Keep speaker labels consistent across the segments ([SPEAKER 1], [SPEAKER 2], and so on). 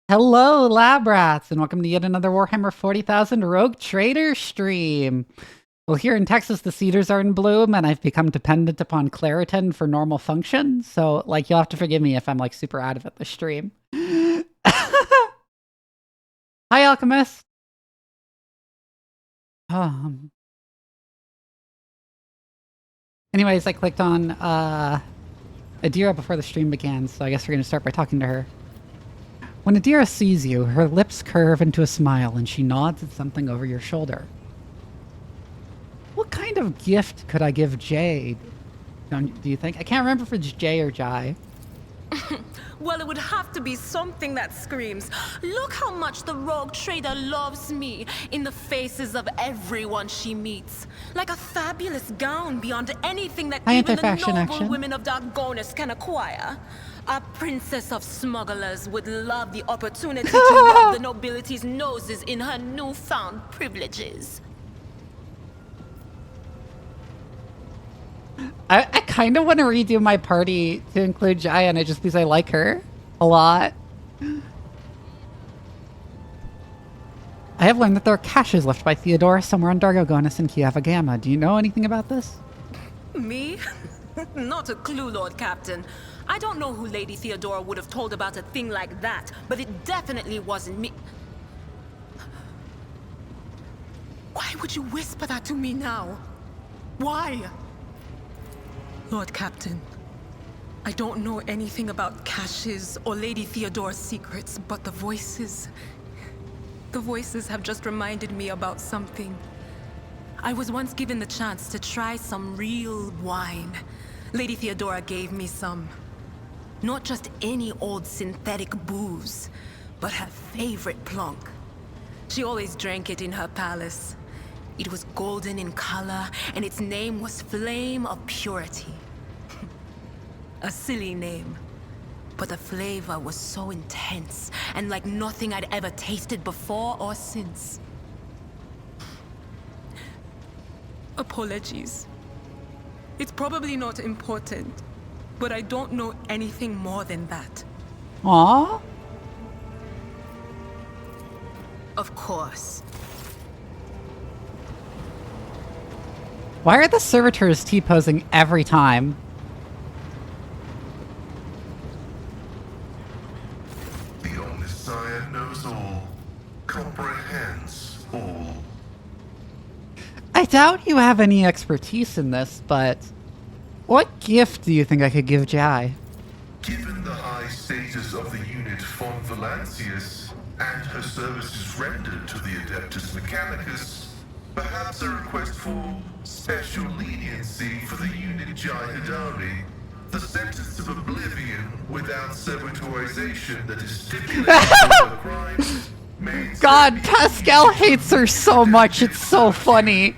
[SPEAKER 1] Hello, lab rats, and welcome to yet another Warhammer 40,000 Rogue Trader stream. Well, here in Texas, the cedars are in bloom, and I've become dependent upon Claritin for normal function. So, you'll have to forgive me if I'm, super out of it this stream. Hi, Alchemist. Anyways, I clicked on Adira before the stream began, so I guess we're going to start by talking to her. When Adira sees you, her lips curve into a smile and she nods at something over your shoulder. What kind of gift could I give Jay? Do you think? I can't remember if it's Jay or Jai.
[SPEAKER 2] Well, it would have to be something that screams, "Look how much the rogue trader loves me," in the faces of everyone she meets. Like a fabulous gown beyond anything that even the noble women of Dargonus can acquire. A princess of smugglers would love the opportunity to rub the nobility's noses in her newfound privileges.
[SPEAKER 1] I kind of want to redo my party to include Jaiana just because I like her a lot. I have learned that there are caches left by Theodora somewhere on Dargonus and Kiava Gamma. Do you know anything about this?
[SPEAKER 2] Me? Not a clue, Lord Captain. I don't know who Lady Theodora would have told about a thing like that, but it definitely wasn't me. Why would you whisper that to me now? Why? Lord Captain, I don't know anything about caches or Lady Theodora's secrets, but the voices have just reminded me about something. I was once given the chance to try some real wine. Lady Theodora gave me some. Not just any old synthetic booze, but her favorite plonk. She always drank it in her palace. It was golden in color, and its name was Flame of Purity. A silly name, but the flavor was so intense, and like nothing I'd ever tasted before or since. Apologies. It's probably not important, but I don't know anything more than that.
[SPEAKER 1] Aww.
[SPEAKER 2] Of course.
[SPEAKER 1] Why are the servitors T-posing every time?
[SPEAKER 3] The Omniscient knows all, comprehends all.
[SPEAKER 1] I doubt you have any expertise in this, but what gift do you think I could give Jai?
[SPEAKER 3] Given the high status of the unit von Valancius and her services rendered to the Adeptus Mechanicus, perhaps a request for special leniency for the unit Jai Hidari, the sentence of oblivion without servitorization that is stipulated for the crimes.
[SPEAKER 1] God, Pascal hates her so much, it's so funny.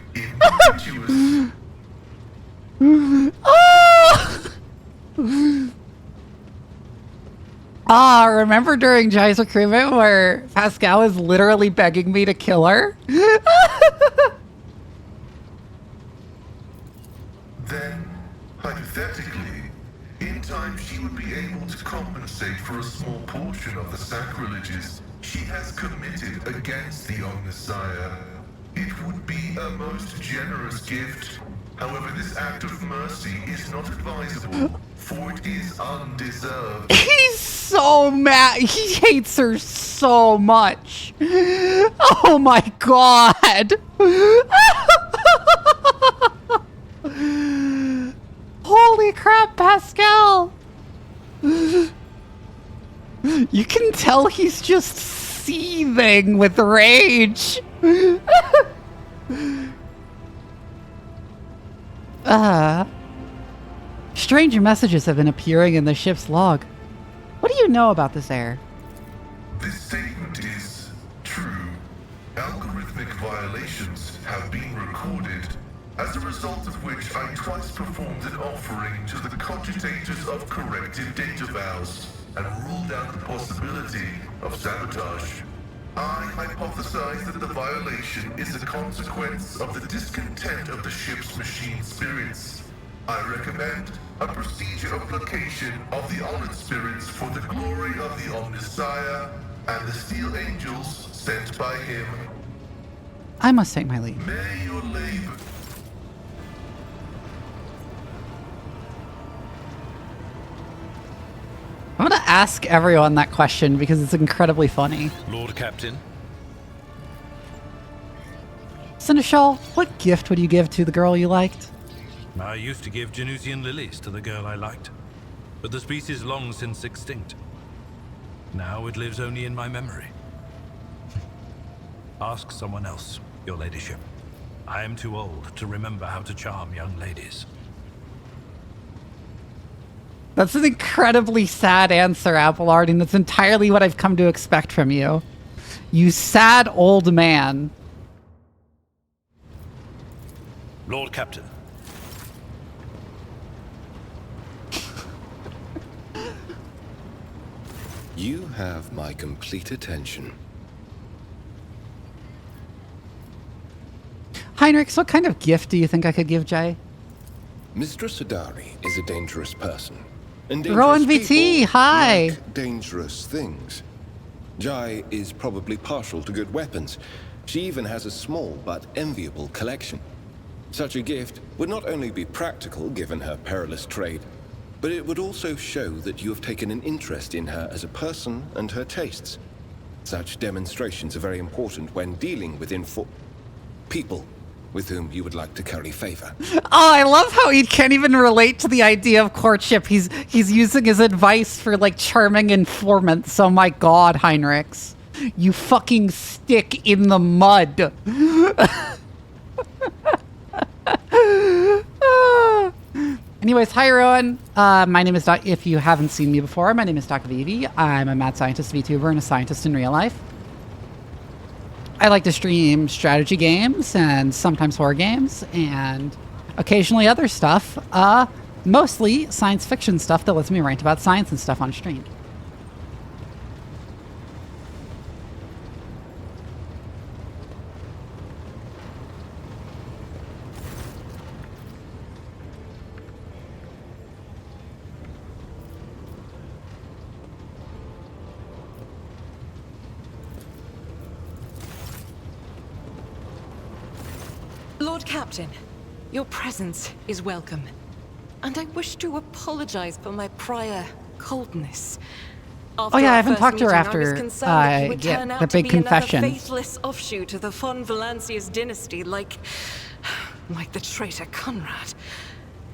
[SPEAKER 1] Remember during Jai's recruitment where Pascal is literally begging me to kill her?
[SPEAKER 3] Then, hypothetically, in time she would be able to compensate for a small portion of the sacrileges she has committed against the Omnissiah. It would be a most generous gift. However, this act of mercy is not advisable, for it is undeserved.
[SPEAKER 1] He's so mad. He hates her so much. Oh my god. Holy crap, Pascal. You can tell he's just seething with rage. Strange messages have been appearing in the ship's log. What do you know about this error?
[SPEAKER 3] This statement is true. Algorithmic violations have been recorded, as a result of which I twice performed an offering to the cogitators of corrective data vows and ruled out the possibility of sabotage. I hypothesize that the violation is a consequence of the discontent of the ship's machine spirits. I recommend a procedure of placation of the honored spirits for the glory of the Omnissiah and the steel angels sent by him.
[SPEAKER 1] I must take my leave.
[SPEAKER 3] May your labor...
[SPEAKER 1] I'm gonna ask everyone that question because it's incredibly funny.
[SPEAKER 4] Lord Captain.
[SPEAKER 1] Seneschal, what gift would you give to the girl you liked?
[SPEAKER 4] I used to give Genusian lilies to the girl I liked, but the species long since extinct. Now it lives only in my memory. Ask someone else, your ladyship. I am too old to remember how to charm young ladies.
[SPEAKER 1] That's an incredibly sad answer, Abelard, and that's entirely what I've come to expect from you. You sad old man.
[SPEAKER 4] Lord Captain.
[SPEAKER 5] You have my complete attention.
[SPEAKER 1] Heinrichs, what kind of gift do you think I could give Jay?
[SPEAKER 5] Mistress Adari is a dangerous person. And
[SPEAKER 1] Rowan
[SPEAKER 5] dangerous
[SPEAKER 1] VT,
[SPEAKER 5] people
[SPEAKER 1] hi!
[SPEAKER 5] like dangerous things. Jai is probably partial to good weapons. She even has a small but enviable collection. Such a gift would not only be practical given her perilous trade, but it would also show that you have taken an interest in her as a person and her tastes. Such demonstrations are very important when dealing with people with whom you would like to curry favor.
[SPEAKER 1] Oh, I love how he can't even relate to the idea of courtship. He's using his advice for, like, charming informants. Oh my god, Heinrichs. You fucking stick in the mud. Anyways, hi Rowan. My name is if you haven't seen me before, my name is Dr. Vivi. I'm a Mad Scientist VTuber and a scientist in real life. I like to stream strategy games and sometimes horror games and occasionally other stuff. Mostly science fiction stuff that lets me rant about science and stuff on stream.
[SPEAKER 6] Lord Captain, your presence is welcome. And I wish to apologize for my prior coldness.
[SPEAKER 1] Oh yeah, I haven't talked to her after the big confession.
[SPEAKER 6] Faithless offshoot of the von Valancius dynasty, like the traitor Conrad.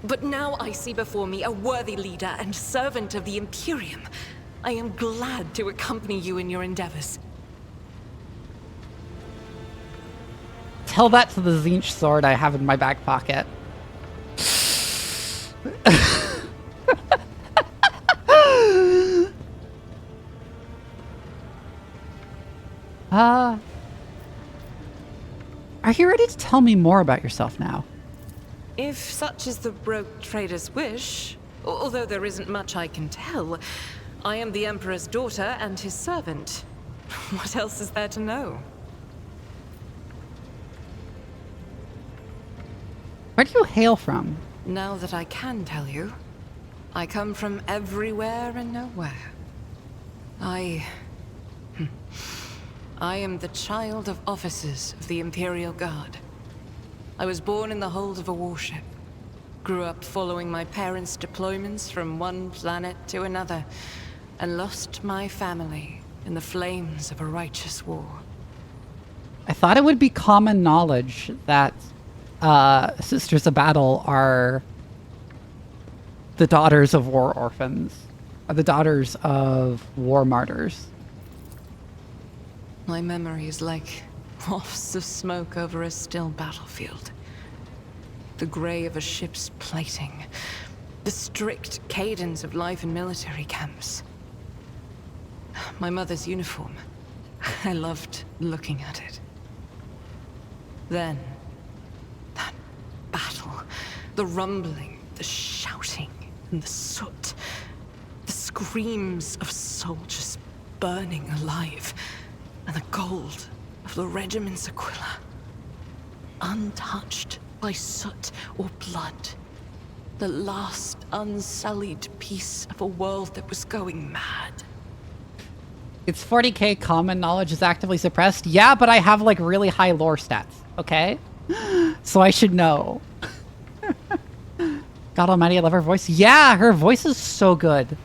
[SPEAKER 6] But now I see before me a worthy leader and servant of the Imperium. I am glad to accompany you in your endeavors.
[SPEAKER 1] Tell that to the Zinch sword I have in my back pocket. Are you ready to tell me more about yourself now?
[SPEAKER 6] If such is the rogue trader's wish, although there isn't much I can tell, I am the Emperor's daughter and his servant. What else is there to know?
[SPEAKER 1] Where do you hail from?
[SPEAKER 6] Now that I can tell you, I come from everywhere and nowhere. I am the child of officers of the Imperial Guard. I was born in the hold of a warship. Grew up following my parents' deployments from one planet to another, and lost my family in the flames of a righteous war.
[SPEAKER 1] I thought it would be common knowledge that Sisters of Battle are the daughters of war orphans, are the daughters of war martyrs.
[SPEAKER 6] My memory is like wafts of smoke over a still battlefield. The gray of a ship's plating. The strict cadence of life in military camps. My mother's uniform. I loved looking at it. Then, that battle. The rumbling, the shouting, and the soot. The screams of soldiers burning alive. And the gold of the regiment's Aquila. Untouched by soot or blood. The last unsullied piece of a world that was going mad.
[SPEAKER 1] It's 40k common knowledge is actively suppressed. Yeah, but I have like really high lore stats, okay? So I should know. God almighty, I love her voice. Yeah, her voice is so good.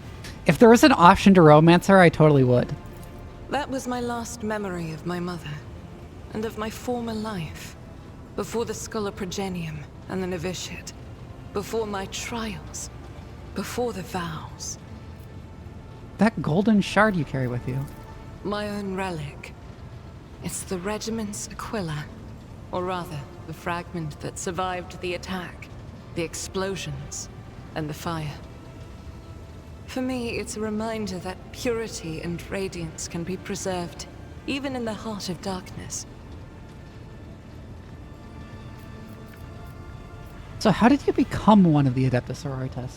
[SPEAKER 1] If there was an option to romance her, I totally would.
[SPEAKER 6] That was my last memory of my mother, and of my former life. Before the Progenium and the novitiate. Before my trials. Before the vows.
[SPEAKER 1] That golden shard you carry with you.
[SPEAKER 6] My own relic. It's the regiment's Aquila. Or rather, the fragment that survived the attack, the explosions, and the fire. For me, it's a reminder that purity and radiance can be preserved, even in the heart of darkness.
[SPEAKER 1] So how did you become one of the Adeptus Sororitas?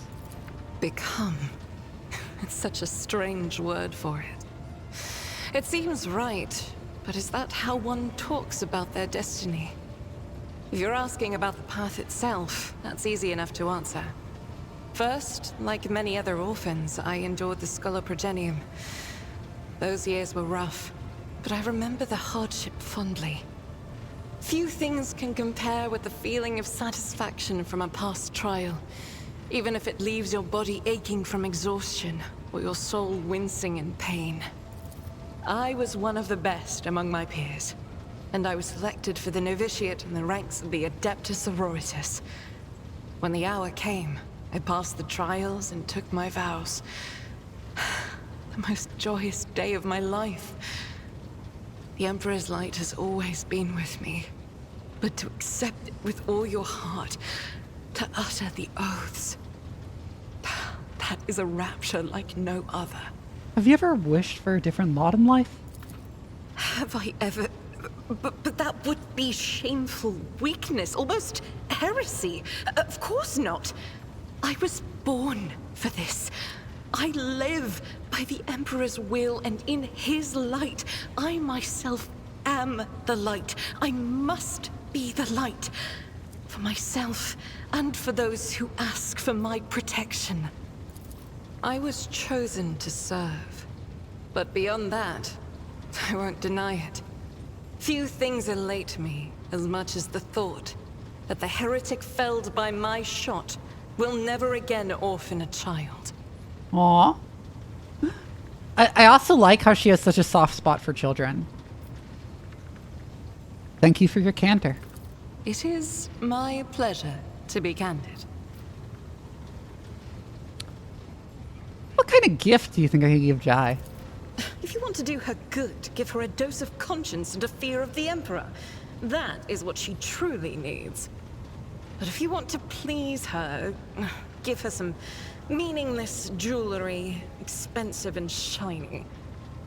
[SPEAKER 6] Become. It's such a strange word for it. It seems right, but is that how one talks about their destiny? If you're asking about the path itself, that's easy enough to answer. First, like many other orphans, I endured the Progenium. Those years were rough, but I remember the hardship fondly. Few things can compare with the feeling of satisfaction from a past trial, even if it leaves your body aching from exhaustion, or your soul wincing in pain. I was one of the best among my peers, and I was selected for the novitiate in the ranks of the Adeptus Sororitas. When the hour came, I passed the trials and took my vows. The most joyous day of my life. The Emperor's light has always been with me, but to accept it with all your heart, to utter the oaths, that is a rapture like no other.
[SPEAKER 1] Have you ever wished for a different lot in life?
[SPEAKER 6] Have I ever? But that would be shameful weakness, almost heresy. Of course not. I was born for this. I live by the Emperor's will, and in his light, I myself am the light. I must be the light. For myself, and for those who ask for my protection. I was chosen to serve. But beyond that, I won't deny it. Few things elate me as much as the thought that the heretic felled by my shot will never again orphan a child.
[SPEAKER 1] Aww. I also like how she has such a soft spot for children. Thank you for your candor.
[SPEAKER 6] It is my pleasure to be candid.
[SPEAKER 1] What kind of gift do you think I could give Jai?
[SPEAKER 6] If you want to do her good, give her a dose of conscience and a fear of the Emperor. That is what she truly needs. But if you want to please her, give her some meaningless jewelry, expensive and shiny.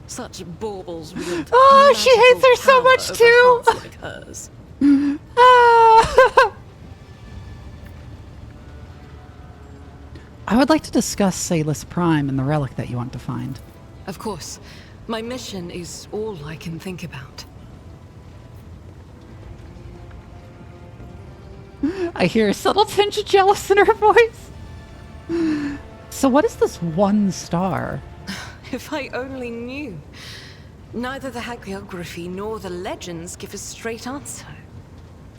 [SPEAKER 6] Such baubles wield
[SPEAKER 1] Oh, she hates her so much too!
[SPEAKER 6] Like hers.
[SPEAKER 1] I would like to discuss Salus Prime and the relic that you want to find.
[SPEAKER 6] Of course. My mission is all I can think about.
[SPEAKER 1] I hear a subtle tinge of jealous in her voice. So what is this one star?
[SPEAKER 6] If I only knew. Neither the hagiography nor the legends give a straight answer.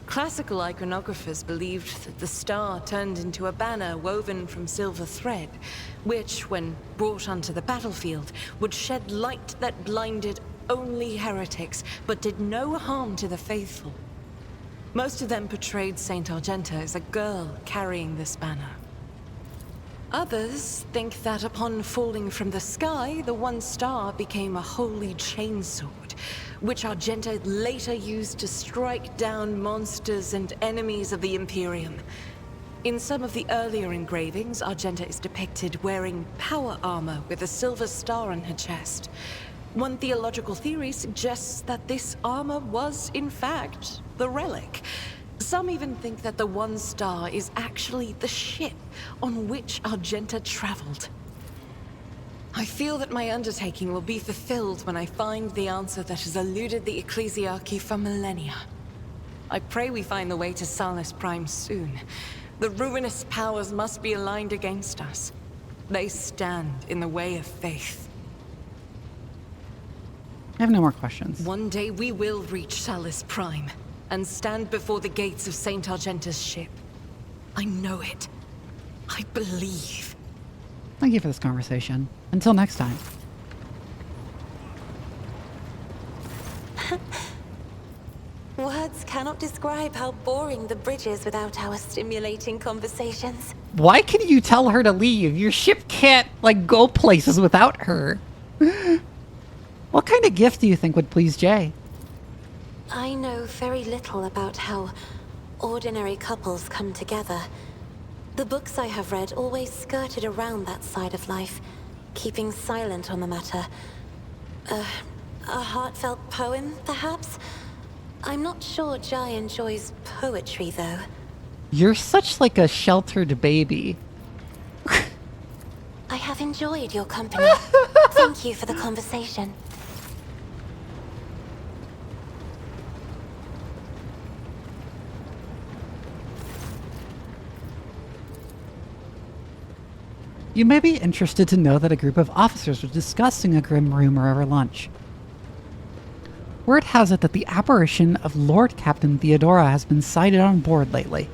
[SPEAKER 6] Classical iconographers believed that the star turned into a banner woven from silver thread, which, when brought onto the battlefield, would shed light that blinded only heretics, but did no harm to the faithful. Most of them portrayed Saint Argenta as a girl carrying this banner. Others think that upon falling from the sky, the one star became a holy chainsword, which Argenta later used to strike down monsters and enemies of the Imperium. In some of the earlier engravings, Argenta is depicted wearing power armor with a silver star on her chest. One theological theory suggests that this armor was, in fact, the relic. Some even think that the one star is actually the ship on which Argenta traveled. I feel that my undertaking will be fulfilled when I find the answer that has eluded the Ecclesiarchy for millennia. I pray we find the way to Salus Prime soon. The ruinous powers must be aligned against us. They stand in the way of faith.
[SPEAKER 1] have no more questions.
[SPEAKER 6] One day we will reach Salus Prime and stand before the gates of St. Argenta's ship. I know it. I believe.
[SPEAKER 1] Thank you for this conversation. Until next time.
[SPEAKER 7] Words cannot describe how boring the bridge is without our stimulating conversations.
[SPEAKER 1] Why can you tell her to leave? Your ship can't, like, go places without her. What kind of gift do you think would please Jay?
[SPEAKER 7] I know very little about how ordinary couples come together. The books I have read always skirted around that side of life, keeping silent on the matter. A heartfelt poem, perhaps? I'm not sure Jai enjoys poetry, though.
[SPEAKER 1] You're such, like, a sheltered baby.
[SPEAKER 7] I have enjoyed your company. Thank you for the conversation.
[SPEAKER 1] You may be interested to know that a group of officers were discussing a grim rumor over lunch. Word has it that the apparition of Lord Captain Theodora has been sighted on board lately.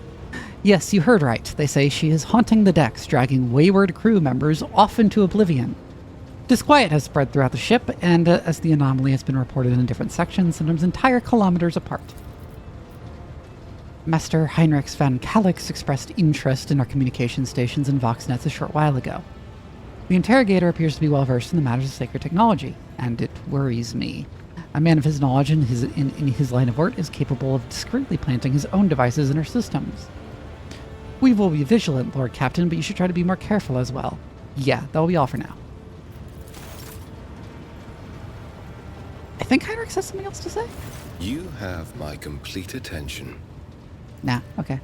[SPEAKER 1] Yes, you heard right. They say she is haunting the decks, dragging wayward crew members off into oblivion. Disquiet has spread throughout the ship, and as the anomaly has been reported in different sections, sometimes entire kilometers apart. Master Heinrich van Calix expressed interest in our communication stations and Voxnets a short while ago. The interrogator appears to be well versed in the matters of sacred technology, and it worries me. A man of his knowledge in his line of work is capable of discreetly planting his own devices in our systems. We will be vigilant, Lord Captain, but you should try to be more careful as well. Yeah, that will be all for now. I think Heinrich has something else to say?
[SPEAKER 5] You have my complete attention.
[SPEAKER 1] Nah, okay.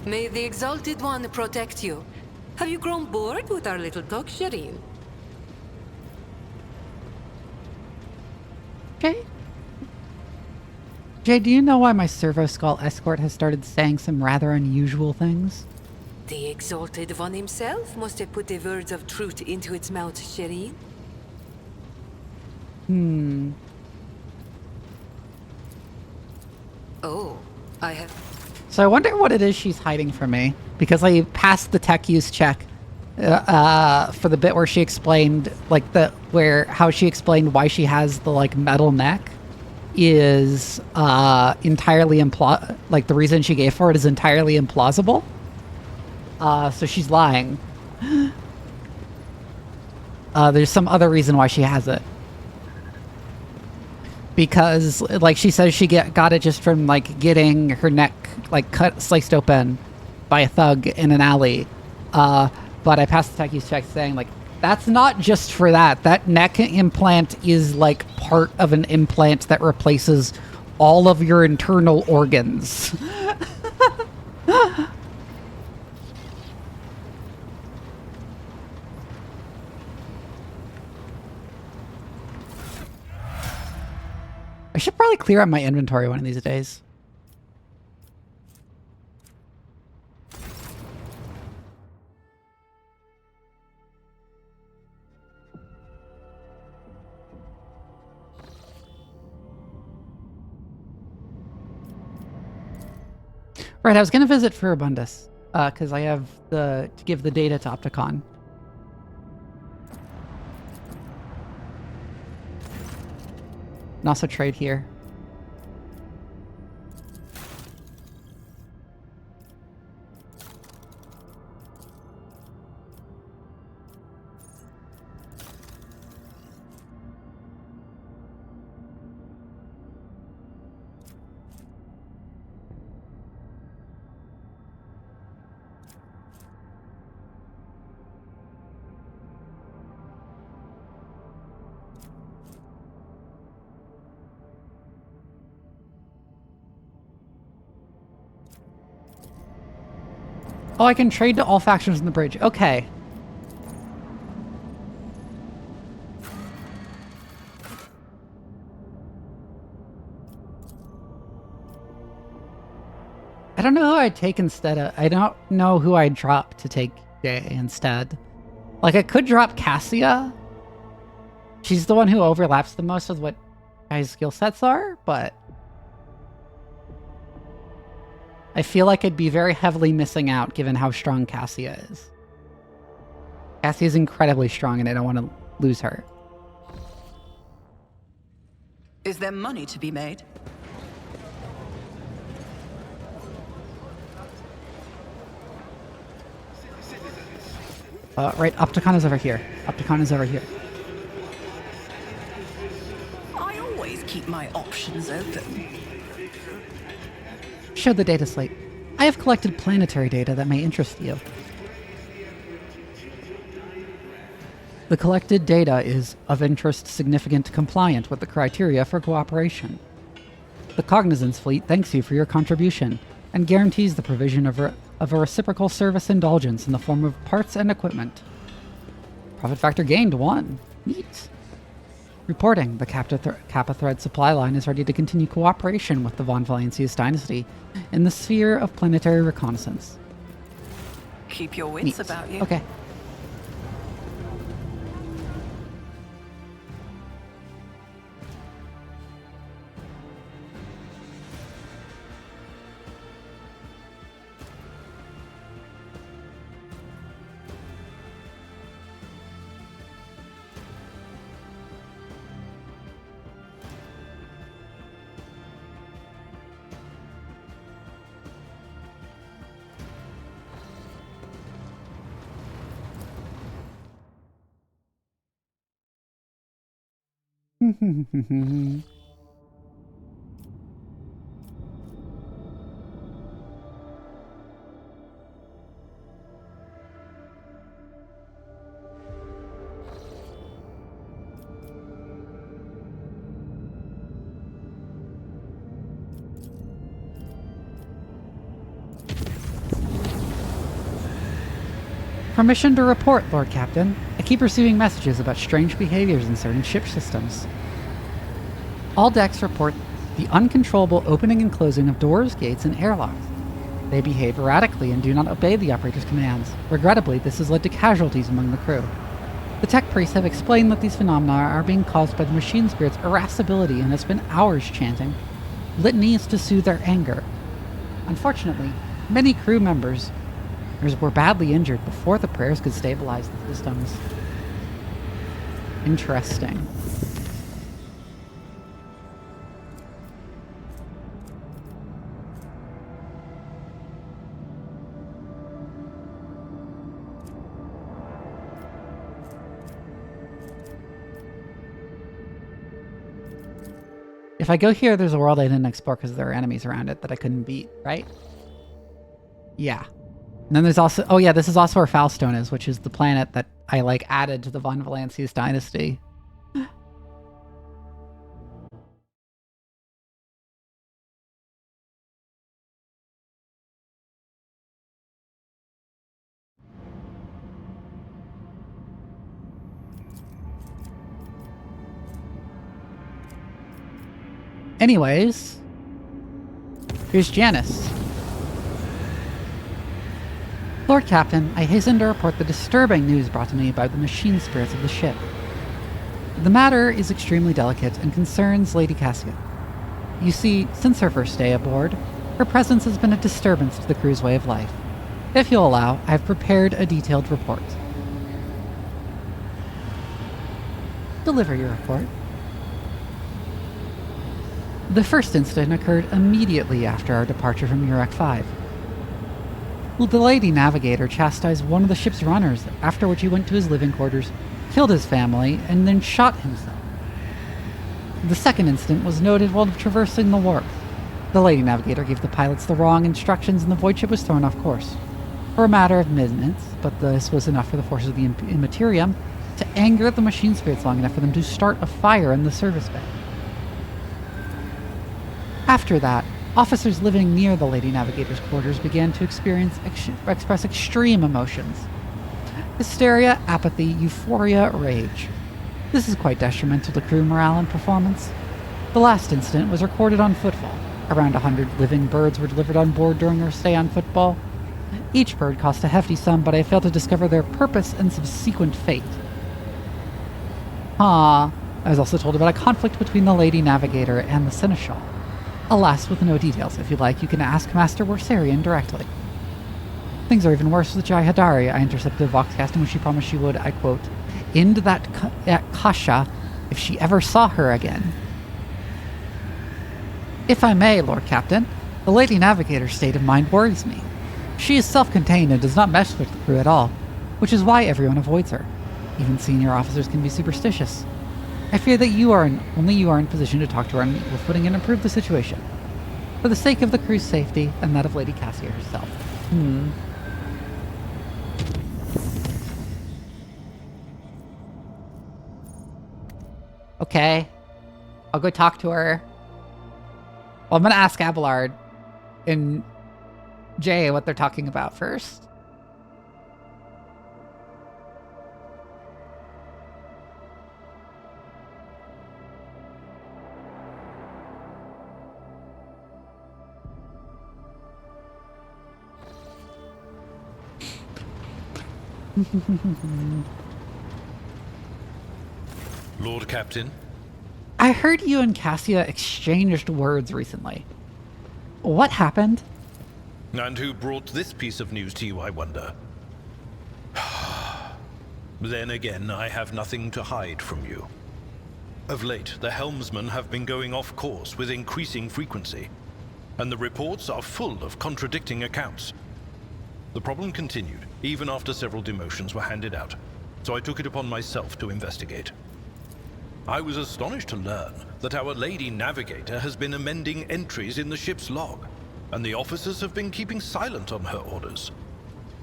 [SPEAKER 8] May the Exalted One protect you. Have you grown bored with our little talk, Shireen?
[SPEAKER 1] Jay, do you know why my Servo Skull escort has started saying some rather unusual things?
[SPEAKER 8] The Exalted One himself must have put the words of truth into its mouth, Shireen. Oh, I have...
[SPEAKER 1] So I wonder what it is she's hiding from me, because I passed the tech use check for the bit where she explained, like, how she explained why she has the, like, metal neck is entirely the reason she gave for it is entirely implausible. So she's lying. There's some other reason why she has it. Because, like, she says she got it just from, like, getting her neck, like, sliced open by a thug in an alley. But I passed the tech use check saying, like, that's not just for that. That neck implant is, like, part of an implant that replaces all of your internal organs. I should probably clear out my inventory one of these days. Right, I was going to visit Furibundus, because I have to give the data to Opticon. And also trade here. Oh, I can trade to all factions in the bridge. Okay. I don't know who I'd take instead of... I don't know who I'd drop to take Jay instead. Like, I could drop Cassia. She's the one who overlaps the most with what Jai's skill sets are, but... I feel like I'd be very heavily missing out given how strong Cassia is. Cassia is incredibly strong and I don't want to lose her.
[SPEAKER 9] Is there money to be made?
[SPEAKER 1] Right, Opticon is over here. Opticon is over here.
[SPEAKER 9] I always keep my options open.
[SPEAKER 1] Show the data slate. I have collected planetary data that may interest you. The collected data is of interest, significant, compliant with the criteria for cooperation. The Cognizance Fleet thanks you for your contribution and guarantees the provision of a reciprocal service indulgence in the form of parts and equipment. Profit factor gained 1. Neat. Reporting, the Kappa Thread supply line is ready to continue cooperation with the Von Valencius dynasty in the sphere of planetary reconnaissance.
[SPEAKER 9] Keep your wits
[SPEAKER 1] Neat.
[SPEAKER 9] about you.
[SPEAKER 1] Okay. Permission to report, Lord Captain. I keep receiving messages about strange behaviors in certain ship systems. All decks report the uncontrollable opening and closing of doors, gates, and airlocks. They behave erratically and do not obey the operator's commands. Regrettably, this has led to casualties among the crew. The tech priests have explained that these phenomena are being caused by the machine spirit's irascibility and have spent hours chanting litanies to soothe their anger. Unfortunately, many crew members were badly injured before the prayers could stabilize the systems. Interesting. If I go here, there's a world I didn't explore because there are enemies around it that I couldn't beat, right? Yeah. And then there's also... Oh yeah, this is also where Falstone is, which is the planet that I, like, added to the Von Valencius dynasty. Anyways, here's Janice. Lord Captain, I hasten to report the disturbing news brought to me by the machine spirits of the ship. The matter is extremely delicate and concerns Lady Cassia. You see, since her first day aboard, her presence has been a disturbance to the crew's way of life. If you'll allow, I have prepared a detailed report. Deliver your report. The first incident occurred immediately after our departure from Urek 5. The Lady Navigator chastised one of the ship's runners, after which he went to his living quarters, killed his family, and then shot himself. The second incident was noted while traversing the warp. The Lady Navigator gave the pilots the wrong instructions and the void ship was thrown off course. For a matter of minutes, but this was enough for the forces of the Immaterium to anger the machine spirits long enough for them to start a fire in the service bay. After that, officers living near the Lady Navigator's quarters began to express extreme emotions. Hysteria, apathy, euphoria, rage. This is quite detrimental to crew morale and performance. The last incident was recorded on Footfall, Around 100 living birds were delivered on board during our stay on football. Each bird cost a hefty sum, but I failed to discover their purpose and subsequent fate. I was also told about a conflict between the Lady Navigator and the Seneschal. Alas, with no details. If you like, you can ask Master Worsarian directly. Things are even worse with Jai Hadari. I intercepted a voxcast in which she promised she would, I quote, end that Kasha if she ever saw her again. If I may, Lord Captain, the Lady Navigator's state of mind worries me. She is self-contained and does not mesh with the crew at all, which is why everyone avoids her. Even senior officers can be superstitious. I fear that only you are in position to talk to her on an equal footing and improve the situation. For the sake of the crew's safety and that of Lady Cassia herself. Okay. I'll go talk to her. Well, I'm gonna ask Abelard and Jay what they're talking about first.
[SPEAKER 4] Lord Captain?
[SPEAKER 1] I heard you and Cassia exchanged words recently. What happened?
[SPEAKER 4] And who brought this piece of news to you, I wonder? Then again, I have nothing to hide from you. Of late, the helmsmen have been going off course with increasing frequency, and the reports are full of contradicting accounts. The problem continued, even after several demotions were handed out, so I took it upon myself to investigate. I was astonished to learn that our Lady Navigator has been amending entries in the ship's log, and the officers have been keeping silent on her orders.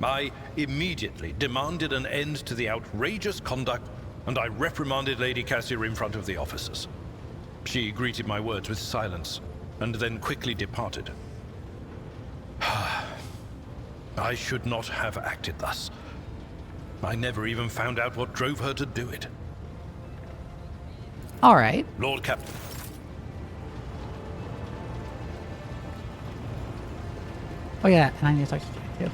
[SPEAKER 4] I immediately demanded an end to the outrageous conduct, and I reprimanded Lady Cassia in front of the officers. She greeted my words with silence, and then quickly departed. I should not have acted thus. I never even found out what drove her to do it.
[SPEAKER 1] All right.
[SPEAKER 4] Lord Captain.
[SPEAKER 1] Oh yeah, and I need to talk to Jay too.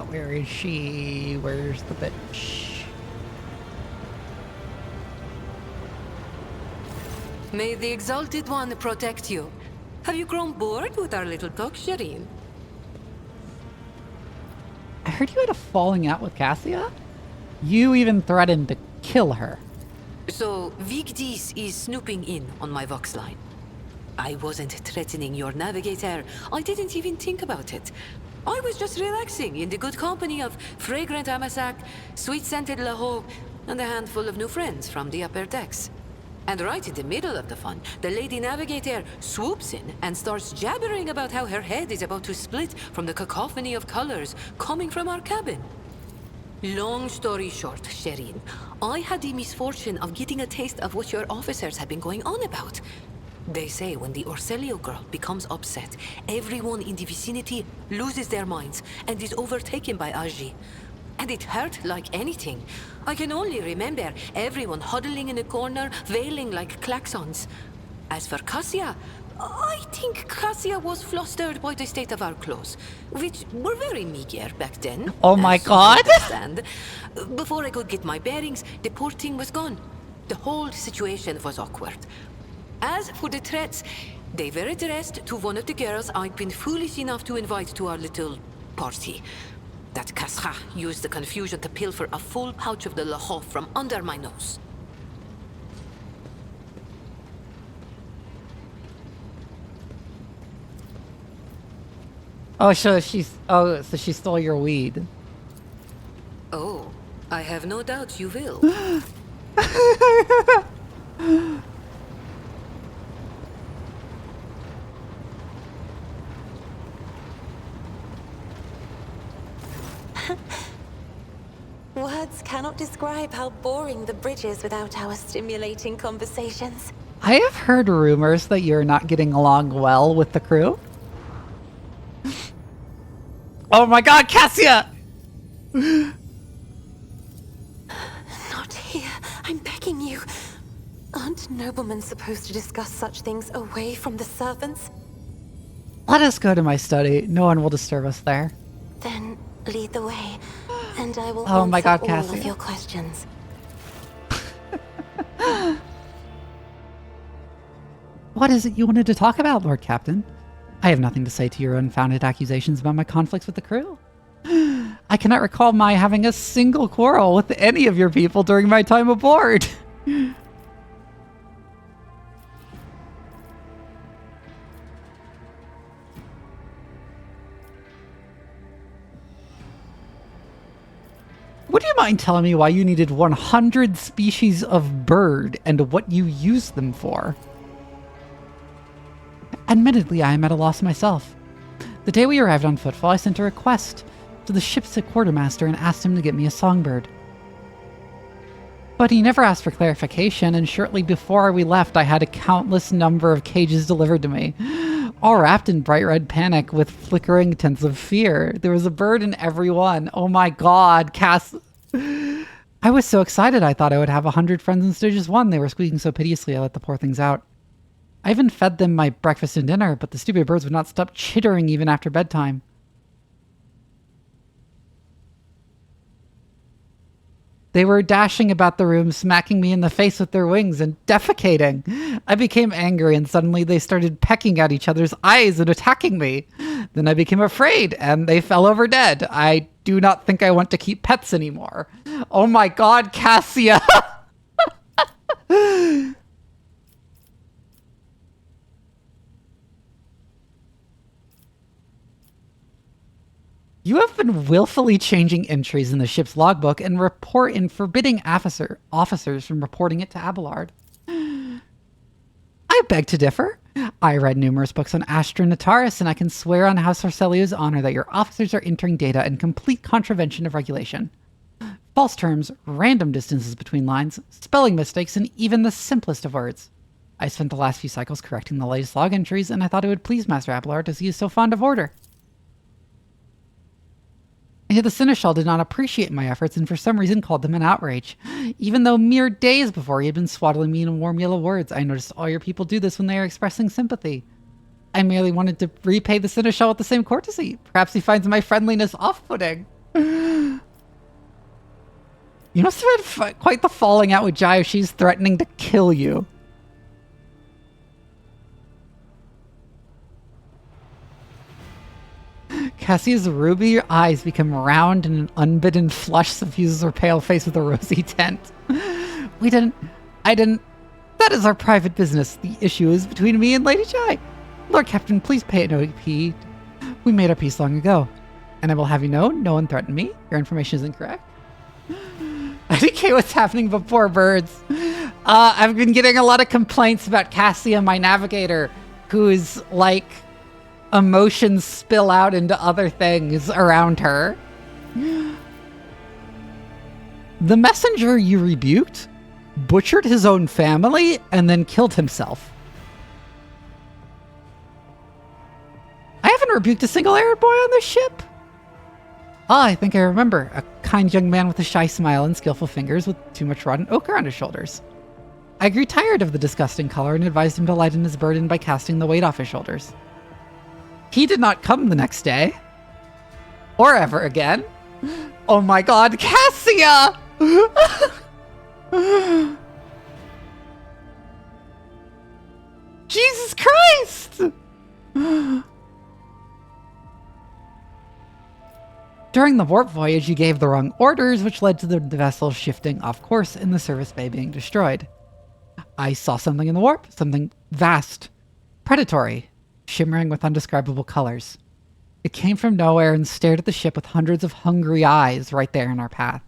[SPEAKER 1] Where is she? Where's the bitch?
[SPEAKER 8] May the Exalted One protect you. Have you grown bored with our little talk, Shireen?
[SPEAKER 1] I heard you had a falling out with Cassia? You even threatened to kill her.
[SPEAKER 8] So, VODs is snooping in on my Vox line. I wasn't threatening your navigator. I didn't even think about it. I was just relaxing in the good company of fragrant Amasak, sweet-scented Laho, and a handful of new friends from the upper decks. And right in the middle of the fun, the Lady Navigator swoops in and starts jabbering about how her head is about to split from the cacophony of colors coming from our cabin. Long story short, Shireen, I had the misfortune of getting a taste of what your officers have been going on about. They say when the Orselio girl becomes upset, everyone in the vicinity loses their minds and is overtaken by Aji. And it hurt like anything. I can only remember everyone huddling in a corner, wailing like klaxons. As for Cassia, I think Cassia was flustered by the state of our clothes, which were very meager back then.
[SPEAKER 1] Oh my god!
[SPEAKER 8] And before I could get my bearings, the porting was gone. The whole situation was awkward. As for the threats, they were addressed to one of the girls I'd been foolish enough to invite to our little party. That Kasra used the confusion to pilfer a full pouch of the Laho from under my nose.
[SPEAKER 1] Oh, so she stole your weed.
[SPEAKER 8] Oh, I have no doubt you will.
[SPEAKER 7] Words cannot describe how boring the bridge is without our stimulating conversations.
[SPEAKER 1] I have heard rumors that you're not getting along well with the crew. Oh my god, Cassia!
[SPEAKER 7] Not here. I'm begging you. Aunt Aren't noblemen supposed to discuss such things away from the servants?
[SPEAKER 1] Let us go to my study. No one will disturb us there.
[SPEAKER 7] Then lead the way, and I will
[SPEAKER 1] Oh my
[SPEAKER 7] answer
[SPEAKER 1] God,
[SPEAKER 7] all
[SPEAKER 1] Cassie.
[SPEAKER 7] of your questions.
[SPEAKER 1] What is it you wanted to talk about, Lord Captain? I have nothing to say to your unfounded accusations about my conflicts with the crew. I cannot recall my having a single quarrel with any of your people during my time aboard. Would you mind telling me why you needed 100 species of bird and what you used them for? Admittedly, I am at a loss myself. The day we arrived on Footfall, I sent a request to the ship's quartermaster and asked him to get me a songbird. But he never asked for clarification, and shortly before we left, I had a countless number of cages delivered to me, all wrapped in bright red panic with flickering tints of fear. There was a bird in every one. Oh my God, Cass. I was so excited I thought I would have 100 friends instead of just one. They were squeaking so piteously I let the poor things out. I even fed them my breakfast and dinner, but the stupid birds would not stop chittering even after bedtime. They were dashing about the room, smacking me in the face with their wings and defecating. I became angry, and suddenly they started pecking at each other's eyes and attacking me. Then I became afraid, and they fell over dead. I do not think I want to keep pets anymore. Oh my God, Cassia! You have been willfully changing entries in the ship's logbook and forbidding officers from reporting it to Abelard. I beg to differ. I read numerous books on Astra Nataris, and I can swear on House Arcelio's honor that your officers are entering data in complete contravention of regulation. False terms, random distances between lines, spelling mistakes, and even the simplest of words. I spent the last few cycles correcting the latest log entries, and I thought it would please Master Abelard as he is so fond of order. And yet the Seneschal did not appreciate my efforts and for some reason called them an outrage. Even though mere days before he had been swaddling me in warm yellow words, I noticed all your people do this when they are expressing sympathy. I merely wanted to repay the Seneschal with the same courtesy. Perhaps he finds my friendliness off-putting. You must have had quite the falling out with Jai if she's threatening to kill you. Cassia's ruby eyes become round and an unbidden flush suffuses her pale face with a rosy tint. I didn't. That is our private business. The issue is between me and Lady Jai. Lord Captain, please pay it no heed. We made our peace long ago. And I will have you know, no one threatened me. Your information is incorrect. IDK, what's happening before birds? I've been getting a lot of complaints about Cassia, my navigator, who's like... emotions spill out into other things around her. The messenger you rebuked butchered his own family and then killed himself. I haven't rebuked a single errand boy on this ship. I think I remember. A kind young man with a shy smile and skillful fingers with too much rotten ochre on his shoulders. I grew tired of the disgusting color and advised him to lighten his burden by casting the weight off his shoulders. He did not come the next day. Or ever again. Oh my God, Cassia! Jesus Christ! During the warp voyage, you gave the wrong orders, which led to the vessel shifting off course and the service bay being destroyed. I saw something in the warp, something vast, predatory, shimmering with undescribable colors. It came from nowhere and stared at the ship with hundreds of hungry eyes right there in our path.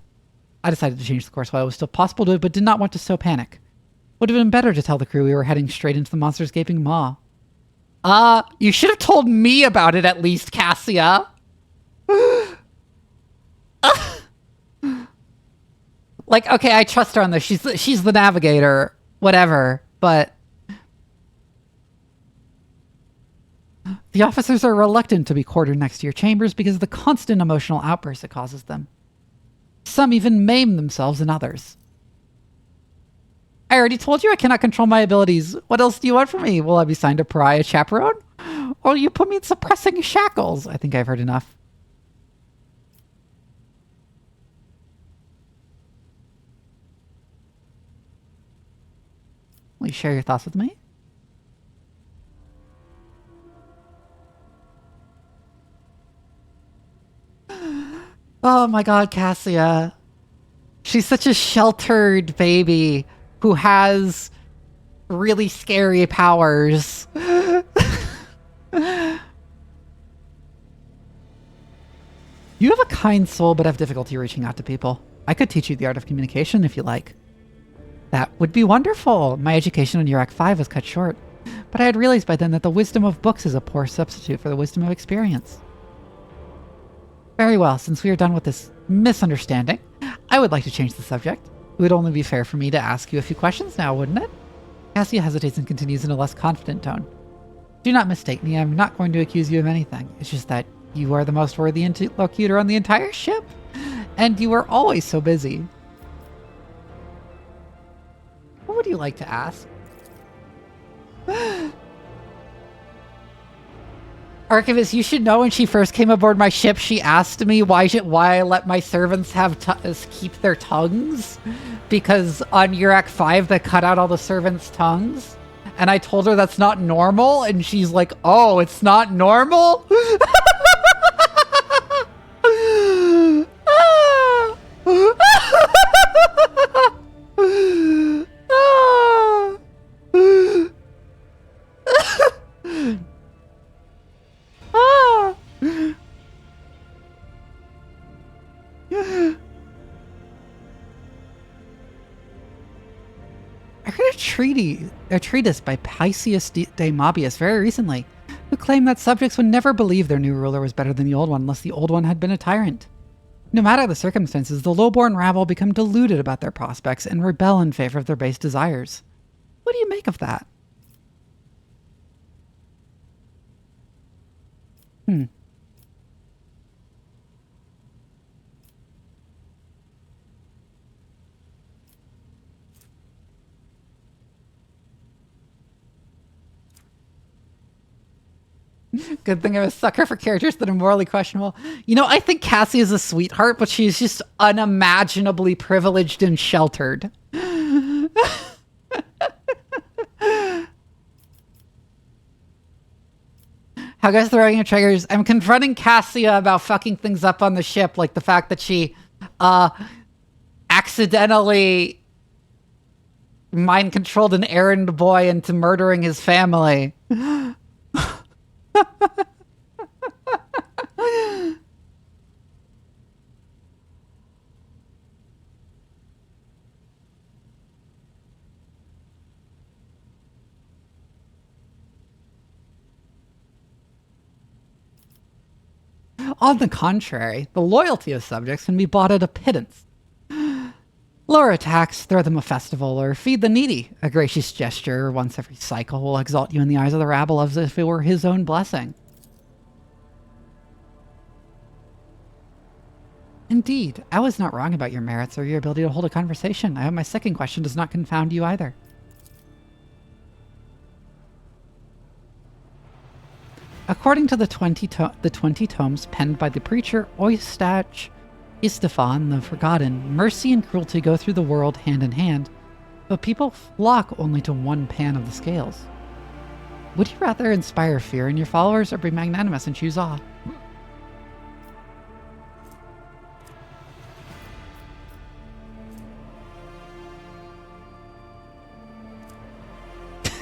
[SPEAKER 1] I decided to change the course while it was still possible to, but did not want to sow panic. Would have been better to tell the crew we were heading straight into the monster's gaping maw. You should have told me about it at least, Cassia. Like, okay, I trust her on this. She's the navigator, whatever, but... The officers are reluctant to be quartered next to your chambers because of the constant emotional outbursts it causes them. Some even maim themselves and others. I already told you I cannot control my abilities. What else do you want from me? Will I be signed a pariah chaperone? Or will you put me in suppressing shackles? I think I've heard enough. Will you share your thoughts with me? Oh my god, Cassia. She's such a sheltered baby who has really scary powers. You have a kind soul, but have difficulty reaching out to people. I could teach you the art of communication if you like. That would be wonderful. My education on Urak 5 was cut short, but I had realized by then that the wisdom of books is a poor substitute for the wisdom of experience. Very well, since we are done with this misunderstanding, I would like to change the subject. It would only be fair for me to ask you a few questions now, wouldn't it? Cassia hesitates and continues in a less confident tone. Do not mistake me, I'm not going to accuse you of anything. It's just that you are the most worthy interlocutor on the entire ship, and you are always so busy. What would you like to ask? Archivist, you should know when she first came aboard my ship, she asked me why I let my servants have keep their tongues. Because on Urak 5, they cut out all the servants' tongues. And I told her that's not normal, and she's like, oh, it's not normal? I read a treatise by Paisius de Mabius very recently, who claimed that subjects would never believe their new ruler was better than the old one unless the old one had been a tyrant. No matter the circumstances, the lowborn rabble become deluded about their prospects and rebel in favor of their base desires. What do you make of that? Good thing I'm a sucker for characters that are morally questionable. You know, I think Cassie is a sweetheart, but she's just unimaginably privileged and sheltered. How guys throwing your triggers? I'm confronting Cassia about fucking things up on the ship, like the fact that she accidentally mind controlled an errand boy into murdering his family. On the contrary, the loyalty of subjects can be bought at a pittance. Lower attacks, throw them a festival, or feed the needy. A gracious gesture once every cycle will exalt you in the eyes of the rabble as if it were his own blessing. Indeed, I was not wrong about your merits or your ability to hold a conversation. I hope my second question does not confound you either. According to the 20 tomes penned by the preacher Oistach Istefan the Forgotten, mercy and cruelty go through the world hand in hand, but people flock only to one pan of the scales. Would you rather inspire fear in your followers or be magnanimous and choose awe?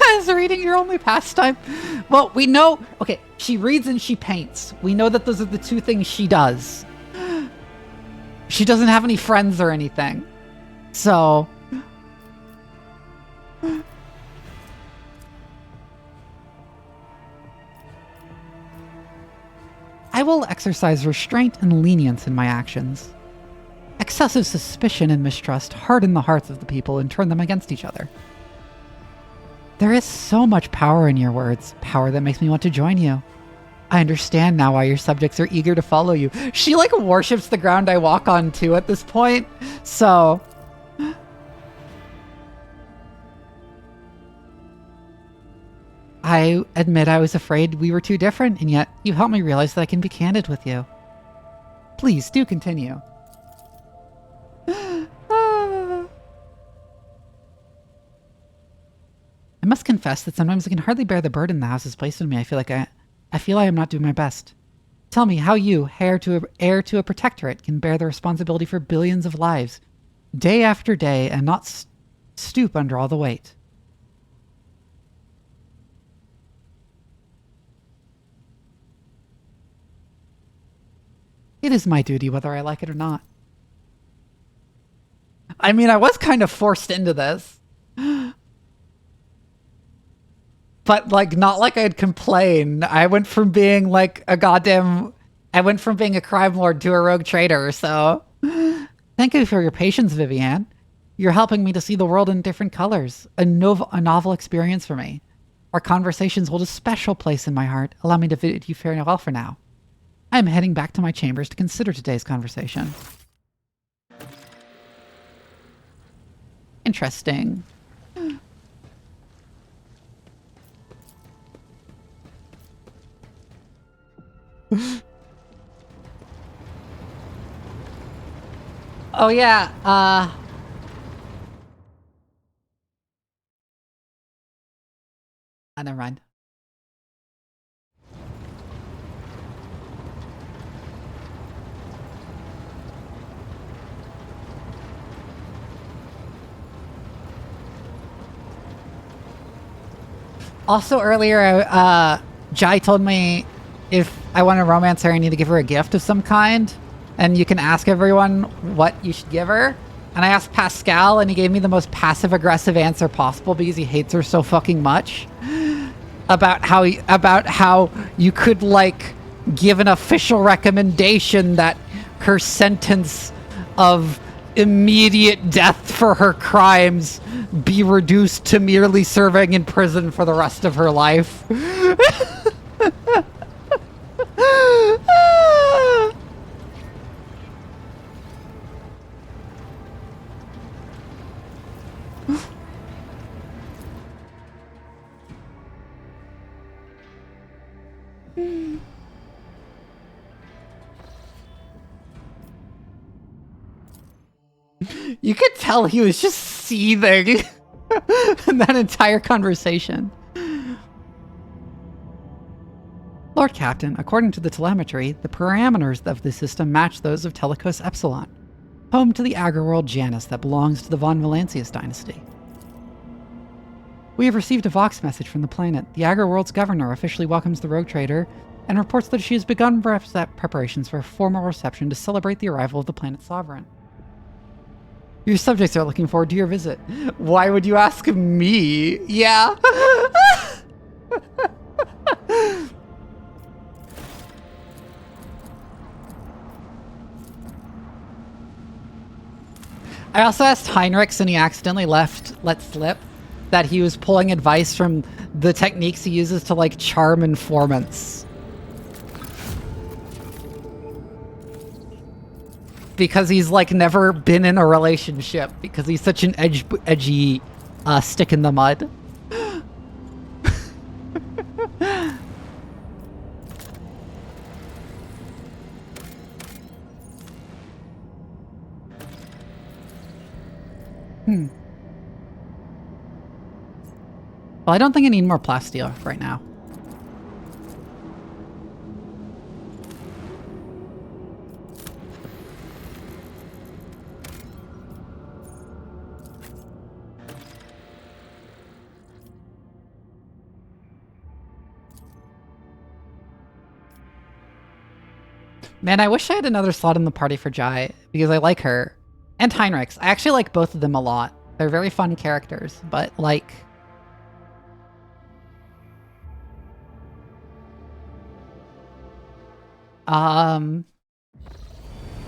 [SPEAKER 1] Is reading your only pastime? Well, we know... Okay, she reads and she paints. We know that those are the two things she does. She doesn't have any friends or anything. So... I will exercise restraint and lenience in my actions. Excessive suspicion and mistrust harden the hearts of the people and turn them against each other. There is so much power in your words, power that makes me want to join you. I understand now why your subjects are eager to follow you. She, like, worships the ground I walk on, too, at this point. So... I admit I was afraid we were too different, and yet you helped me realize that I can be candid with you. Please, do continue. I must confess that sometimes I can hardly bear the burden the house has placed on me. I feel I am not doing my best. Tell me how you, heir to a protectorate, can bear the responsibility for billions of lives, day after day, and not stoop under all the weight. It is my duty whether I like it or not. I mean, I was kind of forced into this. But, like, not like I'd complain. I went from being, like, a crime lord to a rogue trader, so... Thank you for your patience, Vivian. You're helping me to see the world in different colors. A novel experience for me. Our conversations hold a special place in my heart. Allow me to bid you farewell for now. I am heading back to my chambers to consider today's conversation. Interesting. Oh yeah, never mind. Also earlier, Jai told me if I want to romance her, I need to give her a gift of some kind. And you can ask everyone what you should give her. And I asked Pascal, and he gave me the most passive-aggressive answer possible because he hates her so fucking much. About how you could, like, give an official recommendation that her sentence of immediate death for her crimes be reduced to merely serving in prison for the rest of her life. You could tell he was just seething in that entire conversation. Lord Captain, according to the telemetry, the parameters of the system match those of Telecos Epsilon, home to the agri-world Janus that belongs to the von Valancius dynasty. We have received a Vox message from the planet. The agri-world's governor officially welcomes the rogue trader and reports that she has begun preparations for a formal reception to celebrate the arrival of the planet's sovereign. Your subjects are looking forward to your visit. Why would you ask me? Yeah. I also asked Heinrichs, and he accidentally let slip that he was pulling advice from the techniques he uses to, like, charm informants. Because he's, like, never been in a relationship. Because he's such an edgy stick in the mud. Well, I don't think I need more plasteel right now. Man, I wish I had another slot in the party for Jai, because I like her. And Heinrichs. I actually like both of them a lot. They're very fun characters, but, like...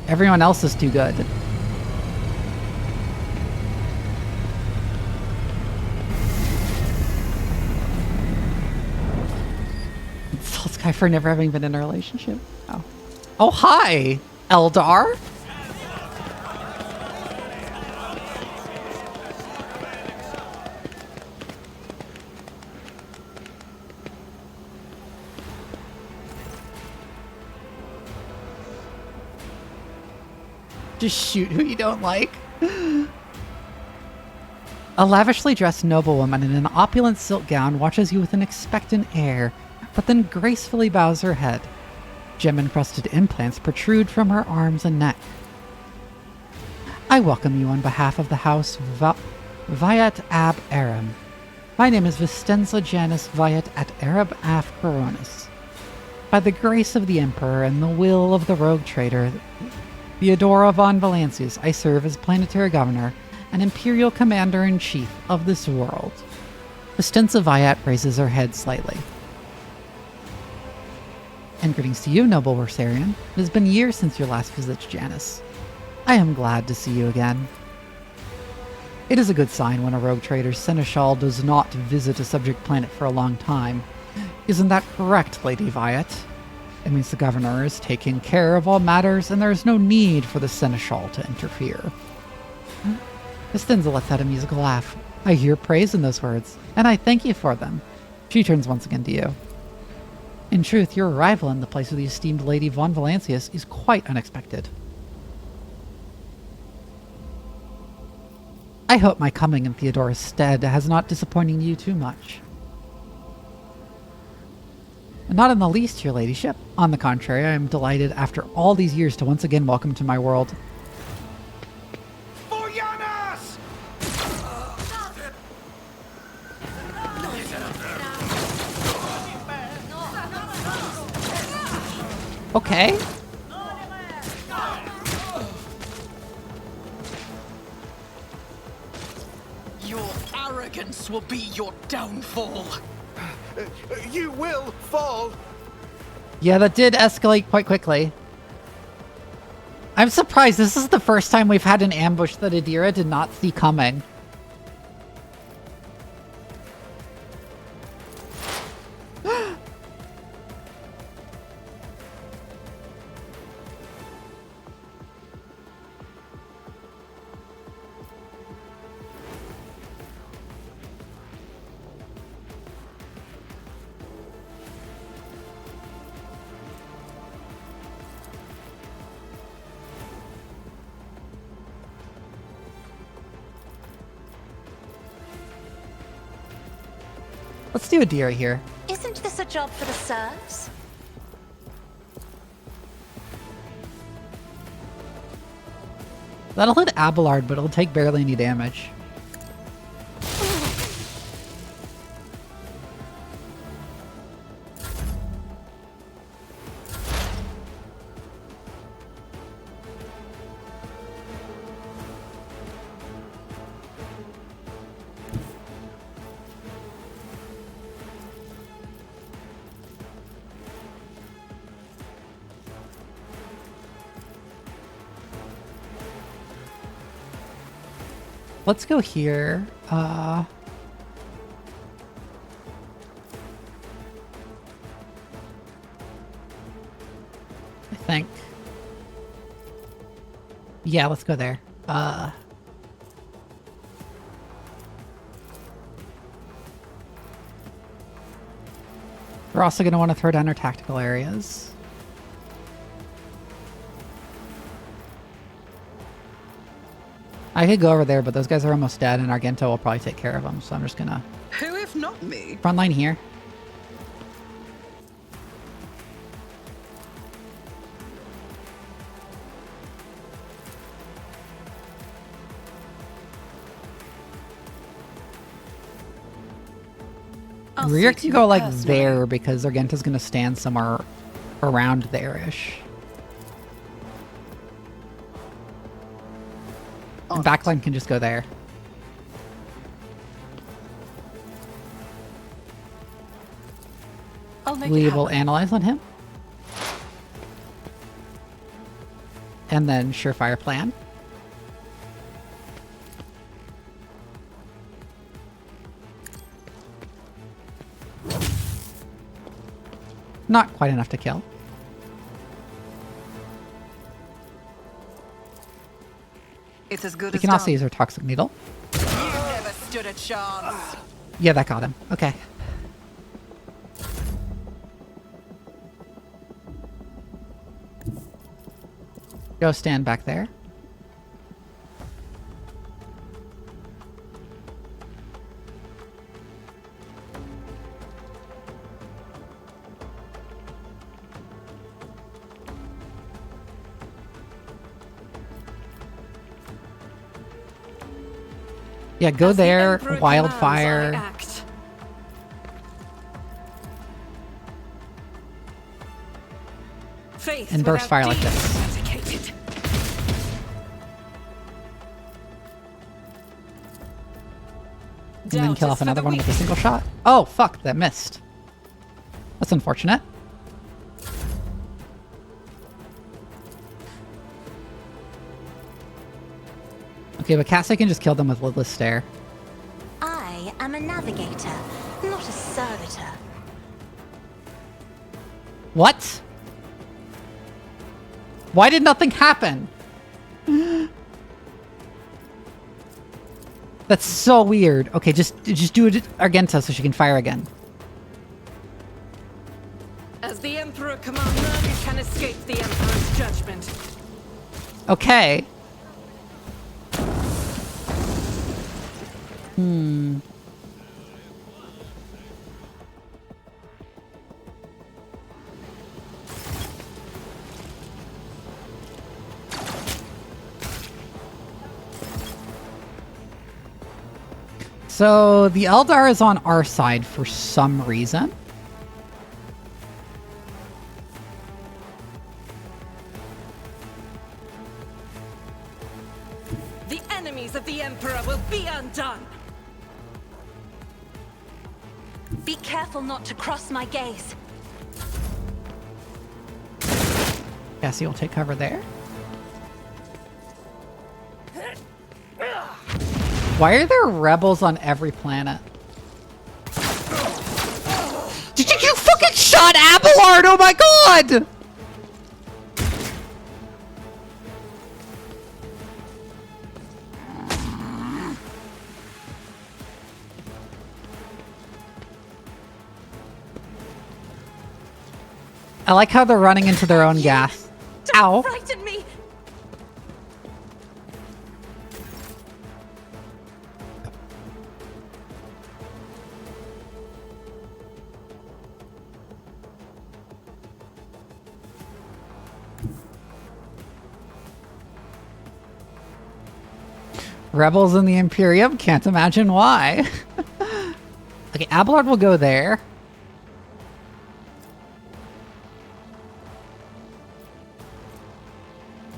[SPEAKER 1] everyone else is too good. Salt Sky for never having been in a relationship. Oh. Oh, hi, Eldar. Just shoot who you don't like. A lavishly dressed noblewoman in an opulent silk gown watches you with an expectant air, but then gracefully bows her head. Gem-encrusted implants protrude from her arms and neck. I welcome you on behalf of the House Viat Ab Aram. My name is Vistenza Janus Viat at Arab Af Coronis. By the grace of the Emperor and the will of the rogue trader, Theodora von Valancius, I serve as planetary governor and imperial commander-in-chief of this world. Vistenza Viat raises her head slightly. And greetings to you, noble Versarian. It has been years since your last visit to Janus. I am glad to see you again. It is a good sign when a rogue trader's seneschal does not visit a subject planet for a long time. Isn't that correct, Lady Viat? It means the governor is taking care of all matters and there is no need for the seneschal to interfere. Vistenza lets out a musical laugh. I hear praise in those words, and I thank you for them. She turns once again to you. In truth, your arrival in the place of the esteemed Lady von Valancius is quite unexpected. I hope my coming in Theodora's stead has not disappointed you too much. Not in the least, your ladyship. On the contrary, I am delighted after all these years to once again welcome to my world.
[SPEAKER 10] For Janus!
[SPEAKER 1] Okay.
[SPEAKER 10] Your arrogance will be your downfall.
[SPEAKER 11] You will fall.
[SPEAKER 1] Yeah, that did escalate quite quickly. I'm surprised. This is the first time we've had an ambush that Adira did not see coming. Let's do Adira here.
[SPEAKER 7] Isn't this a job for the serfs?
[SPEAKER 1] That'll hit Abelard, but it'll take barely any damage. Let's go here. I think. Yeah, let's go there. We're also going to want to throw down our tactical areas. I could go over there, but those guys are almost dead, and Argento will probably take care of them, so I'm just gonna...
[SPEAKER 10] Who if not me?
[SPEAKER 1] Front line here. Rear can go like there because Argento's gonna stand somewhere around there-ish. And backline can just go there. We will analyze on him. And then surefire plan. Not quite enough to kill.
[SPEAKER 10] It's as good
[SPEAKER 1] We
[SPEAKER 10] as
[SPEAKER 1] can also
[SPEAKER 10] done.
[SPEAKER 1] use our toxic needle.
[SPEAKER 10] You never stood a chance.
[SPEAKER 1] Yeah, that got him. Okay. Go stand back there. Yeah, go
[SPEAKER 6] As the
[SPEAKER 1] there,
[SPEAKER 6] Emperor commands,
[SPEAKER 1] wildfire.
[SPEAKER 6] I act. Faith
[SPEAKER 1] And burst
[SPEAKER 6] without
[SPEAKER 1] fire like
[SPEAKER 6] deeds
[SPEAKER 1] this.
[SPEAKER 6] eradicated.
[SPEAKER 1] And then
[SPEAKER 6] Doubt
[SPEAKER 1] kill
[SPEAKER 6] is
[SPEAKER 1] off
[SPEAKER 6] for
[SPEAKER 1] another
[SPEAKER 6] the
[SPEAKER 1] one with a
[SPEAKER 6] weak.
[SPEAKER 1] single shot. Oh, fuck, that missed. That's unfortunate. Okay, but Cassie can just kill them with Lidless Stare.
[SPEAKER 7] I am a navigator, not a servitor.
[SPEAKER 1] What? Why did nothing happen? That's so weird. Okay, just do it Argenta so she can fire again.
[SPEAKER 6] As the Emperor commands, none can escape the Emperor's judgment.
[SPEAKER 1] Okay. So the Eldar is on our side for some reason.
[SPEAKER 6] The enemies of the Emperor will be undone.
[SPEAKER 7] Be careful not to cross my gaze.
[SPEAKER 1] Cassie will take cover there. Why are there rebels on every planet? Did you fucking shot Abelard? Oh my god! I like how they're running into their own gas. Ow.
[SPEAKER 7] Frighten me!
[SPEAKER 1] Rebels in the Imperium? Can't imagine why. Okay, Abelard will go there.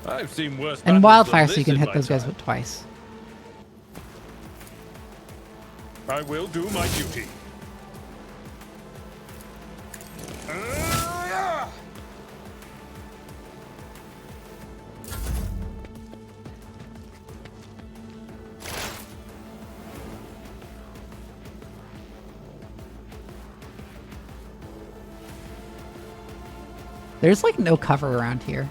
[SPEAKER 12] I've seen worse
[SPEAKER 1] And
[SPEAKER 12] battles
[SPEAKER 1] Wildfire
[SPEAKER 12] than
[SPEAKER 1] so you
[SPEAKER 12] this
[SPEAKER 1] can
[SPEAKER 12] in
[SPEAKER 1] hit
[SPEAKER 12] my
[SPEAKER 1] those guys
[SPEAKER 12] time.
[SPEAKER 1] with twice.
[SPEAKER 12] I will do my duty.
[SPEAKER 1] There's like no cover around here.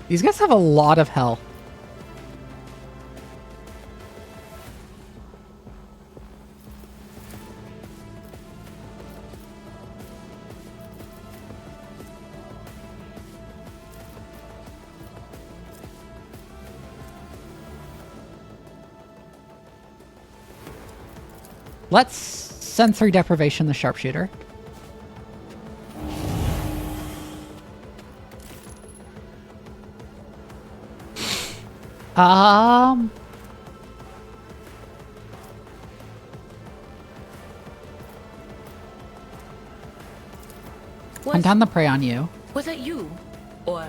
[SPEAKER 1] These guys have a lot of health. Let's sensory deprivation the sharpshooter. Hunt down the prey on you.
[SPEAKER 2] Was that you? Or...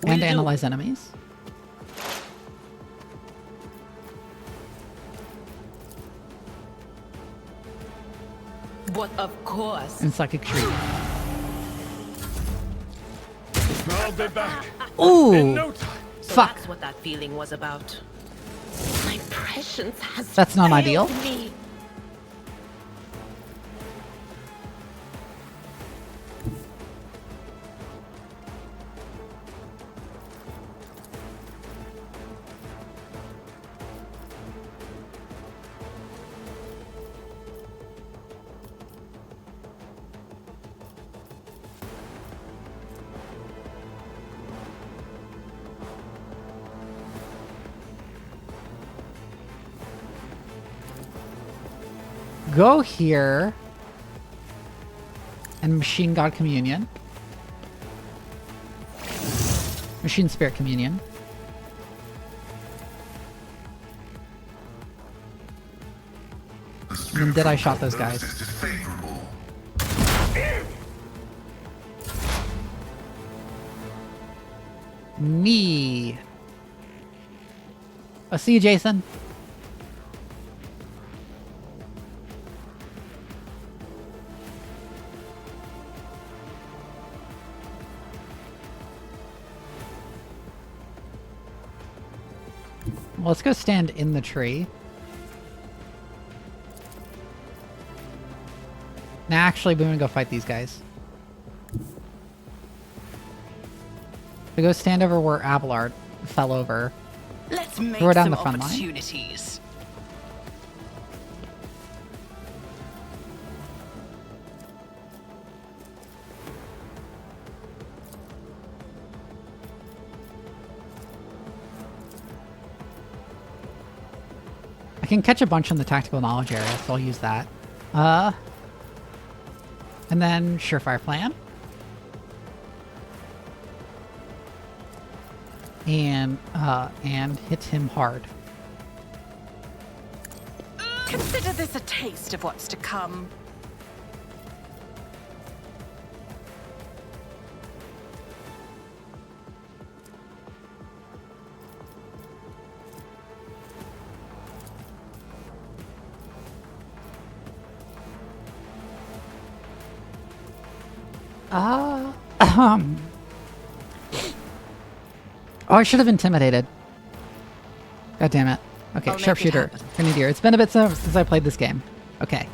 [SPEAKER 1] And analyze enemies.
[SPEAKER 2] But of course.
[SPEAKER 1] And psychic shriek.
[SPEAKER 12] I'll be back.
[SPEAKER 1] Ooh!
[SPEAKER 12] In no time.
[SPEAKER 2] So
[SPEAKER 1] Fuck.
[SPEAKER 2] that's what that feeling was about. My prescience has
[SPEAKER 1] That's not
[SPEAKER 2] failed
[SPEAKER 1] ideal.
[SPEAKER 2] me.
[SPEAKER 1] Go here. And Machine God Communion. Machine Spirit Communion. And did I shot those guys? Me. I'll see you, Jason. Well, let's go stand in the tree. Nah, actually, we're gonna go fight these guys. We go stand over where Abelard fell over.
[SPEAKER 9] Let's make
[SPEAKER 1] Throw it down
[SPEAKER 9] some
[SPEAKER 1] the front line.
[SPEAKER 9] opportunities.
[SPEAKER 1] I can catch a bunch in the tactical knowledge area, so I'll use that. And then Surefire Plan. And hit him hard.
[SPEAKER 9] Consider this a taste of what's to come. Oh, I should have intimidated. God damn it. Okay, I'll make it
[SPEAKER 1] sharpshooter.
[SPEAKER 9] happen.
[SPEAKER 1] Grenadier. It's been a bit since I played this game. Okay.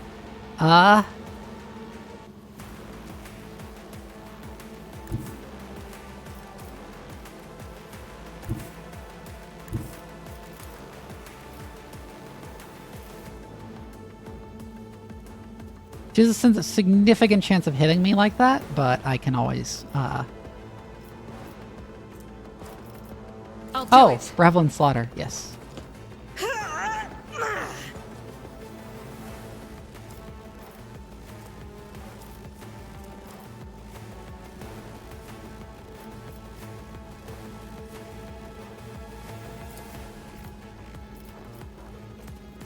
[SPEAKER 1] She has a significant chance of hitting me like that, but I can always,
[SPEAKER 9] I'll do
[SPEAKER 1] Oh,
[SPEAKER 9] it.
[SPEAKER 1] Revel and Slaughter, yes.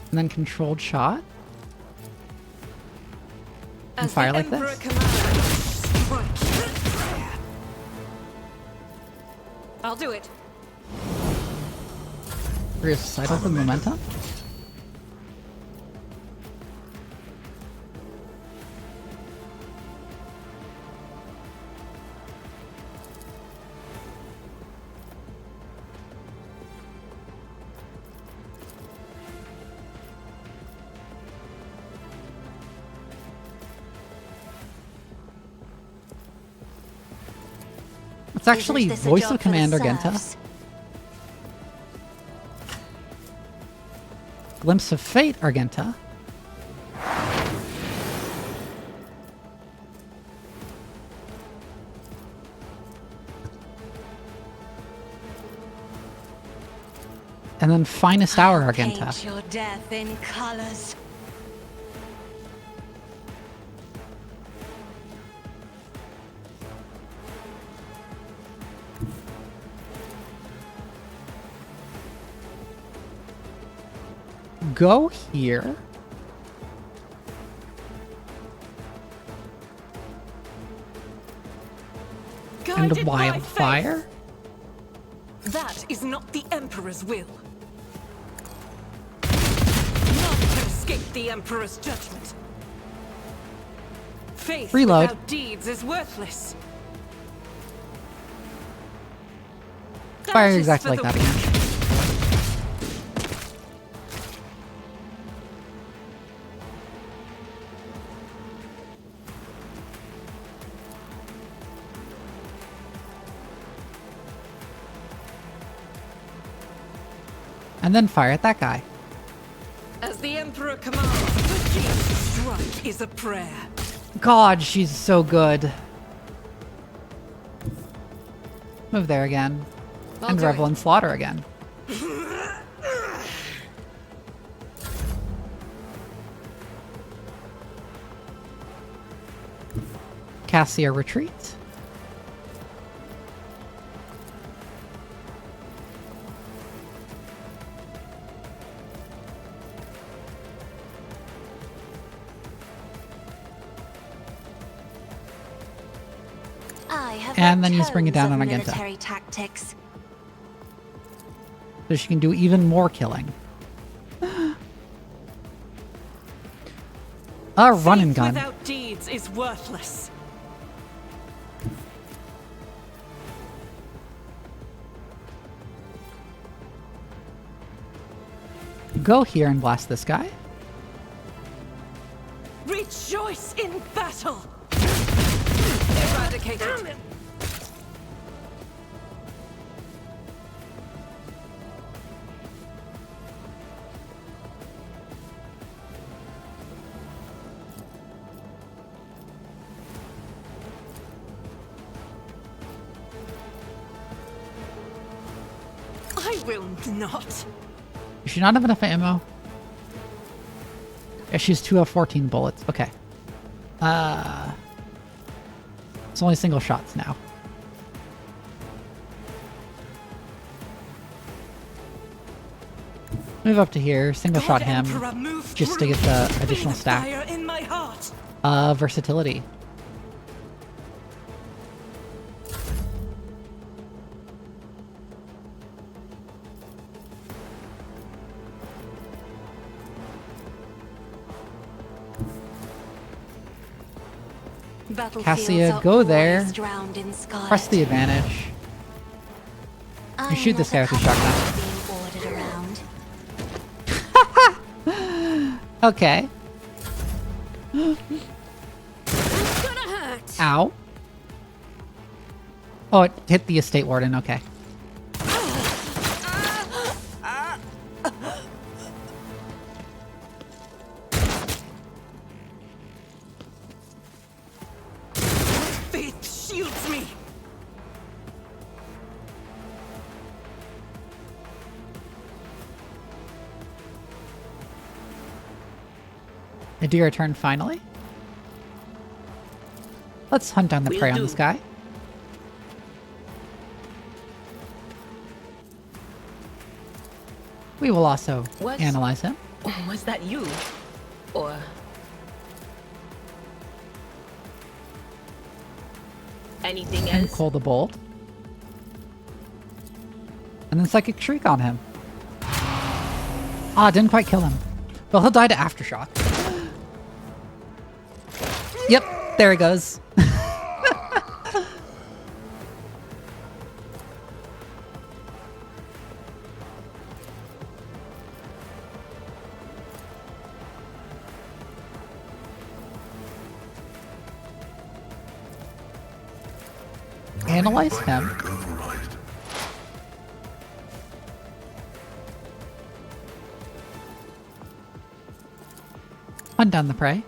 [SPEAKER 1] And then controlled shot. And fire like this.
[SPEAKER 9] I'll do it.
[SPEAKER 1] Recycle the momentum. It's actually
[SPEAKER 7] Isn't this a
[SPEAKER 1] voice
[SPEAKER 7] job
[SPEAKER 1] of
[SPEAKER 7] for the
[SPEAKER 1] Commander Genta.
[SPEAKER 7] serfs?
[SPEAKER 1] Glimpse of Fate, Argenta. And then Finest Hour, Argenta.
[SPEAKER 7] Paint your death in colors.
[SPEAKER 1] Go here. And
[SPEAKER 9] Guided by
[SPEAKER 1] Wildfire.
[SPEAKER 9] faith. That is not the Emperor's will. None can escape the Emperor's judgment. Faith
[SPEAKER 1] Reload.
[SPEAKER 9] without deeds is worthless.
[SPEAKER 1] Fire
[SPEAKER 9] That is
[SPEAKER 1] exactly
[SPEAKER 9] for
[SPEAKER 1] like
[SPEAKER 9] the
[SPEAKER 1] that again. And then fire at that guy.
[SPEAKER 9] As the Emperor commands, the King's strike is a prayer.
[SPEAKER 1] God, she's so good. Move there again.
[SPEAKER 9] I'll
[SPEAKER 1] And
[SPEAKER 9] do
[SPEAKER 1] Revel
[SPEAKER 9] it.
[SPEAKER 1] and Slaughter again. Cassia retreat. And then he's bringing it down on Agenta.
[SPEAKER 7] Military tactics.
[SPEAKER 1] So she can do even more killing. A run and gun.
[SPEAKER 9] Without deeds is worthless.
[SPEAKER 1] Go here and blast this guy.
[SPEAKER 9] Rejoice in battle. Eradicated. I will not.
[SPEAKER 1] Does she not have enough ammo? Yeah, she's 2 of 14 bullets. Okay. It's only single shots now. Move up to here, single shot him, just to get the additional stack.
[SPEAKER 9] In my heart.
[SPEAKER 1] Versatility. Cassia, go there. Press the advantage. You shoot this guy with your shotgun. Okay. Ow. Oh, it hit the estate warden. Okay. Adira turn finally. Let's hunt down the prey on this guy. We will also analyze him.
[SPEAKER 13] Was that you? Or... anything
[SPEAKER 1] And
[SPEAKER 13] else?
[SPEAKER 1] call the bolt. And then Psychic Shriek on him. Ah, didn't quite kill him. Well, he'll die to Aftershock. Yep, there he goes. Analyze him. Hunt down the prey.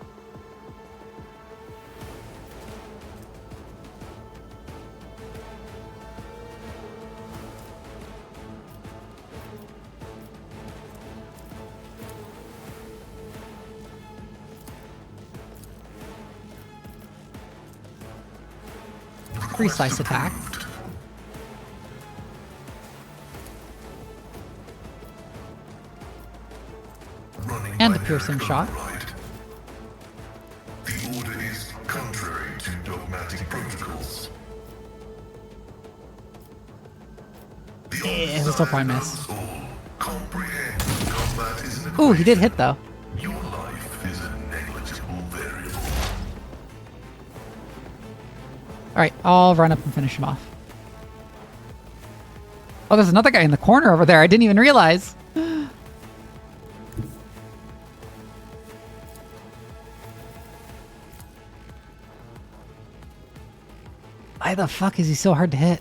[SPEAKER 1] Precise attack. And the piercing shot.
[SPEAKER 3] The order is contrary to dogmatic protocols.
[SPEAKER 1] This will probably miss. Ooh, he did hit though.
[SPEAKER 3] Your life is a negligible variable.
[SPEAKER 1] Alright, I'll run up and finish him off. Oh, there's another guy in the corner over there. I didn't even realize. Why the fuck is he so hard to hit?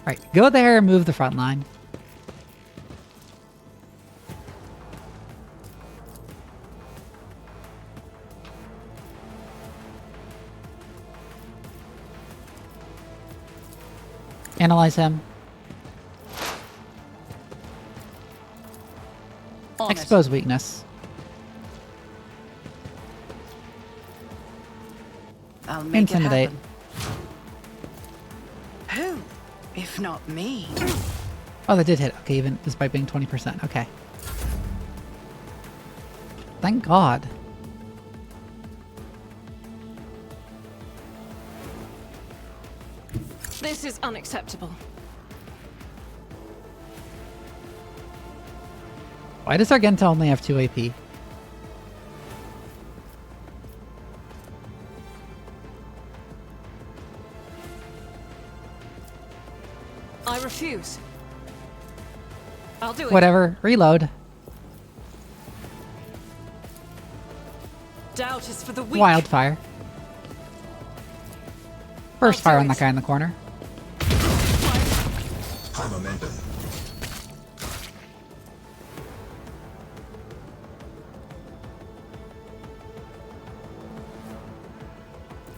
[SPEAKER 1] Alright, go there and move the front line. Analyze him.
[SPEAKER 9] On it.
[SPEAKER 1] Expose weakness.
[SPEAKER 9] I'll make
[SPEAKER 1] Intimidate.
[SPEAKER 9] it happen. Who, if not me?
[SPEAKER 1] Oh, that did hit. Okay, even despite being 20%. Okay. Thank God.
[SPEAKER 9] This is unacceptable.
[SPEAKER 1] Why does Argenta only have 2 AP?
[SPEAKER 9] I refuse. I'll do it.
[SPEAKER 1] Whatever. Reload.
[SPEAKER 9] Doubt is for the weak.
[SPEAKER 1] Wildfire. First fire on that guy in the corner.
[SPEAKER 3] High momentum.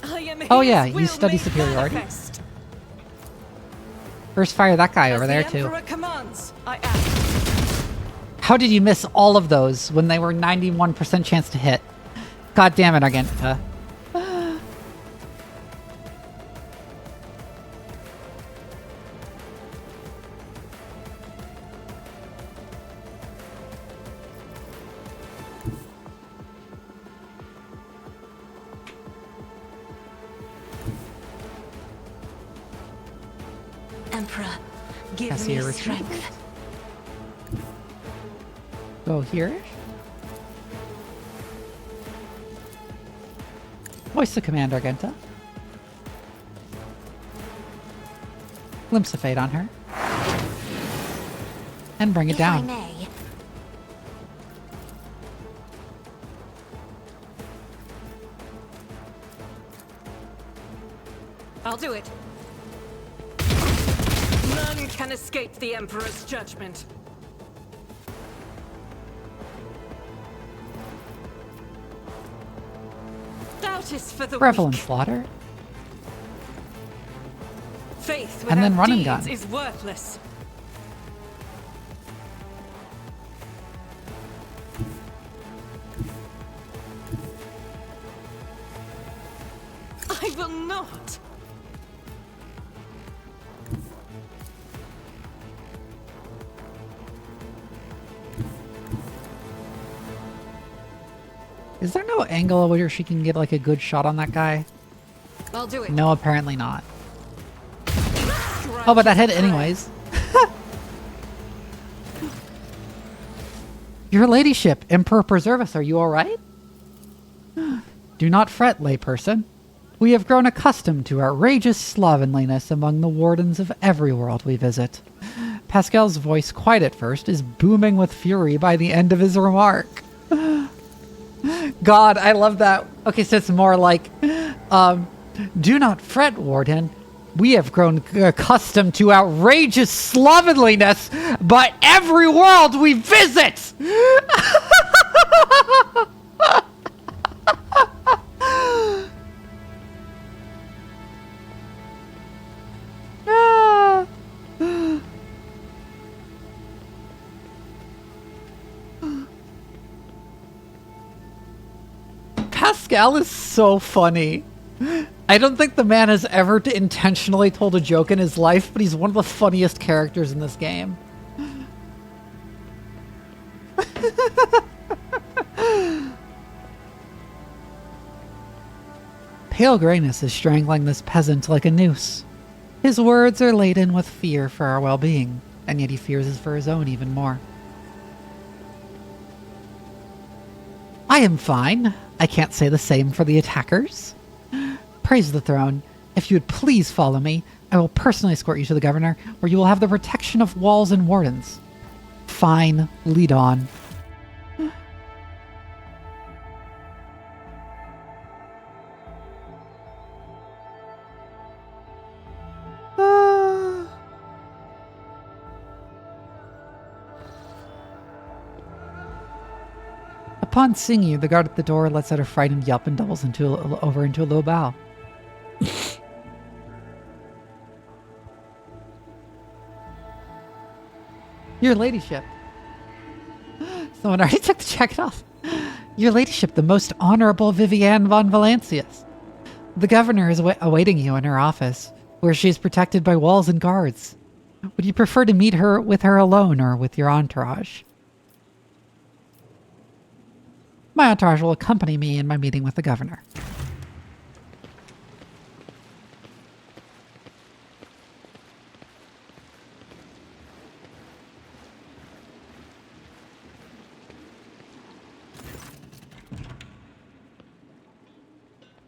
[SPEAKER 9] I am
[SPEAKER 1] Oh
[SPEAKER 9] his
[SPEAKER 1] yeah, you
[SPEAKER 9] will
[SPEAKER 1] study
[SPEAKER 9] made
[SPEAKER 1] superiority.
[SPEAKER 9] manifest.
[SPEAKER 1] First fire that guy over
[SPEAKER 9] As
[SPEAKER 1] there
[SPEAKER 9] the
[SPEAKER 1] too.
[SPEAKER 9] Emperor commands, I act.
[SPEAKER 1] How did you miss all of those when they were 91% chance to hit? God damn it, Argenta.
[SPEAKER 7] Emperor, give
[SPEAKER 1] I see
[SPEAKER 7] me
[SPEAKER 1] a retreat.
[SPEAKER 7] strength.
[SPEAKER 1] Go here. Voice the command, Argenta. Glimpse of fate on her. And bring it
[SPEAKER 7] If I
[SPEAKER 1] down.
[SPEAKER 7] may,
[SPEAKER 9] I'll do it. None can escape the Emperor's judgment. Doubt is for the
[SPEAKER 1] Revel in
[SPEAKER 9] weak.
[SPEAKER 1] slaughter.
[SPEAKER 9] Faith
[SPEAKER 1] And then
[SPEAKER 9] without
[SPEAKER 1] run and
[SPEAKER 9] deeds
[SPEAKER 1] gun.
[SPEAKER 9] is worthless. I will not.
[SPEAKER 1] Is there no angle where she can get like a good shot on that guy?
[SPEAKER 9] I'll do it.
[SPEAKER 1] No, apparently not. Oh, but that hit anyways. Your ladyship, Emperor preserve us, are you alright? Do not fret, layperson. We have grown accustomed to outrageous slovenliness among the wardens of every world we visit. Pascal's voice, quiet at first, is booming with fury by the end of his remark. God, I love that. Okay, so it's more like, do not fret, Warden. We have grown accustomed to outrageous slovenliness by every world we visit! Pascal is so funny. I don't think the man has ever intentionally told a joke in his life, but he's one of the funniest characters in this game. Pale grayness is strangling this peasant like a noose. His words are laden with fear for our well-being, and yet he fears it for his own even more. I am fine. I can't say the same for the attackers. Praise the throne. If you would please follow me, I will personally escort you to the governor, where you will have the protection of walls and wardens. Fine. Lead on. Upon seeing you, the guard at the door lets out a frightened yelp and doubles over into a low bow. Your ladyship. Someone already took the jacket off. Your ladyship, the most honorable Vivienne von Valancius. The governor is awaiting you in her office, where she is protected by walls and guards. Would you prefer to meet her with her alone or with your entourage? My entourage will accompany me in my meeting with the governor.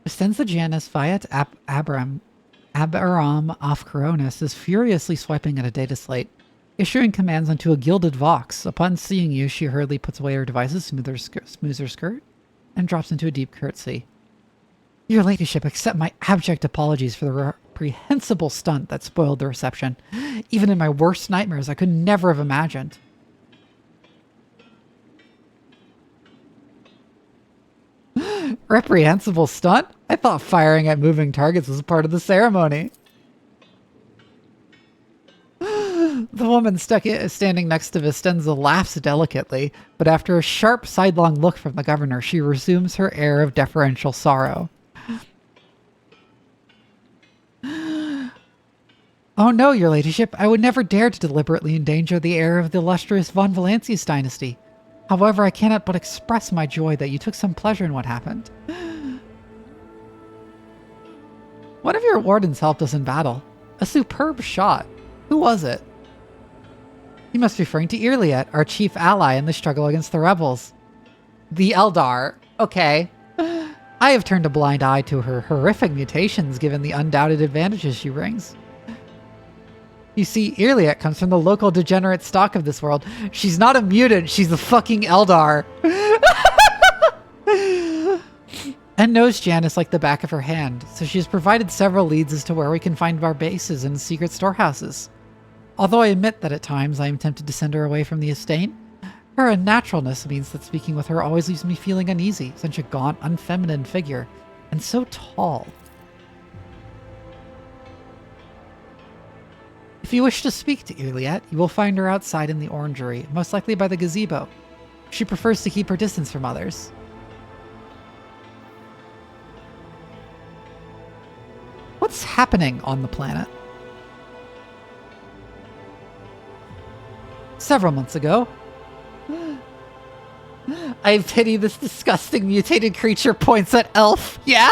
[SPEAKER 1] Vistenza Janus Fiat Abaram of Coronis is furiously swiping at a data slate, issuing commands onto a gilded vox. Upon seeing you, she hurriedly puts away her devices, smooths her skirt, and drops into a deep curtsy. Your ladyship, accept my abject apologies for the reprehensible stunt that spoiled the reception. Even in my worst nightmares, I could never have imagined. Reprehensible stunt? I thought firing at moving targets was part of the ceremony. The woman standing next to Vistenza laughs delicately, but after a sharp sidelong look from the governor, she resumes her air of deferential sorrow. Oh no, your ladyship, I would never dare to deliberately endanger the heir of the illustrious von Valancius dynasty. However, I cannot but express my joy that you took some pleasure in what happened. One of your wardens helped us in battle. A superb shot. Who was it? You must be referring to Irliet, our chief ally in the struggle against the rebels. The Eldar. Okay. I have turned a blind eye to her horrific mutations given the undoubted advantages she brings. You see, Irliet comes from the local degenerate stock of this world. She's not a mutant, she's a fucking Eldar. And knows Janus like the back of her hand, so she has provided several leads as to where we can find our bases and secret storehouses. Although I admit that at times I am tempted to send her away from the estate, her unnaturalness means that speaking with her always leaves me feeling uneasy, such a gaunt, unfeminine figure, and so tall. If you wish to speak to Irliet, you will find her outside in the orangery, most likely by the gazebo. She prefers to keep her distance from others. What's happening on the planet? Several months ago, I pity this disgusting mutated creature points at Elf. Yeah?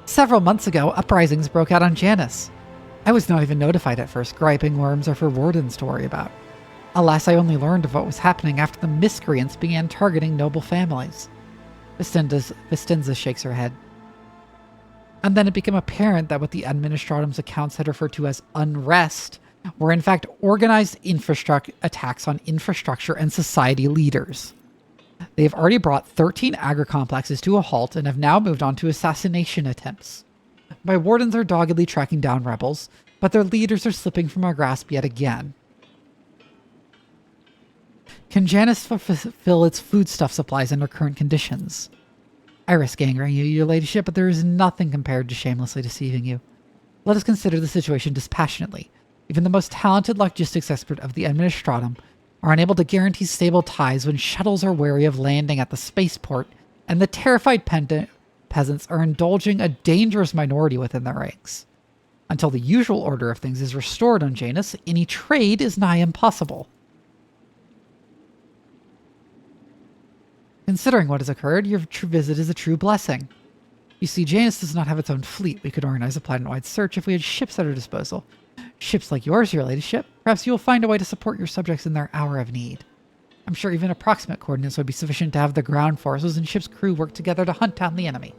[SPEAKER 1] Several months ago, uprisings broke out on Janus. I was not even notified at first. Griping worms are for wardens to worry about. Alas, I only learned of what was happening after the miscreants began targeting noble families. Vistenza shakes her head. And then it became apparent that what the Administratum's accounts had referred to as unrest were in fact organized attacks on infrastructure and society leaders. They have already brought 13 agri-complexes to a halt and have now moved on to assassination attempts. My wardens are doggedly tracking down rebels, but their leaders are slipping from our grasp yet again. Can Janus fulfill its foodstuff supplies under current conditions? I risk angering you, your ladyship, but there is nothing compared to shamelessly deceiving you. Let us consider the situation dispassionately. Even the most talented logistics expert of the Administratum are unable to guarantee stable ties when shuttles are wary of landing at the spaceport, and the terrified peasants are indulging a dangerous minority within their ranks. Until the usual order of things is restored on Janus, any trade is nigh impossible. Considering what has occurred, your visit is a true blessing. You see, Janus does not have its own fleet. We could organize a planet-wide search if we had ships at our disposal. Ships like yours, your ladyship. Perhaps you will find a way to support your subjects in their hour of need. I'm sure even approximate coordinates would be sufficient to have the ground forces and ship's crew work together to hunt down the enemy.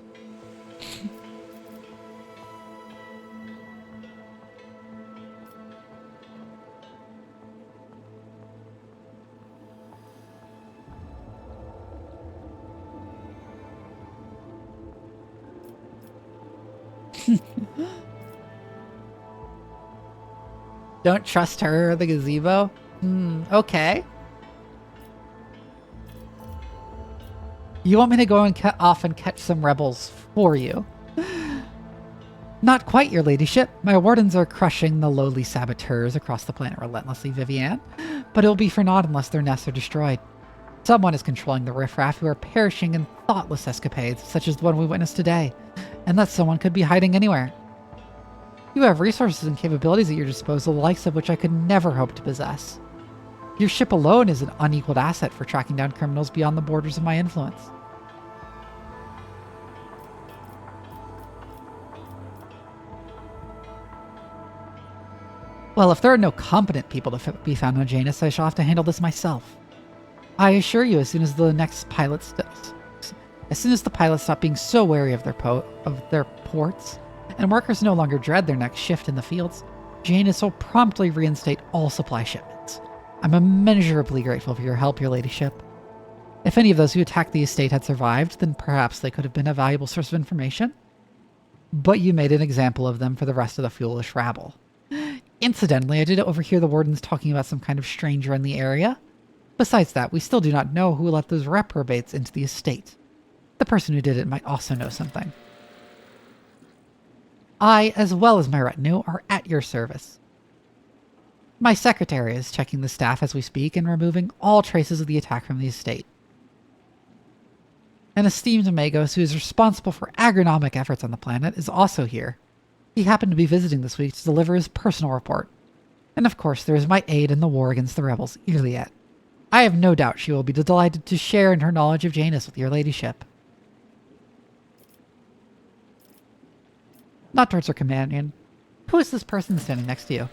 [SPEAKER 1] Don't trust her or the gazebo? Okay. You want me to go and off and catch some rebels for you? Not quite, your ladyship. My wardens are crushing the lowly saboteurs across the planet relentlessly, Vivienne. But it'll be for naught unless their nests are destroyed. Someone is controlling the riffraff who are perishing in thoughtless escapades, such as the one we witnessed today, and that someone could be hiding anywhere. You have resources and capabilities at your disposal, the likes of which I could never hope to possess. Your ship alone is an unequaled asset for tracking down criminals beyond the borders of my influence. Well, if there are no competent people to be found on Janus, I shall have to handle this myself. I assure you, as soon as the pilots stop being so wary of their ports, and workers no longer dread their next shift in the fields, Janus will promptly reinstate all supply shipments. I'm immeasurably grateful for your help, your ladyship. If any of those who attacked the estate had survived, then perhaps they could have been a valuable source of information. But you made an example of them for the rest of the foolish rabble. Incidentally, I did overhear the wardens talking about some kind of stranger in the area. Besides that, we still do not know who let those reprobates into the estate. The person who did it might also know something. I, as well as my retinue, are at your service. My secretary is checking the staff as we speak and removing all traces of the attack from the estate. An esteemed Magos who is responsible for agronomic efforts on the planet is also here. He happened to be visiting this week to deliver his personal report. And of course, there is my aide in the war against the rebels, Iliad. I have no doubt she will be delighted to share in her knowledge of Janus with your ladyship. Not towards her companion. Who is this person standing next to you?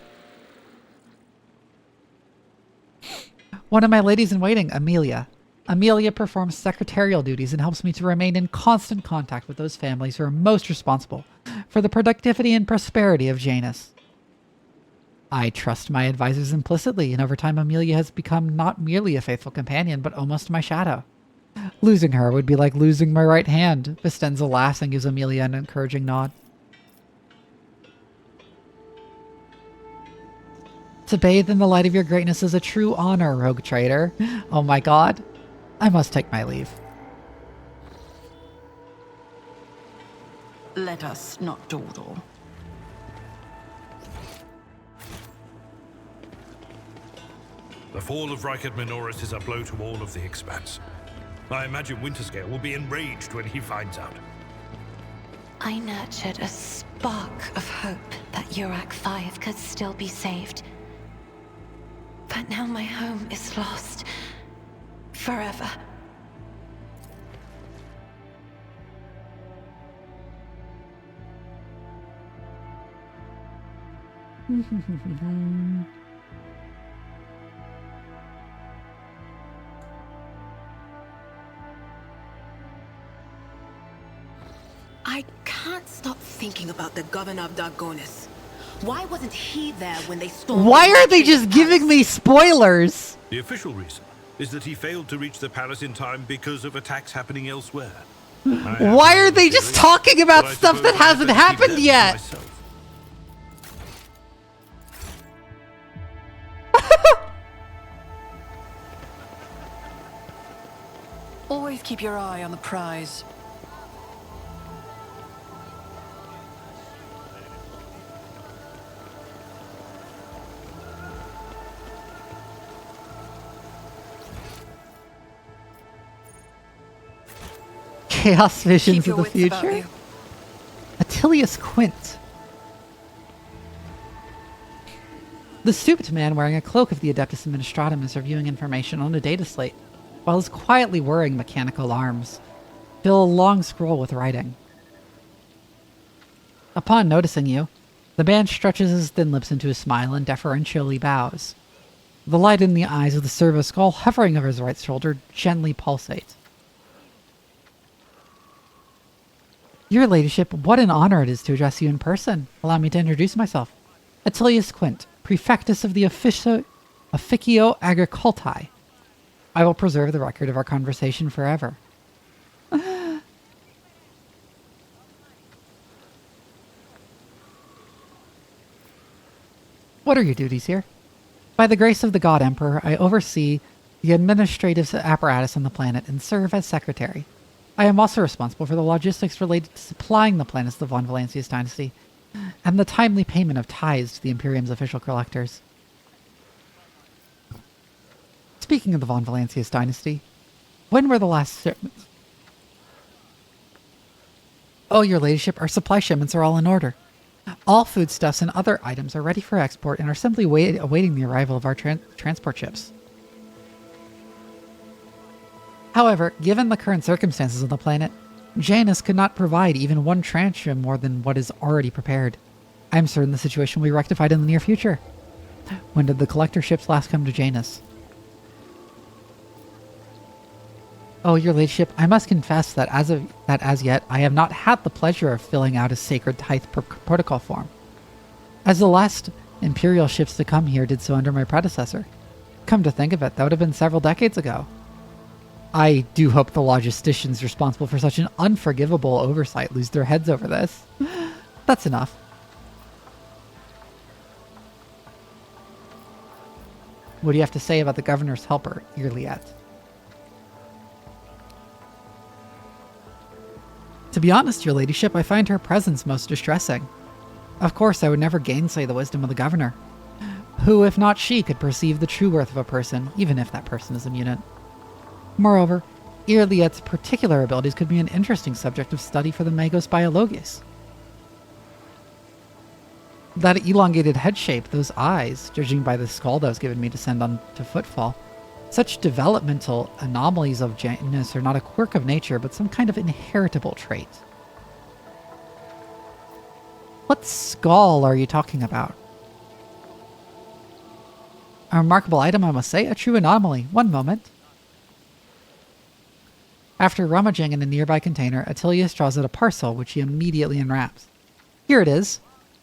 [SPEAKER 1] One of my ladies-in-waiting, Amelia. Amelia performs secretarial duties and helps me to remain in constant contact with those families who are most responsible for the productivity and prosperity of Janus. I trust my advisors implicitly, and over time Amelia has become not merely a faithful companion, but almost my shadow. Losing her would be like losing my right hand. Vistenza laughs and gives Amelia an encouraging nod. To bathe in the light of your greatness is a true honor, rogue trader. Oh my god. I must take my leave.
[SPEAKER 10] Let us not dawdle.
[SPEAKER 4] The fall of Reichert Minoris is a blow to all of the Expanse. I imagine Winterscale will be enraged when he finds out.
[SPEAKER 7] I nurtured a spark of hope that Urak 5 could still be saved. But now my home is lost. Forever.
[SPEAKER 2] I can't stop thinking about the governor of Dargonis. Why wasn't he there when they stormed?
[SPEAKER 1] Why are they just giving me spoilers?
[SPEAKER 4] The official reason is that he failed to reach the palace in time because of attacks happening elsewhere.
[SPEAKER 1] Why are they just talking about stuff that hasn't happened yet?
[SPEAKER 10] Always keep your eye on the prize.
[SPEAKER 1] Chaos visions of the future? Attilius Quint. The stupid man wearing a cloak of the Adeptus Administratum is reviewing information on a data slate, while he's quietly whirring mechanical arms. Fill a long scroll with writing. Upon noticing you, the man stretches his thin lips into a smile and deferentially bows. The light in the eyes of the servo skull hovering over his right shoulder gently pulsates. Your ladyship, what an honor it is to address you in person. Allow me to introduce myself. Attilius Quint, Prefectus of the Officio Agriculti. I will preserve the record of our conversation forever. What are your duties here? By the grace of the God Emperor, I oversee the administrative apparatus on the planet and serve as secretary. I am also responsible for the logistics related to supplying the planets of the Von Valancius dynasty, and the timely payment of tithes to the Imperium's official collectors. Speaking of the Von Valancius dynasty, When were the last shipments? Oh, your ladyship, our supply shipments are all in order. All foodstuffs and other items are ready for export and are simply awaiting the arrival of our transport ships. However, given the current circumstances of the planet, Janus could not provide even one tranche more than what is already prepared. I am certain the situation will be rectified in the near future. When did the collector ships last come to Janus? Oh, your ladyship, I must confess that as yet, I have not had the pleasure of filling out a sacred tithe protocol form, as the last Imperial ships to come here did so under my predecessor. Come to think of it, that would have been several decades ago. I do hope the logisticians responsible for such an unforgivable oversight lose their heads over this. That's enough. What do you have to say about the governor's helper, Irliet? To be honest, your ladyship, I find her presence most distressing. Of course, I would never gainsay the wisdom of the governor. Who, if not she, could perceive the true worth of a person, even if that person is a mutant? Moreover, Irliet's particular abilities could be an interesting subject of study for the Magos Biologis. That elongated head shape, those eyes, judging by the skull that was given me to send on to Footfall. Such developmental anomalies of Janus are not a quirk of nature, but some kind of inheritable trait. What skull are you talking about? A remarkable item, I must say, a true anomaly. One moment. After rummaging in a nearby container, Attilius draws out a parcel, which he immediately unwraps. Here it is.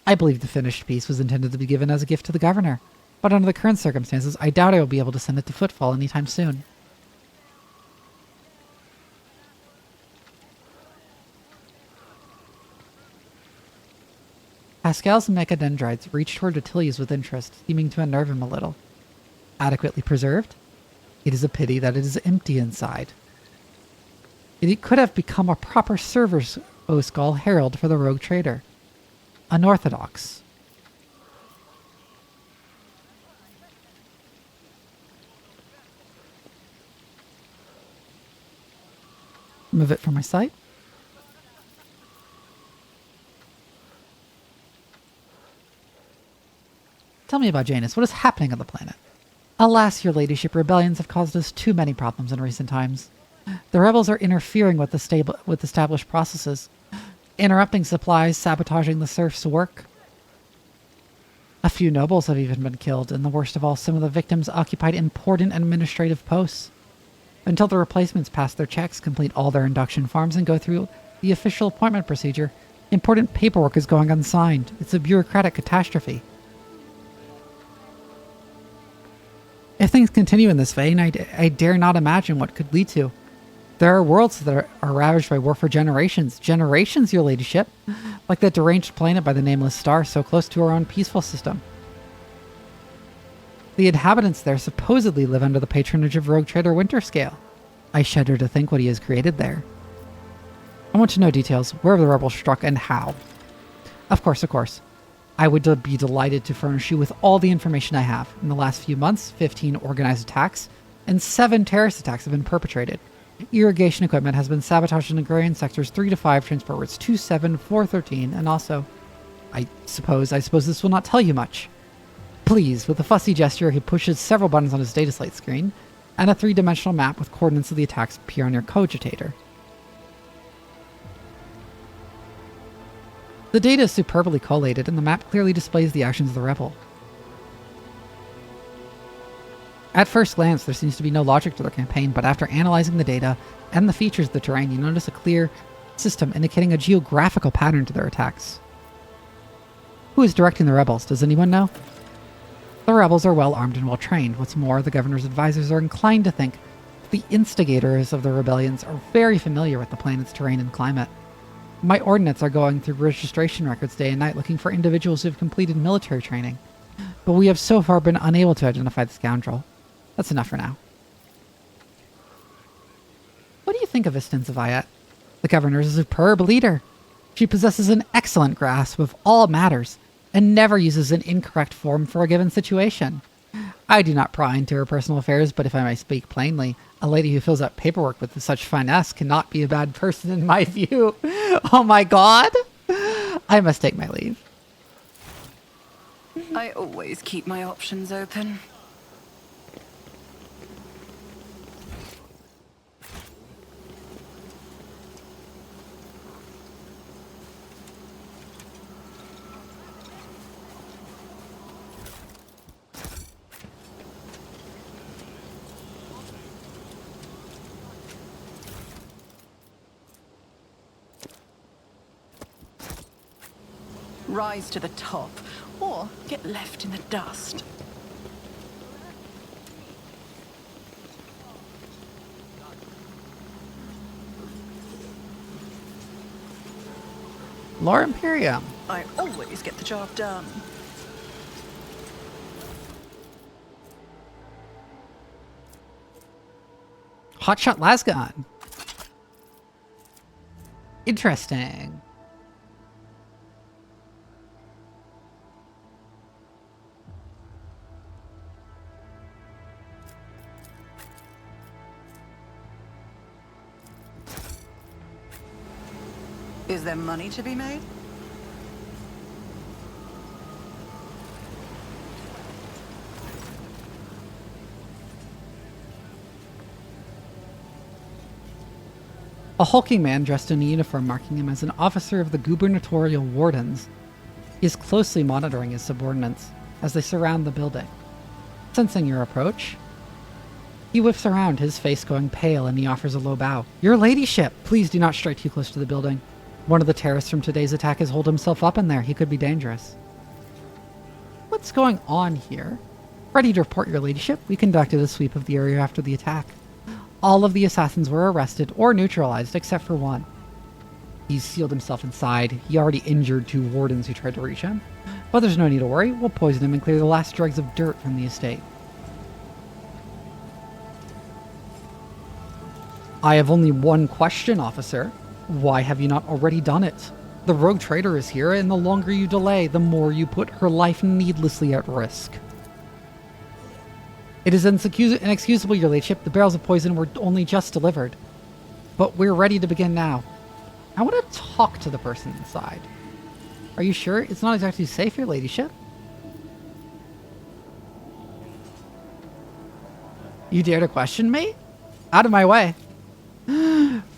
[SPEAKER 1] I believe the finished piece was intended to be given as a gift to the governor, but under the current circumstances, I doubt I will be able to send it to Footfall anytime soon. Pascal's mechadendrites reached toward Attilius with interest, seeming to unnerve him a little. Adequately preserved? It is a pity that it is empty inside. It could have become a proper server's skull herald for the rogue trader. Unorthodox. Remove it from my sight. Tell me about Janus. What is happening on the planet? Alas, your ladyship, rebellions have caused us too many problems in recent times. The rebels are interfering with established processes, interrupting supplies, sabotaging the serfs' work. A few nobles have even been killed, and the worst of all, some of the victims occupied important administrative posts. Until the replacements pass their checks, complete all their induction forms, and go through the official appointment procedure, important paperwork is going unsigned. It's a bureaucratic catastrophe. If things continue in this vein, I dare not imagine what could lead to. There are worlds that are ravaged by war for generations. Generations, your ladyship. Like that deranged planet by the nameless star, so close to our own peaceful system. The inhabitants there supposedly live under the patronage of rogue trader Winterscale. I shudder to think what he has created there. I want to know details, where the rebels struck and how. Of course. I would be delighted to furnish you with all the information I have. In the last few months, 15 organized attacks and 7 terrorist attacks have been perpetrated. Irrigation equipment has been sabotaged in agrarian sectors 3 to 5, transport routes 2, 7, 4, 13, and also... I suppose this will not tell you much. Please, with a fussy gesture, he pushes several buttons on his data slate screen, and a 3-dimensional map with coordinates of the attacks appear on your cogitator. The data is superbly collated, and the map clearly displays the actions of the rebel. At first glance, there seems to be no logic to their campaign, but after analyzing the data and the features of the terrain, you notice a clear system indicating a geographical pattern to their attacks. Who is directing the rebels? Does anyone know? The rebels are well armed and well trained. What's more, the governor's advisors are inclined to think the instigators of the rebellions are very familiar with the planet's terrain and climate. My ordnance are going through registration records day and night looking for individuals who have completed military training, but we have so far been unable to identify the scoundrel. That's enough for now. What do you think of Vistinza Viet? The governor is a superb leader. She possesses an excellent grasp of all matters and never uses an incorrect form for a given situation. I do not pry into her personal affairs, but if I may speak plainly, a lady who fills out paperwork with such finesse cannot be a bad person in my view. Oh my god! I must take my leave.
[SPEAKER 6] I always keep my options open. Rise to the top, or get left in the dust.
[SPEAKER 1] Lore Imperium.
[SPEAKER 6] I always get the job done.
[SPEAKER 1] Hotshot Lasgun. Interesting.
[SPEAKER 6] Is there money to be made?
[SPEAKER 1] A hulking man dressed in a uniform marking him as an officer of the gubernatorial wardens. He is closely monitoring his subordinates as they surround the building. Sensing your approach, he whips around, his face going pale, and he offers a low bow. Your ladyship, please do not strike too close to the building. One of the terrorists from today's attack has holed himself up in there. He could be dangerous. What's going on here? Ready to report, your ladyship. We conducted a sweep of the area after the attack. All of the assassins were arrested or neutralized except for one. He's sealed himself inside. He already injured 2 wardens who tried to reach him. But there's no need to worry. We'll poison him and clear the last dregs of dirt from the estate. I have only one question, officer. Why have you not already done it? The rogue trader is here, and the longer you delay, the more you put her life needlessly at risk. It is inexcusable, your ladyship. The barrels of poison were only just delivered. But we're ready to begin now. I want to talk to the person inside. Are you sure? It's not exactly safe, your ladyship. You dare to question me? Out of my way.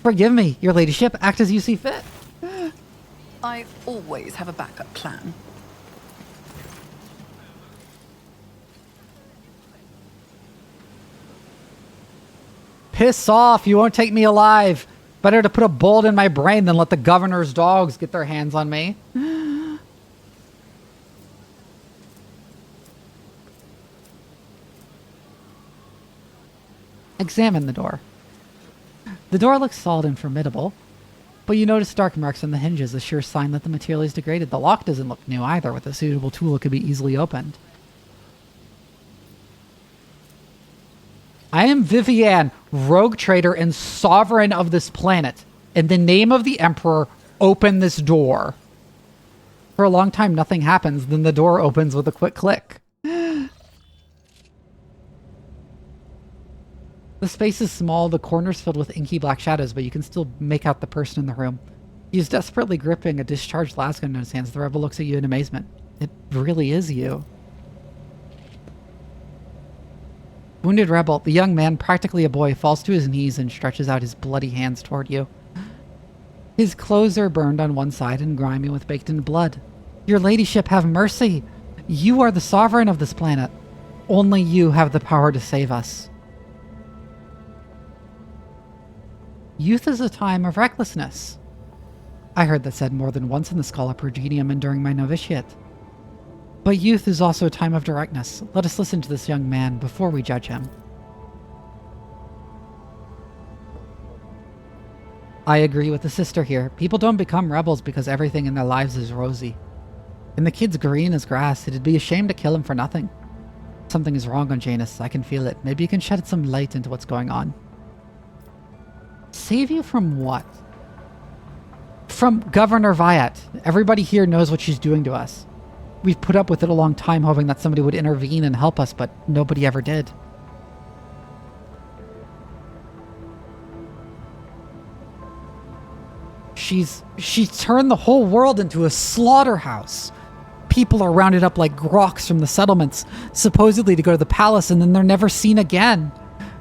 [SPEAKER 1] Forgive me, your ladyship. Act as you see fit.
[SPEAKER 6] I always have a backup plan.
[SPEAKER 1] Piss off, you won't take me alive. Better to put a bullet in my brain than let the governor's dogs get their hands on me. Examine the door. The door looks solid and formidable, but you notice dark marks on the hinges, a sure sign that the material is degraded. The lock doesn't look new either. With a suitable tool, it could be easily opened. I am Vivian, rogue trader and sovereign of this planet. In the name of the Emperor, open this door. For a long time, nothing happens. Then the door opens with a quick click. The space is small, the corners filled with inky black shadows, but you can still make out the person in the room. He is desperately gripping a discharged lasgun in his hands. The rebel looks at you in amazement. It really is you. Wounded rebel, the young man, practically a boy, falls to his knees and stretches out his bloody hands toward you. His clothes are burned on one side and grimy with baked-in blood. Your ladyship, have mercy! You are the sovereign of this planet. Only you have the power to save us. Youth is a time of recklessness. I heard that said more than once in the Schola Progenium and during my novitiate. But youth is also a time of directness. Let us listen to this young man before we judge him. I agree with the sister here. People don't become rebels because everything in their lives is rosy. And the kid's green as grass. It'd be a shame to kill him for nothing. Something is wrong on Janus. I can feel it. Maybe you can shed some light into what's going on. Save you from what? From Governor Viat. Everybody here knows what she's doing to us. We've put up with it a long time, hoping that somebody would intervene and help us, but nobody ever did. She's turned the whole world into a slaughterhouse. People are rounded up like groks from the settlements, supposedly to go to the palace, and then they're never seen again.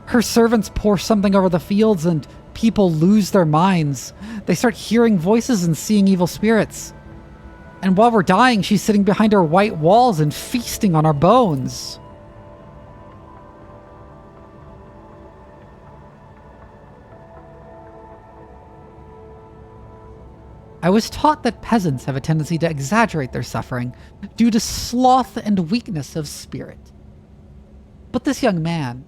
[SPEAKER 1] Her servants pour something over the fields, and people lose their minds. They start hearing voices and seeing evil spirits. And while we're dying, she's sitting behind her white walls and feasting on our bones. I was taught that peasants have a tendency to exaggerate their suffering due to sloth and weakness of spirit. But this young man,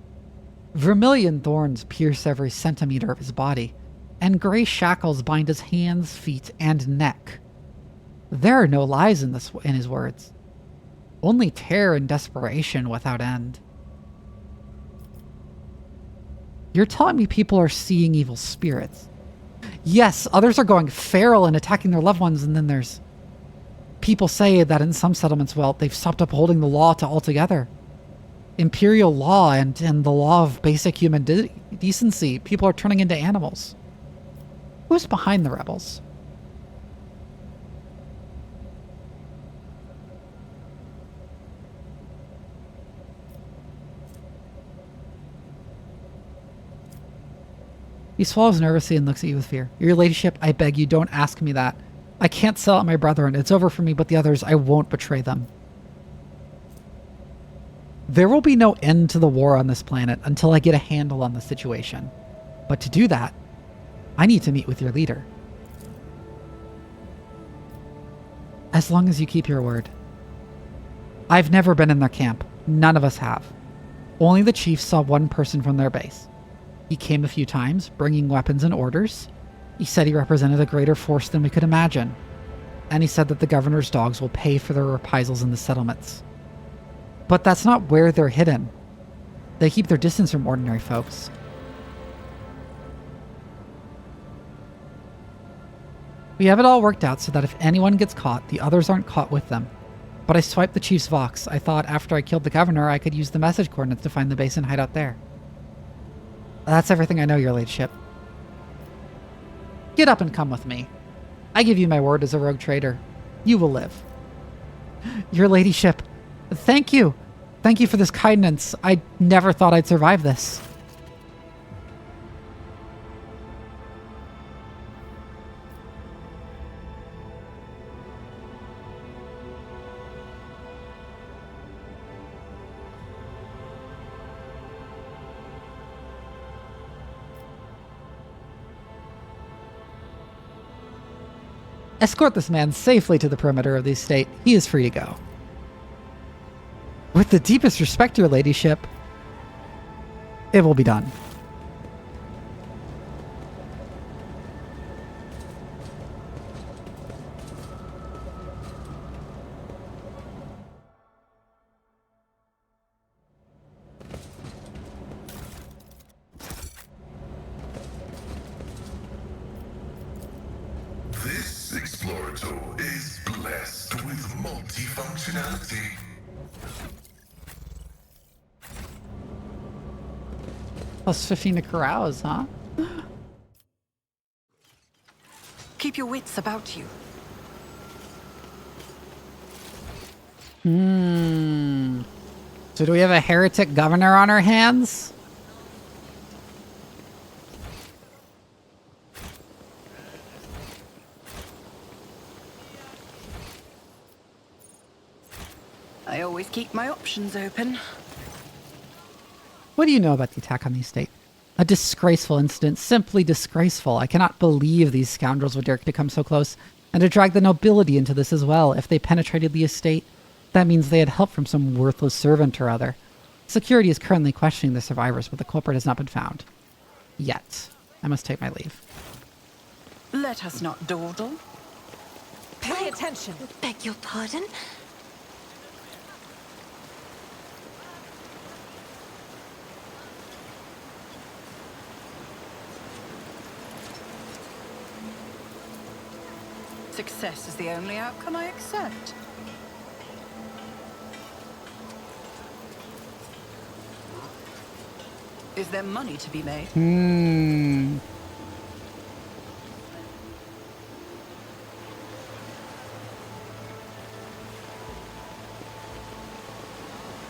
[SPEAKER 1] vermilion thorns pierce every centimeter of his body, and gray shackles bind his hands, feet, and neck. There are no lies in his words, only terror and desperation without end. You're telling me people are seeing evil spirits? Yes, others are going feral and attacking their loved ones, and then there's... People say that in some settlements, well, they've stopped upholding the law altogether. Imperial law and the law of basic human decency. People are turning into animals. Who's behind the rebels? He swallows nervously and looks at you with fear. Your ladyship, I beg you, don't ask me that. I can't sell out my brethren. It's over for me, but the others, I won't betray them. There will be no end to the war on this planet until I get a handle on the situation. But to do that, I need to meet with your leader. As long as you keep your word. I've never been in their camp. None of us have. Only the chiefs saw one person from their base. He came a few times, bringing weapons and orders. He said he represented a greater force than we could imagine. And he said that the governor's dogs will pay for their reprisals in the settlements. But that's not where they're hidden. They keep their distance from ordinary folks. We have it all worked out so that if anyone gets caught, the others aren't caught with them. But I swiped the chief's Vox. I thought after I killed the governor, I could use the message coordinates to find the base and hide out there. That's everything I know, your ladyship. Get up and come with me. I give you my word as a rogue trader. You will live. Your ladyship, thank you. Thank you for this kindness. I never thought I'd survive this. Escort this man safely to the perimeter of the estate. He is free to go. With the deepest respect, your ladyship, it will be done.
[SPEAKER 3] This Explorator is blessed with multifunctionality.
[SPEAKER 1] Plus 15 to carouse, huh?
[SPEAKER 10] Keep your wits about you.
[SPEAKER 1] So do we have a heretic governor on our hands?
[SPEAKER 10] I always keep my options open.
[SPEAKER 1] What do you know about the attack on the estate? A disgraceful incident, simply disgraceful. I cannot believe these scoundrels would dare to come so close, and to drag the nobility into this as well. If they penetrated the estate, that means they had help from some worthless servant or other. Security is currently questioning the survivors, but the culprit has not been found. Yet. I must take my leave.
[SPEAKER 10] Let us not dawdle.
[SPEAKER 7] Pay attention. Beg your pardon?
[SPEAKER 10] Success is the only outcome I accept. Is there money to be made?
[SPEAKER 1] Hmm.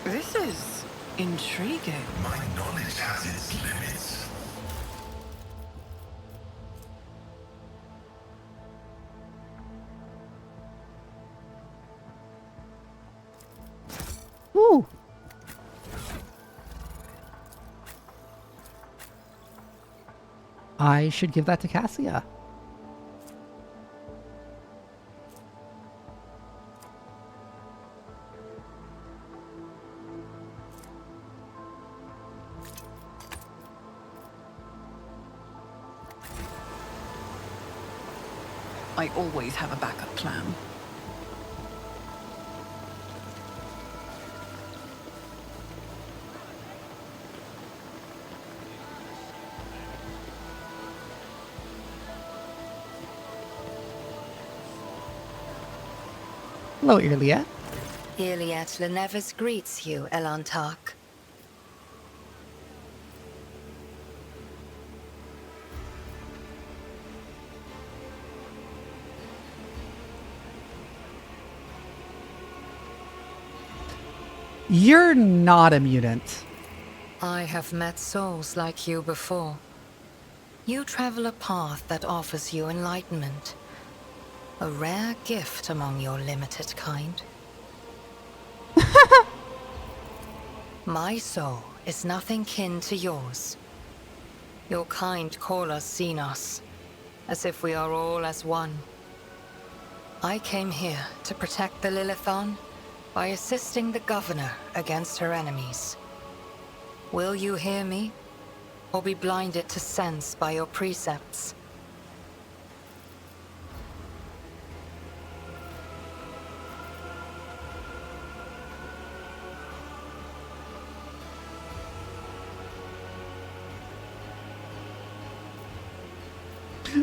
[SPEAKER 10] This is intriguing.
[SPEAKER 3] My knowledge has its limits.
[SPEAKER 1] Woo. I should give that to Cassia.
[SPEAKER 10] I always have a backup plan.
[SPEAKER 1] Hello, Irliet.
[SPEAKER 14] Iliad Lenevus greets you, Elantark.
[SPEAKER 1] You're not a mutant.
[SPEAKER 14] I have met souls like you before. You travel a path that offers you enlightenment. A rare gift among your limited kind. My soul is nothing kin to yours. Your kind call us Xenos, as if we are all as one. I came here to protect the Lilithon by assisting the Governor against her enemies. Will you hear me, or be blinded to sense by your precepts?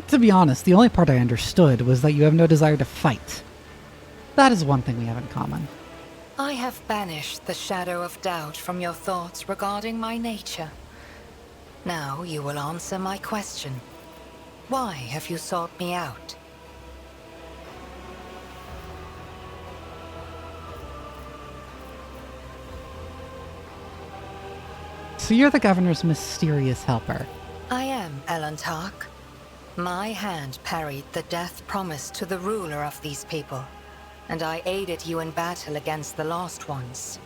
[SPEAKER 1] To be honest, the only part I understood was that you have no desire to fight. That is one thing we have in common.
[SPEAKER 14] I have banished the shadow of doubt from your thoughts regarding my nature. Now you will answer my question. Why have you sought me out?
[SPEAKER 1] So you're the Governor's mysterious helper.
[SPEAKER 14] I am Elantark. My hand parried the death promised to the ruler of these people, and I aided you in battle against the Lost Ones.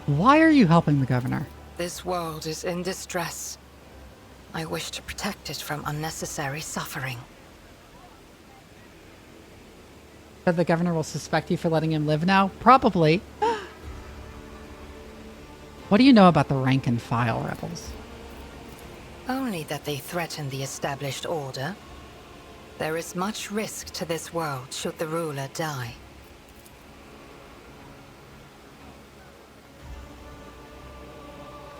[SPEAKER 1] Why are you helping the Governor?
[SPEAKER 14] This world is in distress. I wish to protect it from unnecessary suffering.
[SPEAKER 1] That the Governor will suspect you for letting him live now? Probably. What do you know about the rank and file rebels?
[SPEAKER 14] Only that they threaten the established order. There is much risk to this world should the ruler die.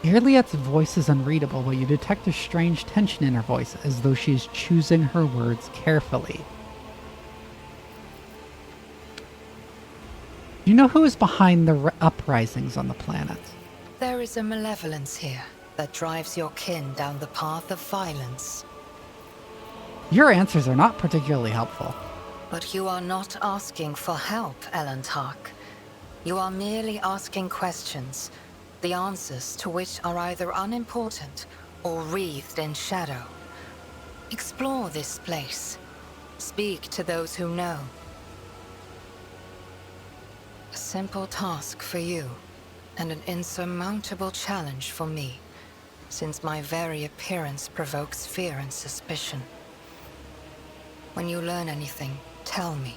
[SPEAKER 1] Irliet's voice is unreadable, but you detect a strange tension in her voice, as though she is choosing her words carefully. Do you know who is behind the uprisings on the planet?
[SPEAKER 14] There is a malevolence here that drives your kin down the path of violence.
[SPEAKER 1] Your answers are not particularly helpful.
[SPEAKER 14] But you are not asking for help, Elantark. You are merely asking questions, the answers to which are either unimportant or wreathed in shadow. Explore this place. Speak to those who know. A simple task for you, and an insurmountable challenge for me, since my very appearance provokes fear and suspicion. When you learn anything, tell me.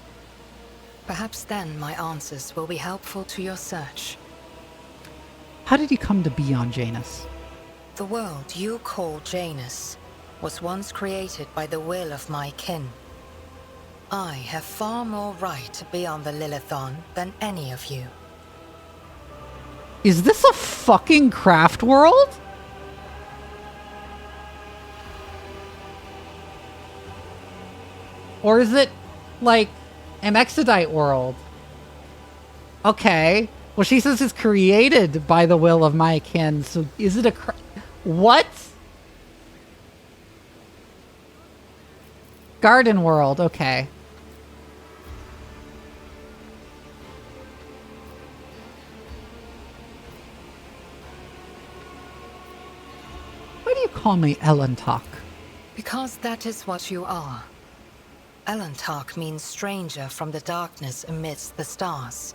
[SPEAKER 14] Perhaps then my answers will be helpful to your search.
[SPEAKER 1] How did you come to be on Janus?
[SPEAKER 14] The world you call Janus was once created by the will of my kin. I have far more right to be on the Lilithon than any of you.
[SPEAKER 1] Is this a fucking craft world? Or is it, like, an Exodite world? Okay. Well, she says it's created by the will of my kin, so is it a what? Garden World, okay. Why do you call me Elentok?
[SPEAKER 14] Because that is what you are. Elentok means stranger from the darkness amidst the stars.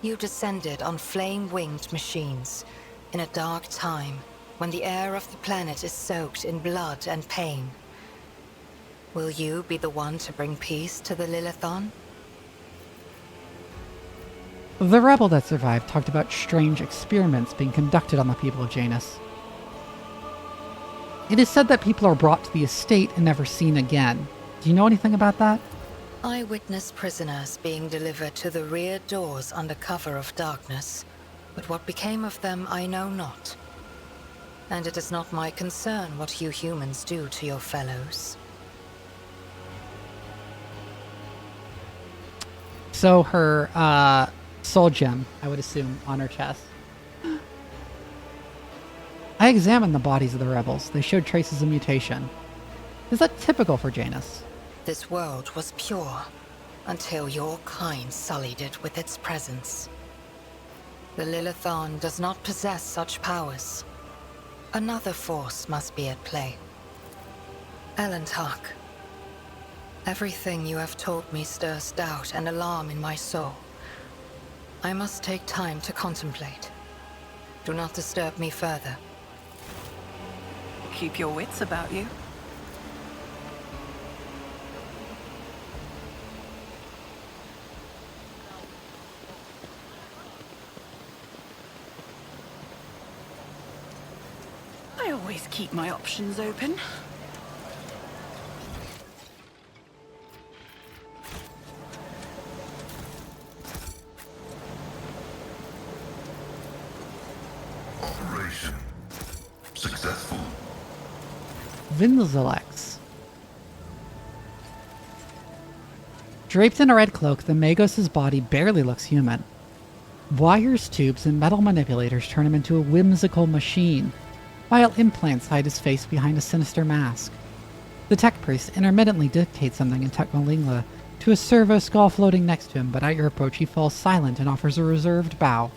[SPEAKER 14] You descended on flame-winged machines in a dark time when the air of the planet is soaked in blood and pain. Will you be the one to bring peace to the Lilithon?
[SPEAKER 1] The rebel that survived talked about strange experiments being conducted on the people of Janus. It is said that people are brought to the estate and never seen again. Do you know anything about that?
[SPEAKER 14] I witnessed prisoners being delivered to the rear doors under cover of darkness, but what became of them I know not. And it is not my concern what you humans do to your fellows.
[SPEAKER 1] So her soul gem, I would assume, on her chest. I examined the bodies of the rebels. They showed traces of mutation. Is that typical for Janus?
[SPEAKER 14] This world was pure until your kind sullied it with its presence. The Lilithon does not possess such powers. Another force must be at play. Elentok, everything you have told me stirs doubt and alarm in my soul. I must take time to contemplate. Do not disturb me further.
[SPEAKER 10] Keep your wits about you. I always keep my options open.
[SPEAKER 3] Operation successful.
[SPEAKER 1] Vinzelex. Draped in a red cloak, the Magos' body barely looks human. Wires, tubes, and metal manipulators turn him into a whimsical machine, while implants hide his face behind a sinister mask. The tech priest intermittently dictates something in Technolingua to a servo skull floating next to him, but at your approach he falls silent and offers a reserved bow.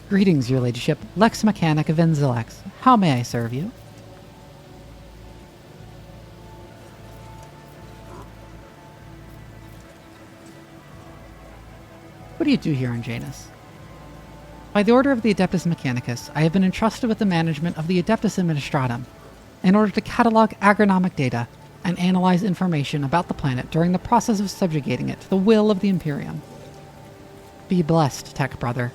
[SPEAKER 1] Greetings, your ladyship. Lex Mechanic of Vinzelex. How may I serve you? What do you do here on Janus? By the order of the Adeptus Mechanicus, I have been entrusted with the management of the Adeptus Administratum in order to catalog agronomic data and analyze information about the planet during the process of subjugating it to the will of the Imperium. Be blessed, Tech Brother.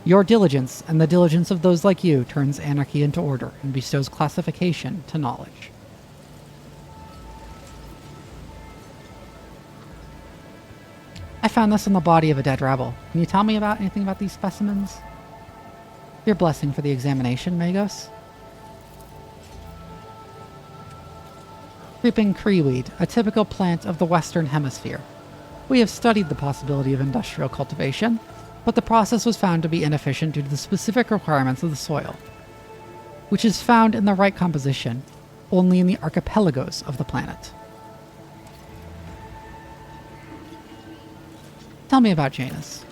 [SPEAKER 1] Your diligence and the diligence of those like you turns anarchy into order and bestows classification to knowledge. I found this on the body of a dead rebel. Can you tell me about anything about these specimens? Your blessing for the examination, Magos? Creeping creeweed, a typical plant of the Western Hemisphere. We have studied the possibility of industrial cultivation, but the process was found to be inefficient due to the specific requirements of the soil, which is found in the right composition only in the archipelagos of the planet. Tell me about Janus.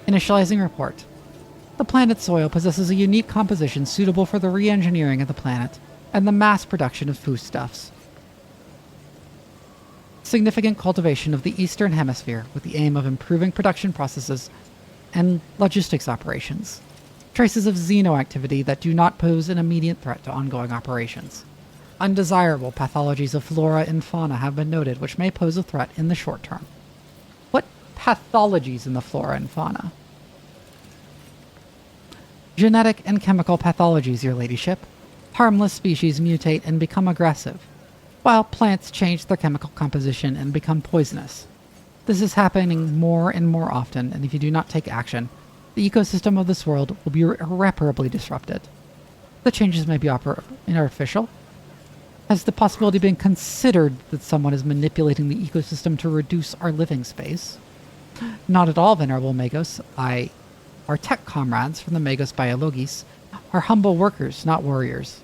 [SPEAKER 1] Initializing report. The planet's soil possesses a unique composition suitable for the re-engineering of the planet and the mass production of foodstuffs. Significant cultivation of the Eastern Hemisphere with the aim of improving production processes and logistics operations. Traces of xenoactivity that do not pose an immediate threat to ongoing operations. Undesirable pathologies of flora and fauna have been noted which may pose a threat in the short term. What pathologies in the flora and fauna? Genetic and chemical pathologies, your ladyship. Harmless species mutate and become aggressive, while plants change their chemical composition and become poisonous. This is happening more and more often, and if you do not take action, the ecosystem of this world will be irreparably disrupted. The changes may be artificial. Has the possibility been considered that someone is manipulating the ecosystem to reduce our living space? Not at all, Venerable Magos. I Our tech comrades from the Magos Biologis are humble workers, not warriors.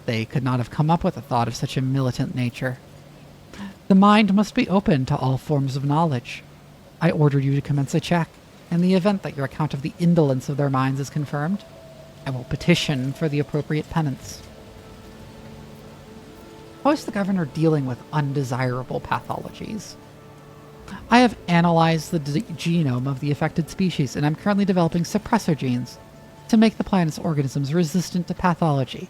[SPEAKER 1] They could not have come up with a thought of such a militant nature. The mind must be open to all forms of knowledge. I ordered you to commence a check. In the event that your account of the indolence of their minds is confirmed, I will petition for the appropriate penance. How is the governor dealing with undesirable pathologies? I have analyzed the genome of the affected species, and I'm currently developing suppressor genes to make the planet's organisms resistant to pathology.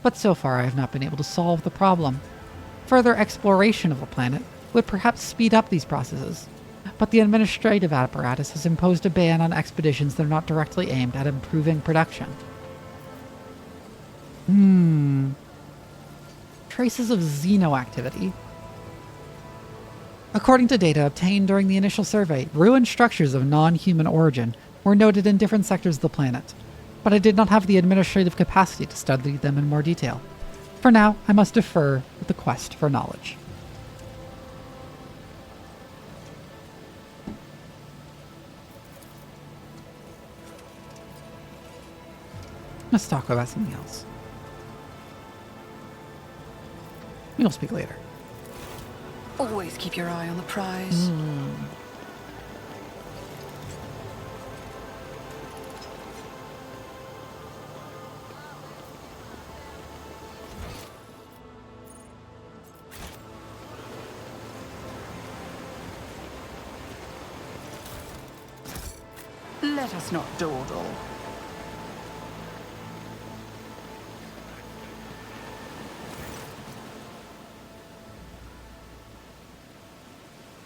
[SPEAKER 1] But so far I have not been able to solve the problem. Further exploration of the planet would perhaps speed up these processes, but the administrative apparatus has imposed a ban on expeditions that are not directly aimed at improving production. Traces of xenoactivity. According to data obtained during the initial survey, ruined structures of non-human origin were noted in different sectors of the planet, but I did not have the administrative capacity to study them in more detail. For now, I must defer with the quest for knowledge. Let's talk about something else. We'll speak later.
[SPEAKER 6] Always keep your eye on the prize.
[SPEAKER 10] Let us not dawdle.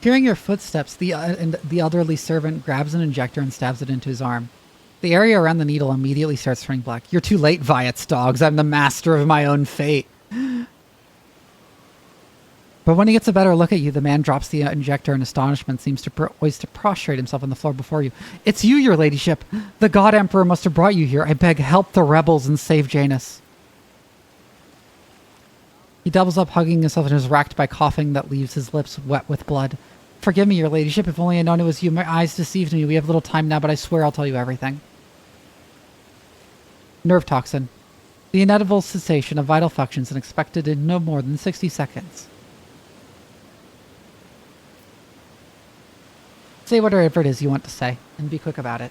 [SPEAKER 1] Hearing your footsteps, the elderly servant grabs an injector and stabs it into his arm. The area around the needle immediately starts turning black. You're too late, Viet's dogs. I'm the master of my own fate. But when he gets a better look at you, the man drops the injector in astonishment, seems to poised to prostrate himself on the floor before you. It's you, your ladyship. The God Emperor must have brought you here. I beg, help the rebels and save Janus. He doubles up, hugging himself, and is racked by coughing that leaves his lips wet with blood. Forgive me, your ladyship. If only I'd known it was you. My eyes deceived me. We have little time now, but I swear I'll tell you everything. Nerve toxin. The inevitable cessation of vital functions and expected in no more than 60 seconds. Say whatever it is you want to say, and be quick about it.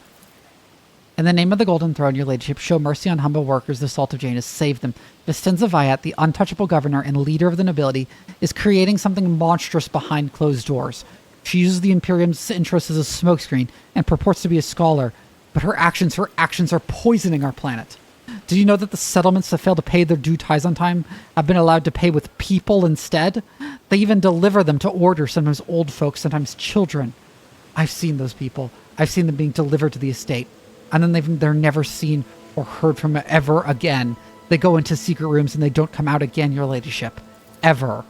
[SPEAKER 1] In the name of the Golden Throne, your ladyship, show mercy on humble workers, the salt of Janus. Save them. Vistenza Viat, the untouchable governor and leader of the nobility, is creating something monstrous behind closed doors. She uses the Imperium's interests as a smokescreen and purports to be a scholar, but her actions are poisoning our planet. Did you know that the settlements that fail to pay their due tithes on time have been allowed to pay with people instead? They even deliver them to order, sometimes old folks, sometimes children. I've seen those people. I've seen them being delivered to the estate. And then they're never seen or heard from ever again. They go into secret rooms and they don't come out again, your ladyship. Ever.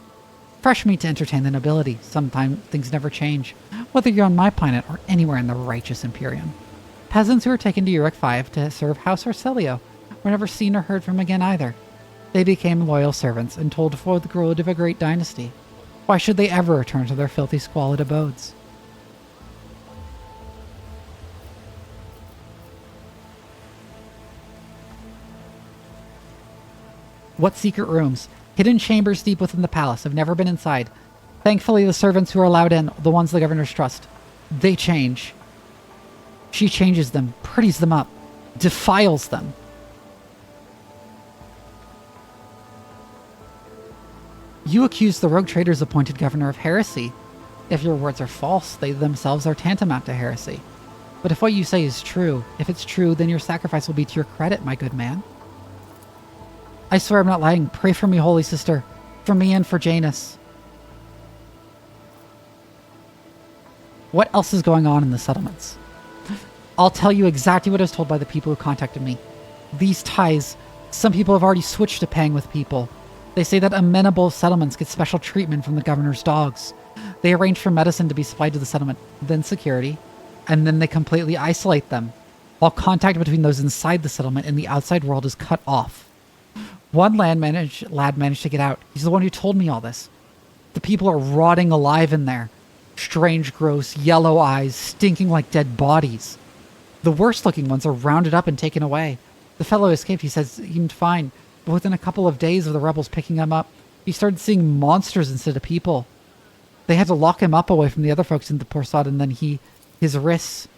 [SPEAKER 1] Fresh meat to entertain the nobility. Sometimes things never change, whether you're on my planet or anywhere in the righteous Imperium. Peasants who were taken to Uruk V to serve House Arcelio were never seen or heard from again either. They became loyal servants and told for the growth of a great dynasty. Why should they ever return to their filthy, squalid abodes? What secret rooms, hidden chambers deep within the palace, have never been inside. Thankfully, the servants who are allowed in, the ones the governors trust, they change. She changes them, pretties them up, defiles them. You accuse the rogue traitors appointed governor of heresy. If your words are false, they themselves are tantamount to heresy. But if what you say is true, if it's true, then your sacrifice will be to your credit, my good man. I swear I'm not lying. Pray for me, holy sister. For me and for Janus. What else is going on in the settlements? I'll tell you exactly what I was told by the people who contacted me. These ties, some people have already switched to paying with people. They say that amenable settlements get special treatment from the governor's dogs. They arrange for medicine to be supplied to the settlement, then security, and then they completely isolate them. All contact between those inside the settlement and the outside world is cut off. One lad managed to get out. He's the one who told me all this. The people are rotting alive in there. Strange, gross, yellow eyes, stinking like dead bodies. The worst-looking ones are rounded up and taken away. The fellow who escaped, he says, seemed fine, but within a couple of days of the rebels picking him up, he started seeing monsters instead of people. They had to lock him up away from the other folks in the Porsad, and then his wrists...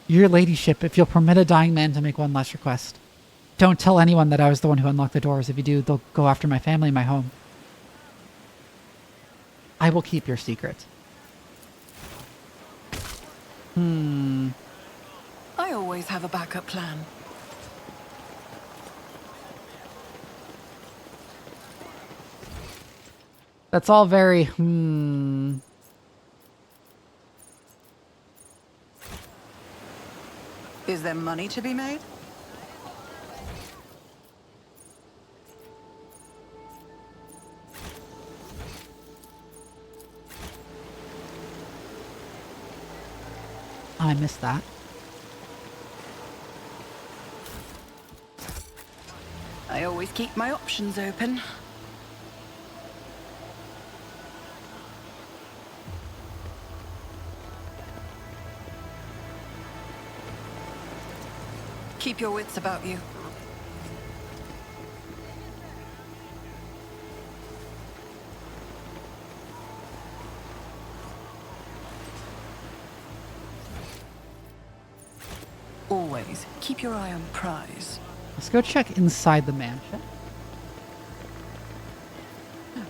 [SPEAKER 1] Your ladyship, if you'll permit a dying man to make one last request. Don't tell anyone that I was the one who unlocked the doors. If you do, they'll go after my family and my home. I will keep your secret.
[SPEAKER 9] I always have a backup plan.
[SPEAKER 1] That's all very,
[SPEAKER 9] Is there money to be made?
[SPEAKER 1] I missed that.
[SPEAKER 9] I always keep my options open. Keep your wits about you. Always keep your eye on prize.
[SPEAKER 1] Let's go check inside the mansion.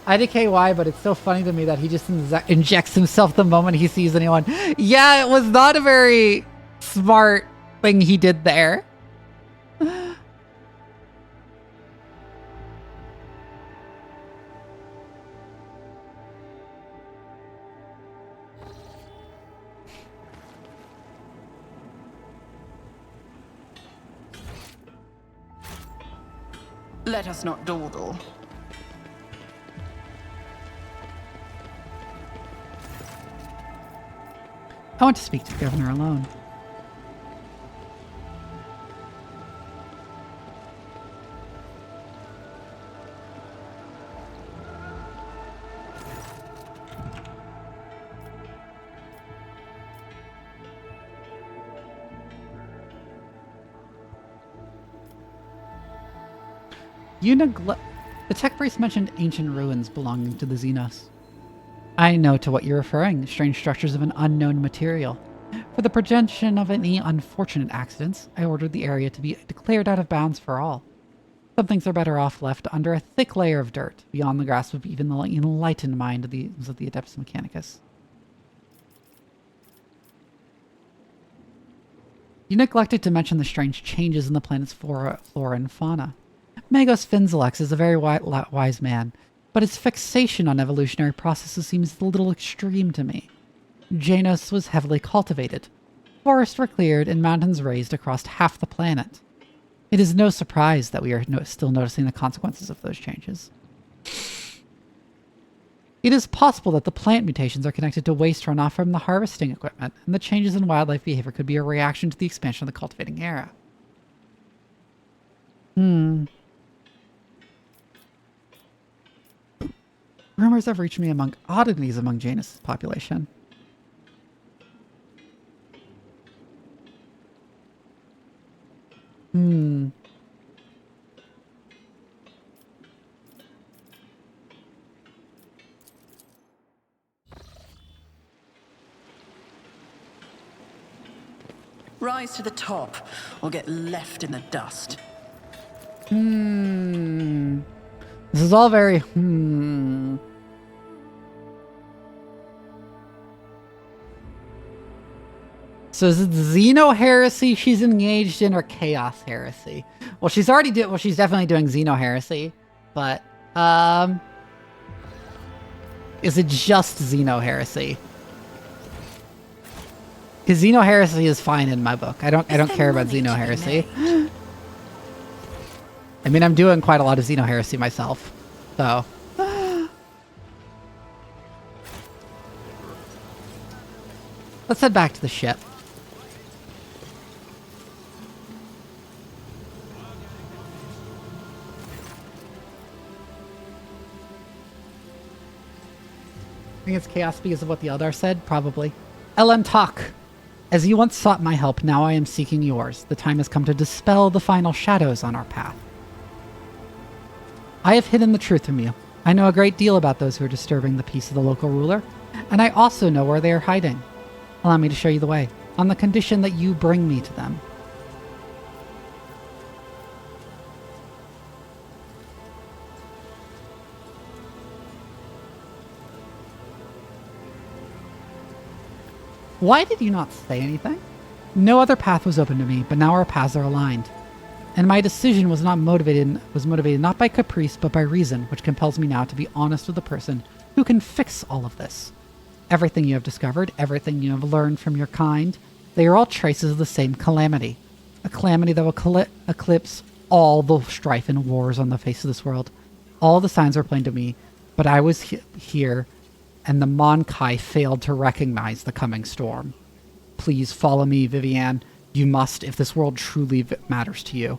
[SPEAKER 1] IDKY, but it's so funny to me that he just injects himself the moment he sees anyone. Yeah, it was not a very smart thing he did there.
[SPEAKER 9] Let us not dawdle.
[SPEAKER 1] I want to speak to the governor alone. The tech priest mentioned ancient ruins belonging to the Xenos. I know to what you're referring, strange structures of an unknown material. For the prevention of any unfortunate accidents, I ordered the area to be declared out of bounds for all. Some things are better off left under a thick layer of dirt, beyond the grasp of even the enlightened mind of the Adeptus Mechanicus. You neglected to mention the strange changes in the planet's flora and fauna. Magos Finzelex is a very wise man, but his fixation on evolutionary processes seems a little extreme to me. Janos was heavily cultivated. Forests were cleared and mountains raised across half the planet. It is no surprise that we are still noticing the consequences of those changes. It is possible that the plant mutations are connected to waste runoff from the harvesting equipment, and the changes in wildlife behavior could be a reaction to the expansion of the cultivating era. Rumors have reached me among oddities among Janus' population.
[SPEAKER 9] Rise to the top, or get left in the dust.
[SPEAKER 1] This is all very, So is it Xeno heresy she's engaged in, or chaos heresy? Well, she's definitely doing Xeno heresy, but is it just Xeno heresy? Because Xeno heresy is fine in my book. I don't care about Xeno heresy. I mean, I'm doing quite a lot of Xeno heresy myself, so. Let's head back to the ship. think it's chaos because of what the Eldar said? Probably. Ellen Talk. As you once sought my help, now I am seeking yours. The time has come to dispel the final shadows on our path. I have hidden the truth from you. I know a great deal about those who are disturbing the peace of the local ruler, and I also know where they are hiding. Allow me to show you the way, on the condition that you bring me to them. Why did you not say anything? No other path was open to me, but now our paths are aligned. And my decision was motivated not by caprice, but by reason, which compels me now to be honest with the person who can fix all of this. Everything you have discovered, everything you have learned from your kind, they are all traces of the same calamity. A calamity that will eclipse all the strife and wars on the face of this world. All the signs were plain to me, but I was here, and the Monkai failed to recognize the coming storm. Please follow me, Vivian. You must, if this world truly matters to you.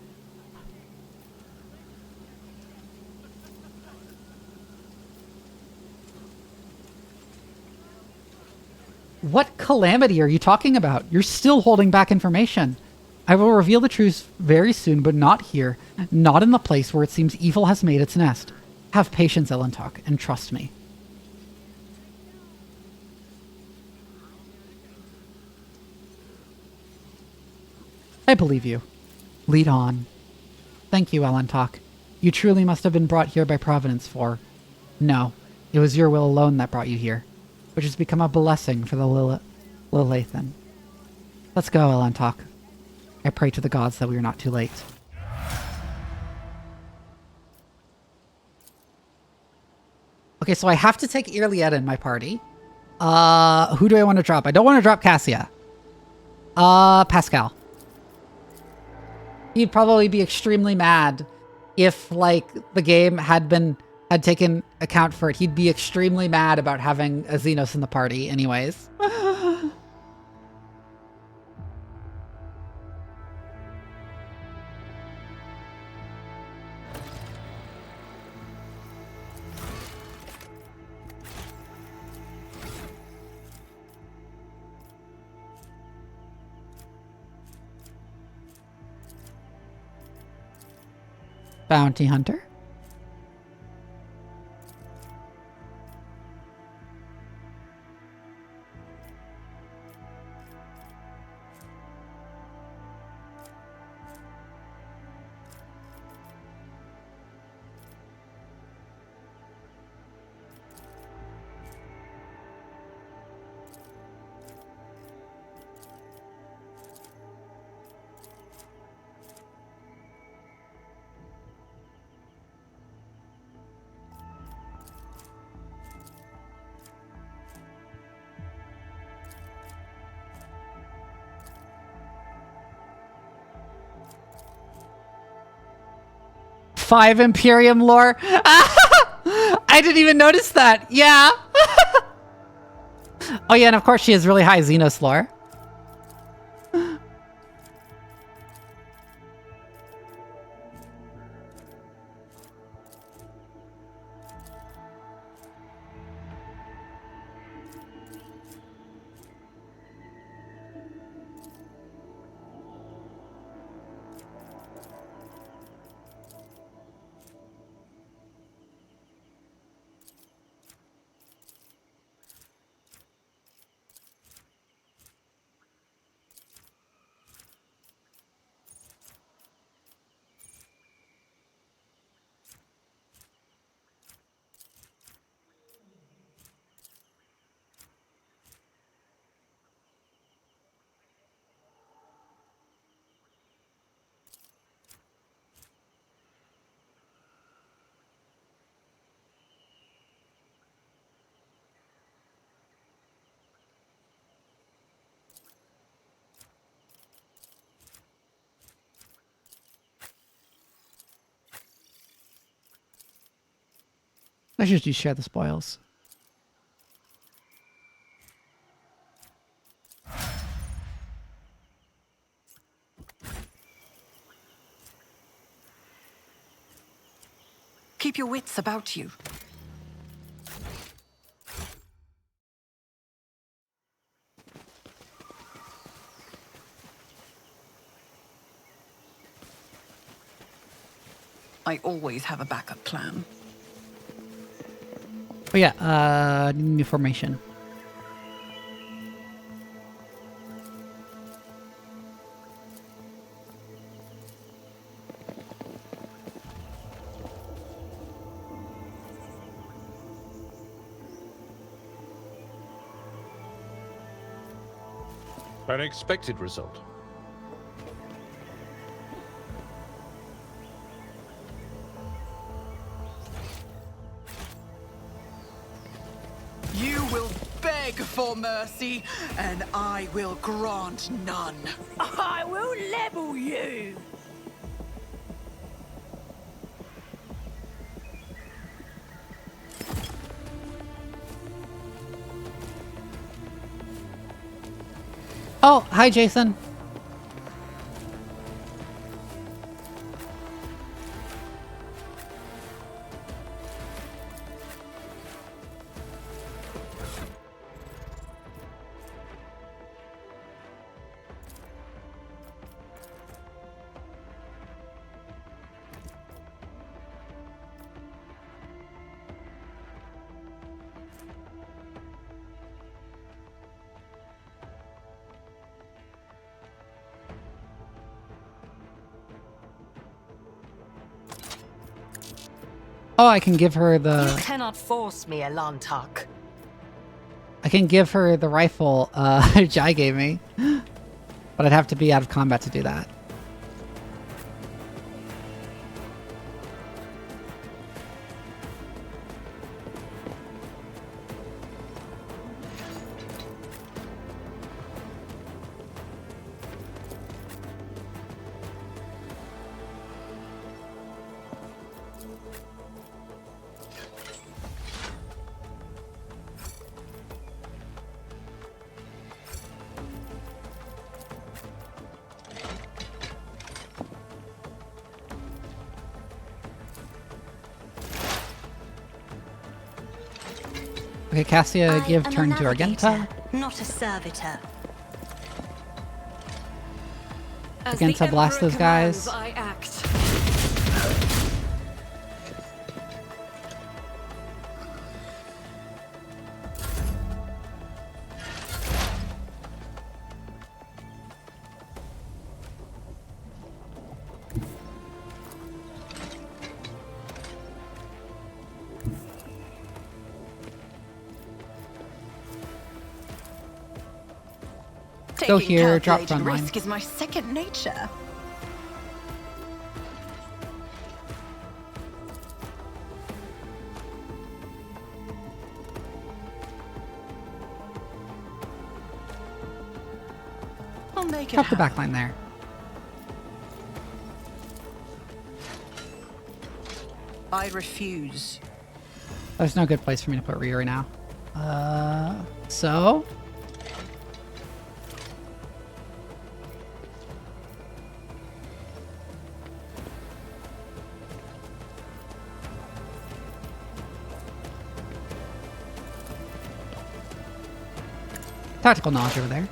[SPEAKER 1] What calamity are you talking about? You're still holding back information. I will reveal the truth very soon, but not here. Not in the place where it seems evil has made its nest. Have patience, Elentok, and trust me. I believe you. Lead on. Thank you, Elentok. You truly must have been brought here by Providence for... No, it was your will alone that brought you here, which has become a blessing for the Lilithan. Let's go, Elentok. I pray to the gods that we are not too late. Okay, so I have to take Irlietta in my party. Who do I want to drop? I don't want to drop Cassia. Pascal. He'd probably be extremely mad if, like, the game had taken account for it. He'd be extremely mad about having a Xenos in the party anyways. Bounty Hunter. Five Imperium lore. I didn't even notice that. Yeah. Oh yeah, and of course she has really high Xenos lore. Let's just share the spoils.
[SPEAKER 9] Keep your wits about you.
[SPEAKER 10] I always have a backup plan.
[SPEAKER 1] Oh yeah, new formation.
[SPEAKER 12] An expected result.
[SPEAKER 10] You will beg for mercy, and I will grant none.
[SPEAKER 9] I will level you!
[SPEAKER 1] Oh, hi, Jason. Oh, I can give her
[SPEAKER 14] You
[SPEAKER 1] the...
[SPEAKER 14] cannot force me, Elantak.
[SPEAKER 1] I can give her the rifle Jai gave me. But I'd have to be out of combat to do that. Okay, Cassia, give turn to Argenta.
[SPEAKER 15] Not a servitor.
[SPEAKER 1] Argenta, blast those guys.
[SPEAKER 9] I act.
[SPEAKER 1] Go here, drop
[SPEAKER 10] calculated
[SPEAKER 1] front line.
[SPEAKER 10] risk is my second nature. I'll make it
[SPEAKER 1] Drop the
[SPEAKER 10] happen.
[SPEAKER 1] back line there.
[SPEAKER 10] I refuse.
[SPEAKER 1] There's no good place for me to put Rhea right now. So... Tactical knowledge over there.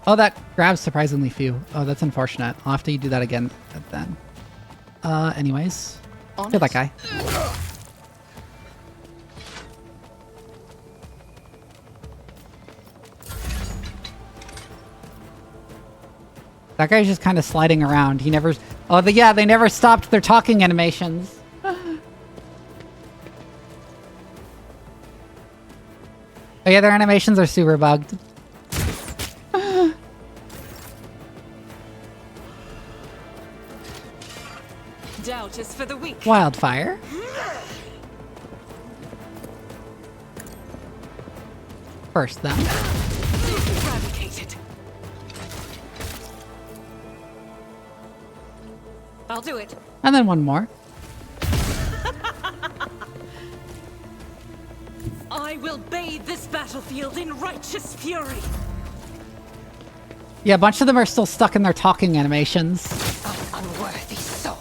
[SPEAKER 1] Oh, that grabs surprisingly few. Oh, that's unfortunate. I'll have to do that again then. Anyways. Kill that guy. That guy's just kind of sliding around. He never... Oh, yeah, they never stopped their talking animations. Oh yeah, their animations are super bugged.
[SPEAKER 9] Doubt is for the weak.
[SPEAKER 1] Wildfire. First them.
[SPEAKER 9] Eradicated. I'll do it.
[SPEAKER 1] And then one more.
[SPEAKER 9] I will bathe this battlefield in righteous fury.
[SPEAKER 1] Yeah, a bunch of them are still stuck in their talking animations.
[SPEAKER 10] Unworthy soul.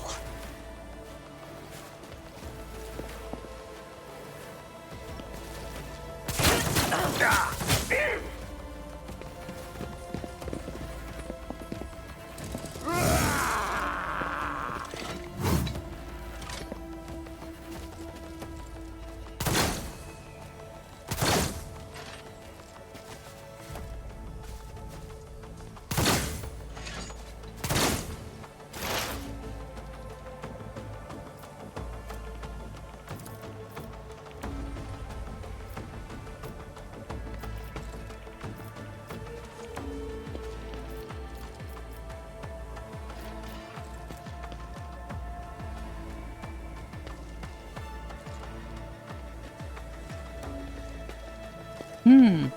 [SPEAKER 14] I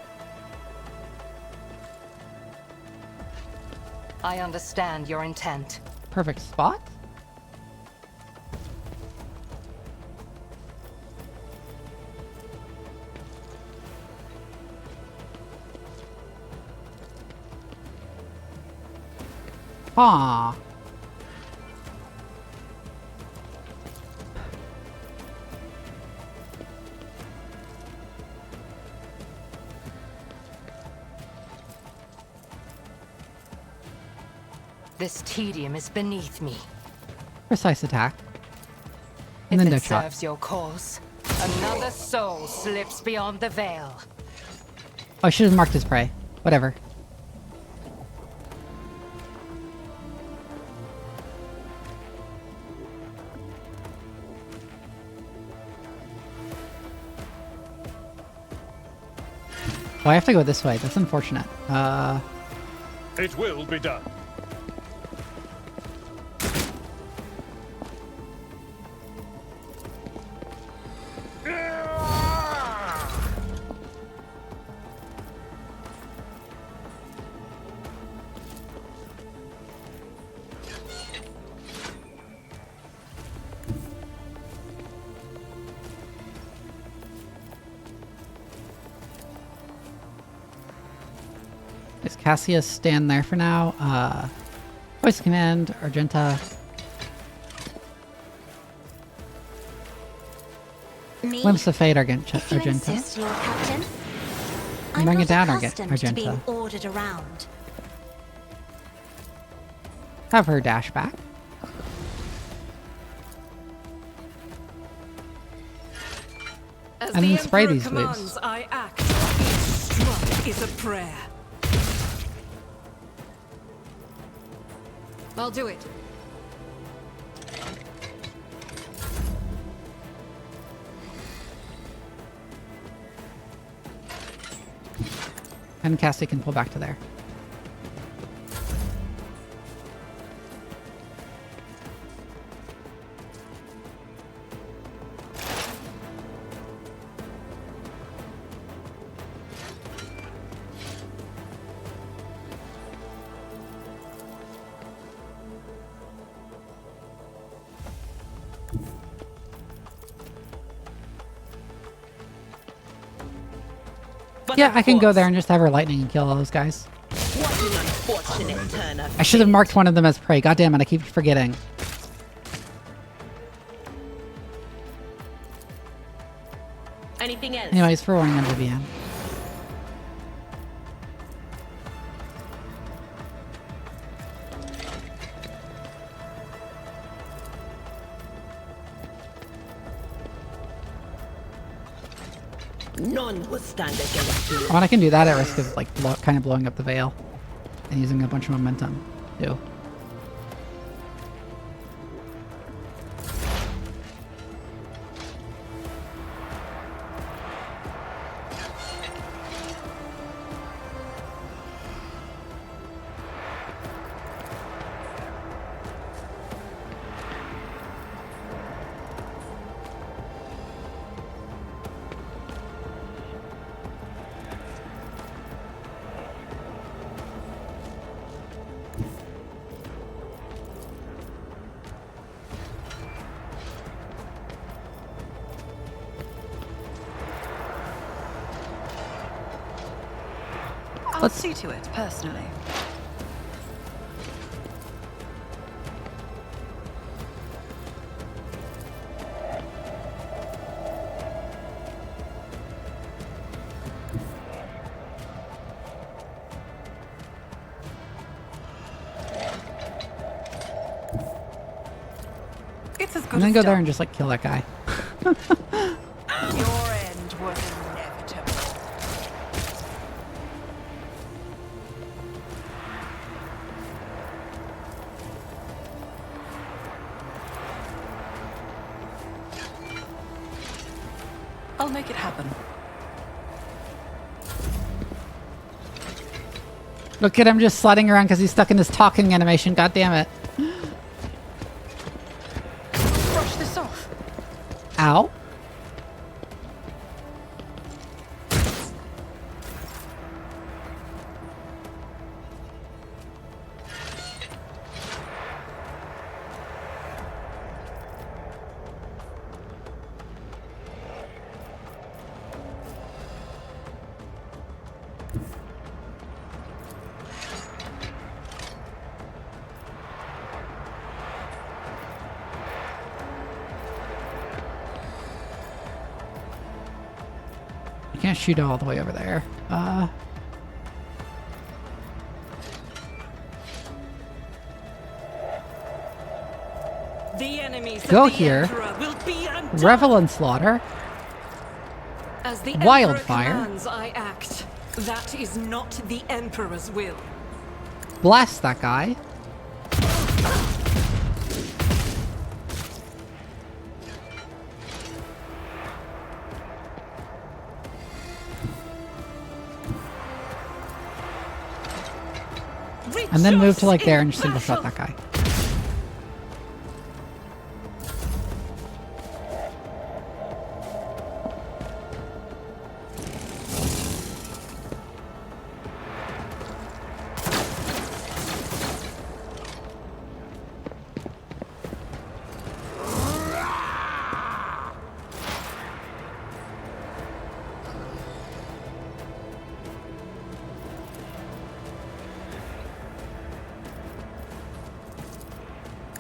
[SPEAKER 14] understand your intent.
[SPEAKER 1] Perfect spot? Ah.
[SPEAKER 14] This tedium is beneath me.
[SPEAKER 1] Precise attack. And
[SPEAKER 14] If
[SPEAKER 1] then no
[SPEAKER 14] it
[SPEAKER 1] shot.
[SPEAKER 14] serves your cause, another soul slips beyond the veil.
[SPEAKER 1] Oh, I should have marked his prey. Whatever. Oh, I have to go this way. That's unfortunate.
[SPEAKER 12] It will be done.
[SPEAKER 1] Is Cassius stand there for now? Voice command, Argenta.
[SPEAKER 7] Me?
[SPEAKER 1] Glimpse of Fate,
[SPEAKER 7] If you
[SPEAKER 1] Argenta.
[SPEAKER 7] insist, Lord Captain. I'm
[SPEAKER 1] Bring
[SPEAKER 7] not
[SPEAKER 1] it down,
[SPEAKER 7] accustomed to
[SPEAKER 1] Argenta.
[SPEAKER 7] being ordered around.
[SPEAKER 1] Have her dash back.
[SPEAKER 9] As
[SPEAKER 1] And
[SPEAKER 9] the
[SPEAKER 1] then spray
[SPEAKER 9] Emperor
[SPEAKER 1] these
[SPEAKER 9] commands,
[SPEAKER 1] waves.
[SPEAKER 9] I act. Each strike is a prayer. I'll do it.
[SPEAKER 1] And Cassie can pull back to there. Yeah, I can go there and just have her lightning and kill all those guys.
[SPEAKER 13] What an unfortunate turn of
[SPEAKER 1] I should have marked one of them as prey. God damn it, I keep forgetting.
[SPEAKER 13] Anything else?
[SPEAKER 1] Anyways, for Orion and Vivian.
[SPEAKER 13] None will stand against you.
[SPEAKER 1] Oh, and I can do that at risk of like kind of blowing up the veil and using a bunch of momentum too.
[SPEAKER 10] I'll see to it, personally. It's as good
[SPEAKER 1] And then
[SPEAKER 10] as
[SPEAKER 1] go there
[SPEAKER 10] done.
[SPEAKER 1] and just like kill that guy.
[SPEAKER 10] Your end was inevitable. I'll make it happen.
[SPEAKER 1] Look at him just sliding around because he's stuck in this talking animation. God damn it.
[SPEAKER 10] Brush this off.
[SPEAKER 1] can't shoot all the way over there.
[SPEAKER 9] The enemies
[SPEAKER 1] Go
[SPEAKER 9] of the
[SPEAKER 1] here.
[SPEAKER 9] Emperor will be undone.
[SPEAKER 1] Revel in slaughter.
[SPEAKER 9] As the
[SPEAKER 1] Wildfire.
[SPEAKER 9] Emperor commands, I act. That is not the Emperor's will.
[SPEAKER 1] Blast that guy. And then move to like there and single shot that guy.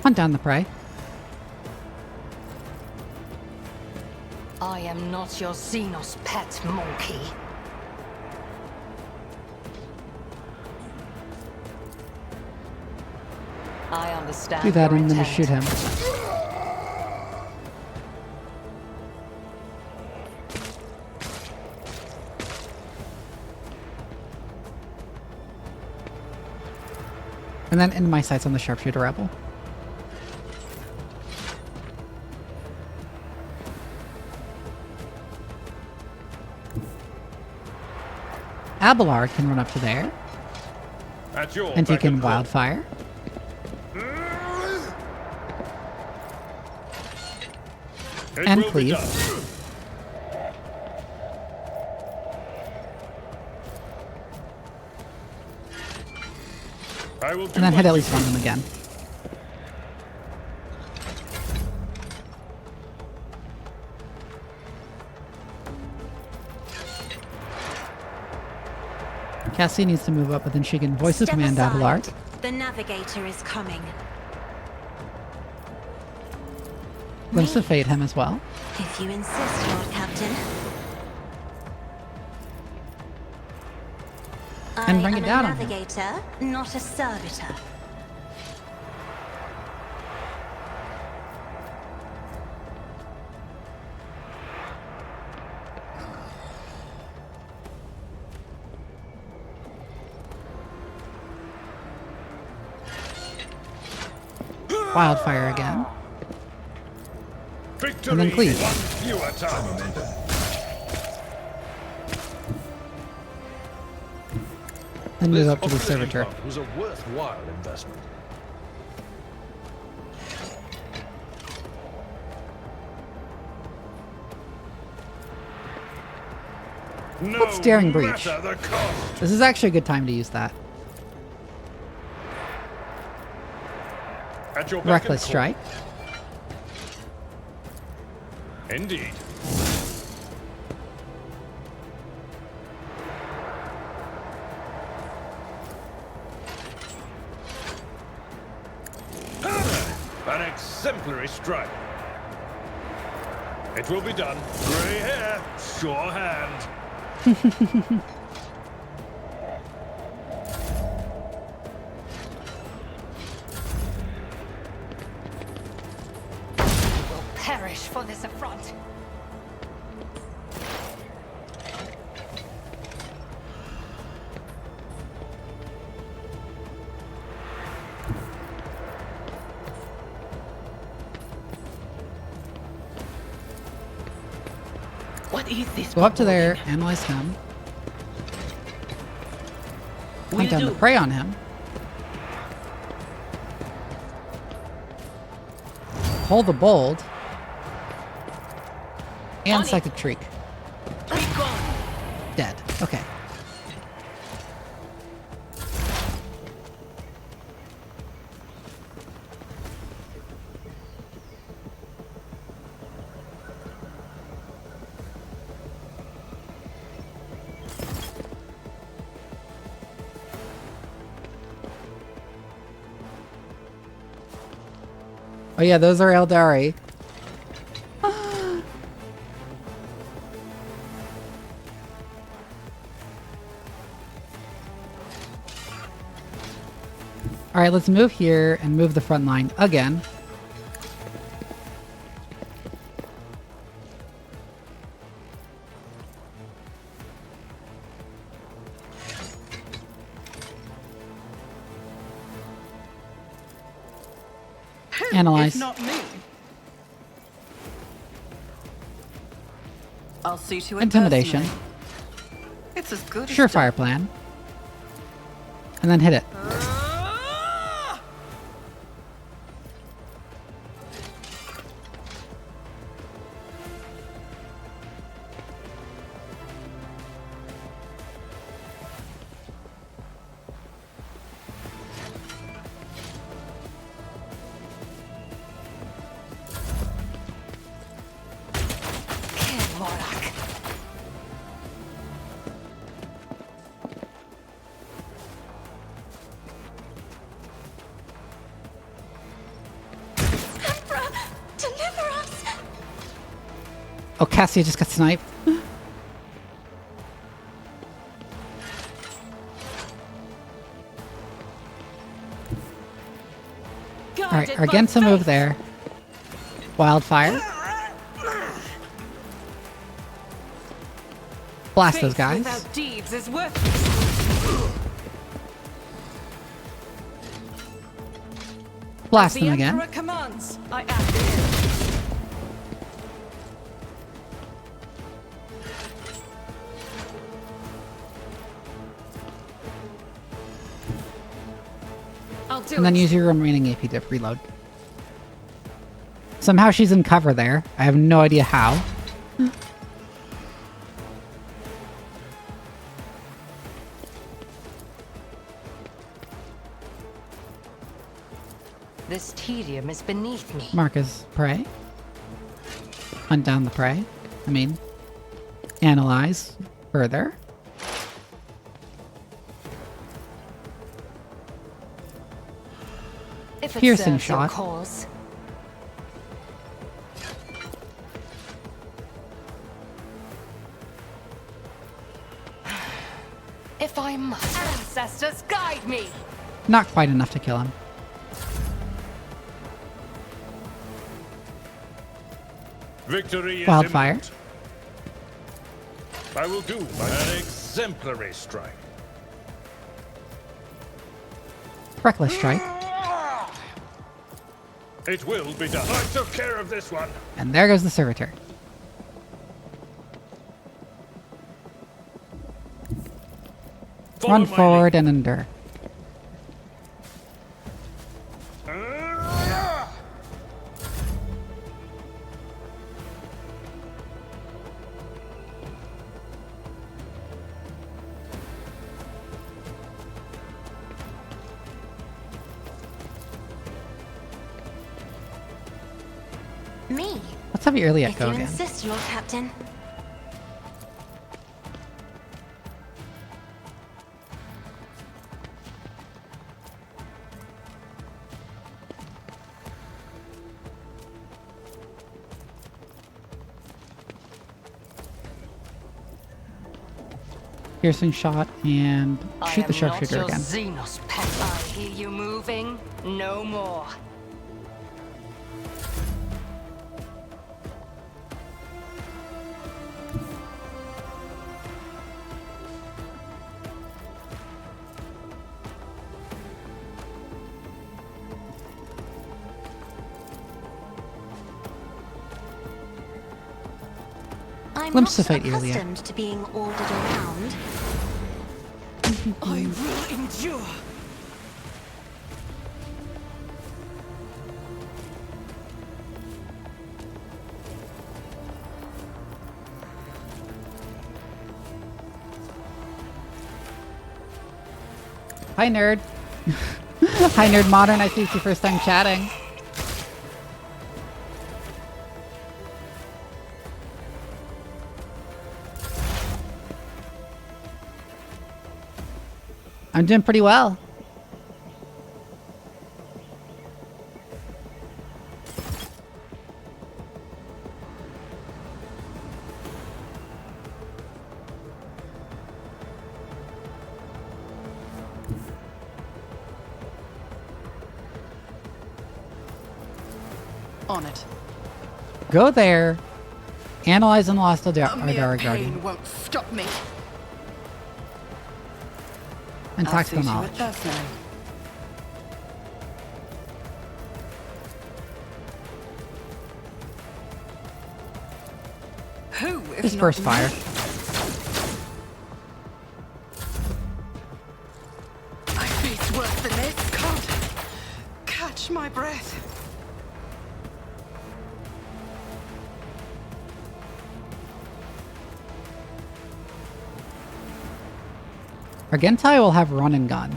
[SPEAKER 1] Hunt down the prey.
[SPEAKER 14] I am not your Xenos pet monkey. I understand.
[SPEAKER 1] Do that
[SPEAKER 14] your
[SPEAKER 1] and then
[SPEAKER 14] intent.
[SPEAKER 1] just shoot him. And then end my sights on the sharpshooter rebel. Abelard can run up to there.
[SPEAKER 12] At your
[SPEAKER 1] And take
[SPEAKER 12] beck and
[SPEAKER 1] in
[SPEAKER 12] call.
[SPEAKER 1] Wildfire.
[SPEAKER 12] It
[SPEAKER 1] And
[SPEAKER 12] will be
[SPEAKER 1] please.
[SPEAKER 12] done. I will do
[SPEAKER 1] And then
[SPEAKER 12] my
[SPEAKER 1] hit at least one of them again. Cassie needs to move up, but then she can voice of command Abelard.
[SPEAKER 7] The navigator is coming.
[SPEAKER 1] Glimpse of Fate him as well.
[SPEAKER 7] If you insist, Lord Captain.
[SPEAKER 1] And bring
[SPEAKER 7] I
[SPEAKER 1] it
[SPEAKER 7] am
[SPEAKER 1] down
[SPEAKER 7] a
[SPEAKER 1] on him.
[SPEAKER 7] navigator, not a servitor.
[SPEAKER 1] Wildfire again.
[SPEAKER 12] Victory
[SPEAKER 1] And then cleave.
[SPEAKER 12] one fewer time.
[SPEAKER 1] Then move
[SPEAKER 12] This
[SPEAKER 1] up to the
[SPEAKER 12] operating
[SPEAKER 1] servitor.
[SPEAKER 12] fund was a worthwhile investment. No
[SPEAKER 1] What's Daring Breach?
[SPEAKER 12] matter the cost.
[SPEAKER 1] This is actually a good time to use that.
[SPEAKER 12] At your beck and
[SPEAKER 1] Reckless
[SPEAKER 12] call.
[SPEAKER 1] Strike.
[SPEAKER 12] Indeed. An exemplary strike. It will be done. Grey hair, sure hand.
[SPEAKER 14] Will perish for this affront.
[SPEAKER 13] What is this?
[SPEAKER 1] Go up to there, analyze him. Hunt down the prey on him. Hold the bold. And psychic shriek. Dead. Okay. Oh yeah, those are Eldari. Alright, let's move here and move the front line again. Analyze.
[SPEAKER 10] If not me. I'll see to it.
[SPEAKER 1] Intimidation.
[SPEAKER 10] personally. It's as good as
[SPEAKER 1] Surefire plan. And then hit it. Oh, Cassia just got sniped. Alright, against a move there. Wildfire. Blast those guys.
[SPEAKER 9] Without deeds is worthless.
[SPEAKER 1] Blast
[SPEAKER 9] As
[SPEAKER 1] them
[SPEAKER 9] the
[SPEAKER 1] again.
[SPEAKER 9] Emperor commands, I act.
[SPEAKER 1] And then use your remaining AP to reload. Somehow she's in cover there. I have no idea how.
[SPEAKER 14] This tedium is beneath me.
[SPEAKER 1] Mark as prey. Hunt down the prey. I mean, analyze further.
[SPEAKER 14] If it
[SPEAKER 1] Piercing
[SPEAKER 14] serves your
[SPEAKER 1] shot.
[SPEAKER 14] cause. If I must, ancestors guide me.
[SPEAKER 1] Not quite enough to kill him.
[SPEAKER 12] Victory is
[SPEAKER 1] Wildfire.
[SPEAKER 12] imminent. I will do an exemplary strike.
[SPEAKER 1] Reckless strike.
[SPEAKER 12] It will be done. I took care of this one.
[SPEAKER 1] And there goes the servitor. Run forward and endure.
[SPEAKER 7] Me?
[SPEAKER 1] Let's have your early
[SPEAKER 7] If
[SPEAKER 1] echo
[SPEAKER 7] you
[SPEAKER 1] again.
[SPEAKER 7] insist, Lord Captain.
[SPEAKER 1] Piercing shot and shoot the sharpshooter again.
[SPEAKER 14] Xenos pet. I hear you moving. No more.
[SPEAKER 7] I'm
[SPEAKER 1] Glimpse
[SPEAKER 7] not
[SPEAKER 1] of fate, Ilia.
[SPEAKER 7] accustomed to being ordered around.
[SPEAKER 9] I will endure.
[SPEAKER 1] Hi, nerd. Hi, nerd modern. I see it's your first time chatting. I'm doing pretty well.
[SPEAKER 10] On it.
[SPEAKER 1] Go there. Analyze and lost Ardara
[SPEAKER 10] A mere
[SPEAKER 1] Guardian.
[SPEAKER 10] pain won't stop me.
[SPEAKER 1] And
[SPEAKER 10] I'll
[SPEAKER 1] tactical
[SPEAKER 10] see to
[SPEAKER 1] knowledge.
[SPEAKER 10] it personally. Who, if
[SPEAKER 1] His
[SPEAKER 10] not
[SPEAKER 1] first
[SPEAKER 10] me?
[SPEAKER 1] fire.
[SPEAKER 10] I face worse than this, can't catch my breath.
[SPEAKER 1] Argentai will have run and gun.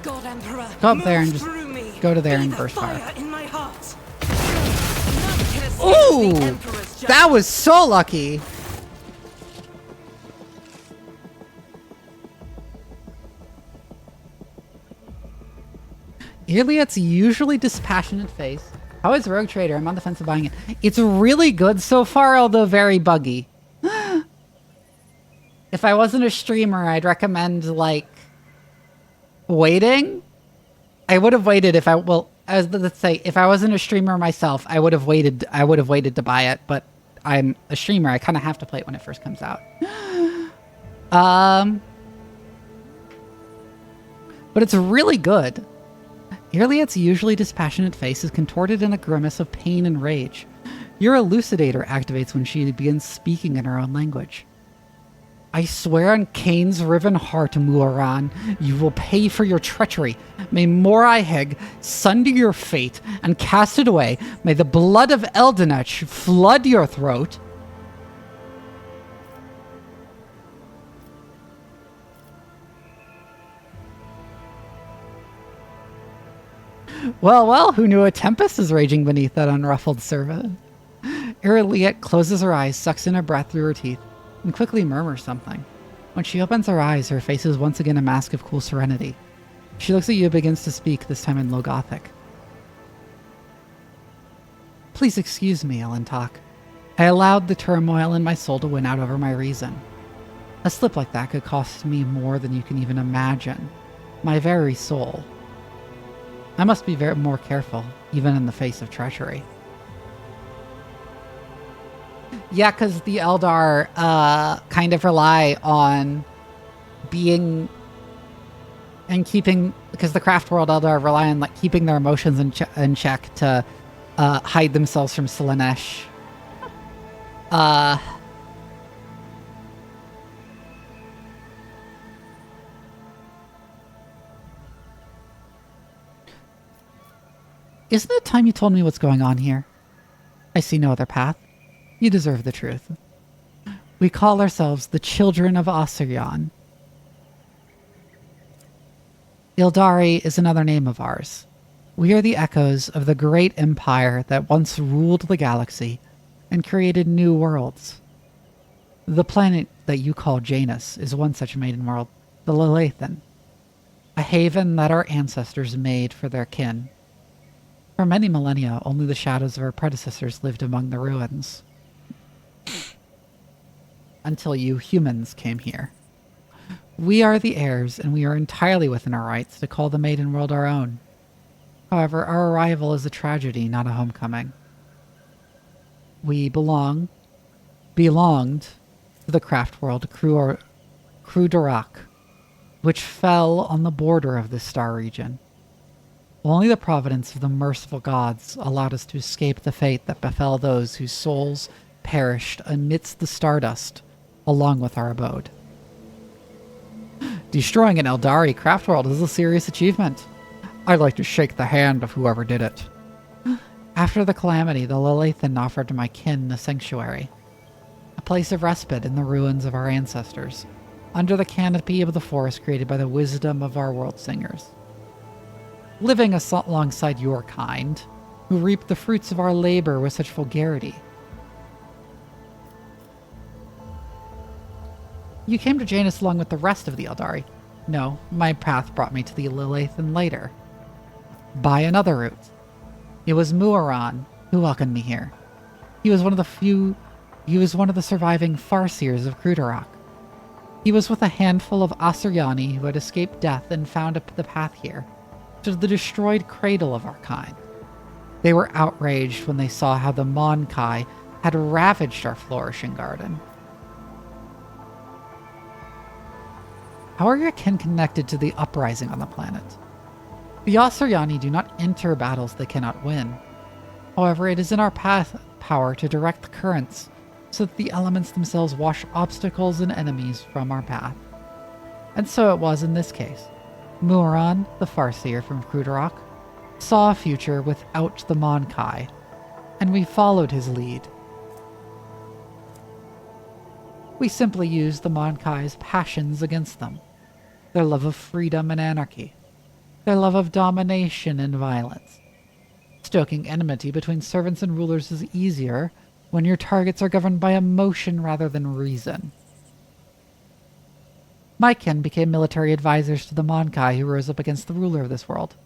[SPEAKER 9] God, Emperor,
[SPEAKER 1] Go up there and just
[SPEAKER 9] through me.
[SPEAKER 1] go to there
[SPEAKER 9] Be
[SPEAKER 1] and
[SPEAKER 9] the
[SPEAKER 1] burst fire.
[SPEAKER 9] in my heart.
[SPEAKER 1] Ooh! That was so lucky! Iliad's usually dispassionate face. How is Rogue Trader? I'm on the fence of buying it. It's really good so far, although very buggy. If I wasn't a streamer, I'd recommend, like, waiting. I would have waited if I, well, let's say, if I wasn't a streamer myself, I would have waited to buy it, but I'm a streamer. I kind of have to play it when it first comes out. But it's really good. Iliad's usually dispassionate face is contorted in a grimace of pain and rage. Your elucidator activates when she begins speaking in her own language. I swear on Cain's riven heart, Muaran, you will pay for your treachery. May Moriheg sunder your fate and cast it away. May the blood of Eldenach flood your throat. Well, well, who knew a tempest is raging beneath that unruffled surface? Iliad closes her eyes, sucks in a breath through her teeth, and quickly murmurs something. When she opens her eyes, her face is once again a mask of cool serenity. She looks at you and begins to speak, this time in Low Gothic. Please excuse me, Elentok. I allowed the turmoil in my soul to win out over my reason. A slip like that could cost me more than you can even imagine. My very soul. I must be more careful, even in the face of treachery. Yeah, because the Eldar kind of rely on being and keeping, because the craft world Eldar rely on like keeping their emotions in check to hide themselves from Slaanesh. Isn't it time you told me what's going on here? I see no other path. You deserve the truth. We call ourselves the Children of Osirion. Ildari is another name of ours. We are the echoes of the great empire that once ruled the galaxy and created new worlds. The planet that you call Janus is one such maiden world, the Lelathan, a haven that our ancestors made for their kin. For many millennia, only the shadows of our predecessors lived among the ruins. Until you humans came here. We are the heirs, and we are entirely within our rights to call the Maiden World our own. However, our arrival is a tragedy, not a homecoming. We belonged to the craft world, Krudarak, which fell on the border of this star region. Only the providence of the merciful gods allowed us to escape the fate that befell those whose souls perished amidst the stardust, along with our abode. Destroying an Eldari craft world is a serious achievement. I'd like to shake the hand of whoever did it. After the calamity, the Lelathan offered to my kin a sanctuary, a place of respite in the ruins of our ancestors, under the canopy of the forest created by the wisdom of our world singers. Living alongside your kind, who reap the fruits of our labor with such vulgarity. You came to Janus along with the rest of the Eldari. No, my path brought me to the Lelathan later. By another route. It was Muaran who welcomed me here. He was one of the surviving Farseers of Cruderach. He was with a handful of Asuryani who had escaped death and found the path here, to the destroyed cradle of our kind. They were outraged when they saw how the Monkai had ravaged our flourishing garden. How are your kin connected to the uprising on the planet? The Asuryani do not enter battles they cannot win. However, it is in our power to direct the currents so that the elements themselves wash obstacles and enemies from our path. And so it was in this case. Muaran, the Farseer from Cruderach, saw a future without the Monkai, and we followed his lead. We simply used the Monkai's passions against them. Their love of freedom and anarchy. Their love of domination and violence. Stoking enmity between servants and rulers is easier when your targets are governed by emotion rather than reason. My kin became military advisors to the Monkai who rose up against the ruler of this world.